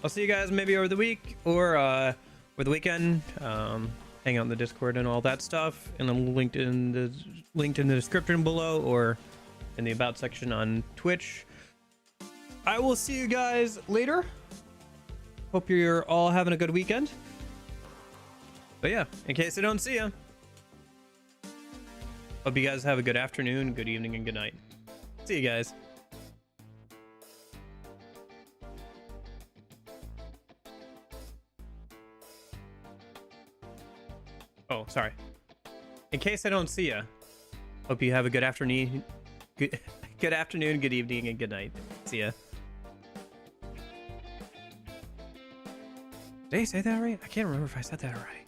I'll see you guys maybe over the week or over the weekend. Hang out in the Discord and all that stuff, and then linked in the description below or in the about section on Twitch. I will see you guys later. Hope you're all having a good weekend. But yeah, in case I don't see you, hope you guys have a good afternoon, good evening, and good night. See you guys. Oh, sorry. In case I don't see you, hope you have a good afternoon, good afternoon, good evening, and good night. See ya. Did I say that right? I can't remember if I said that right.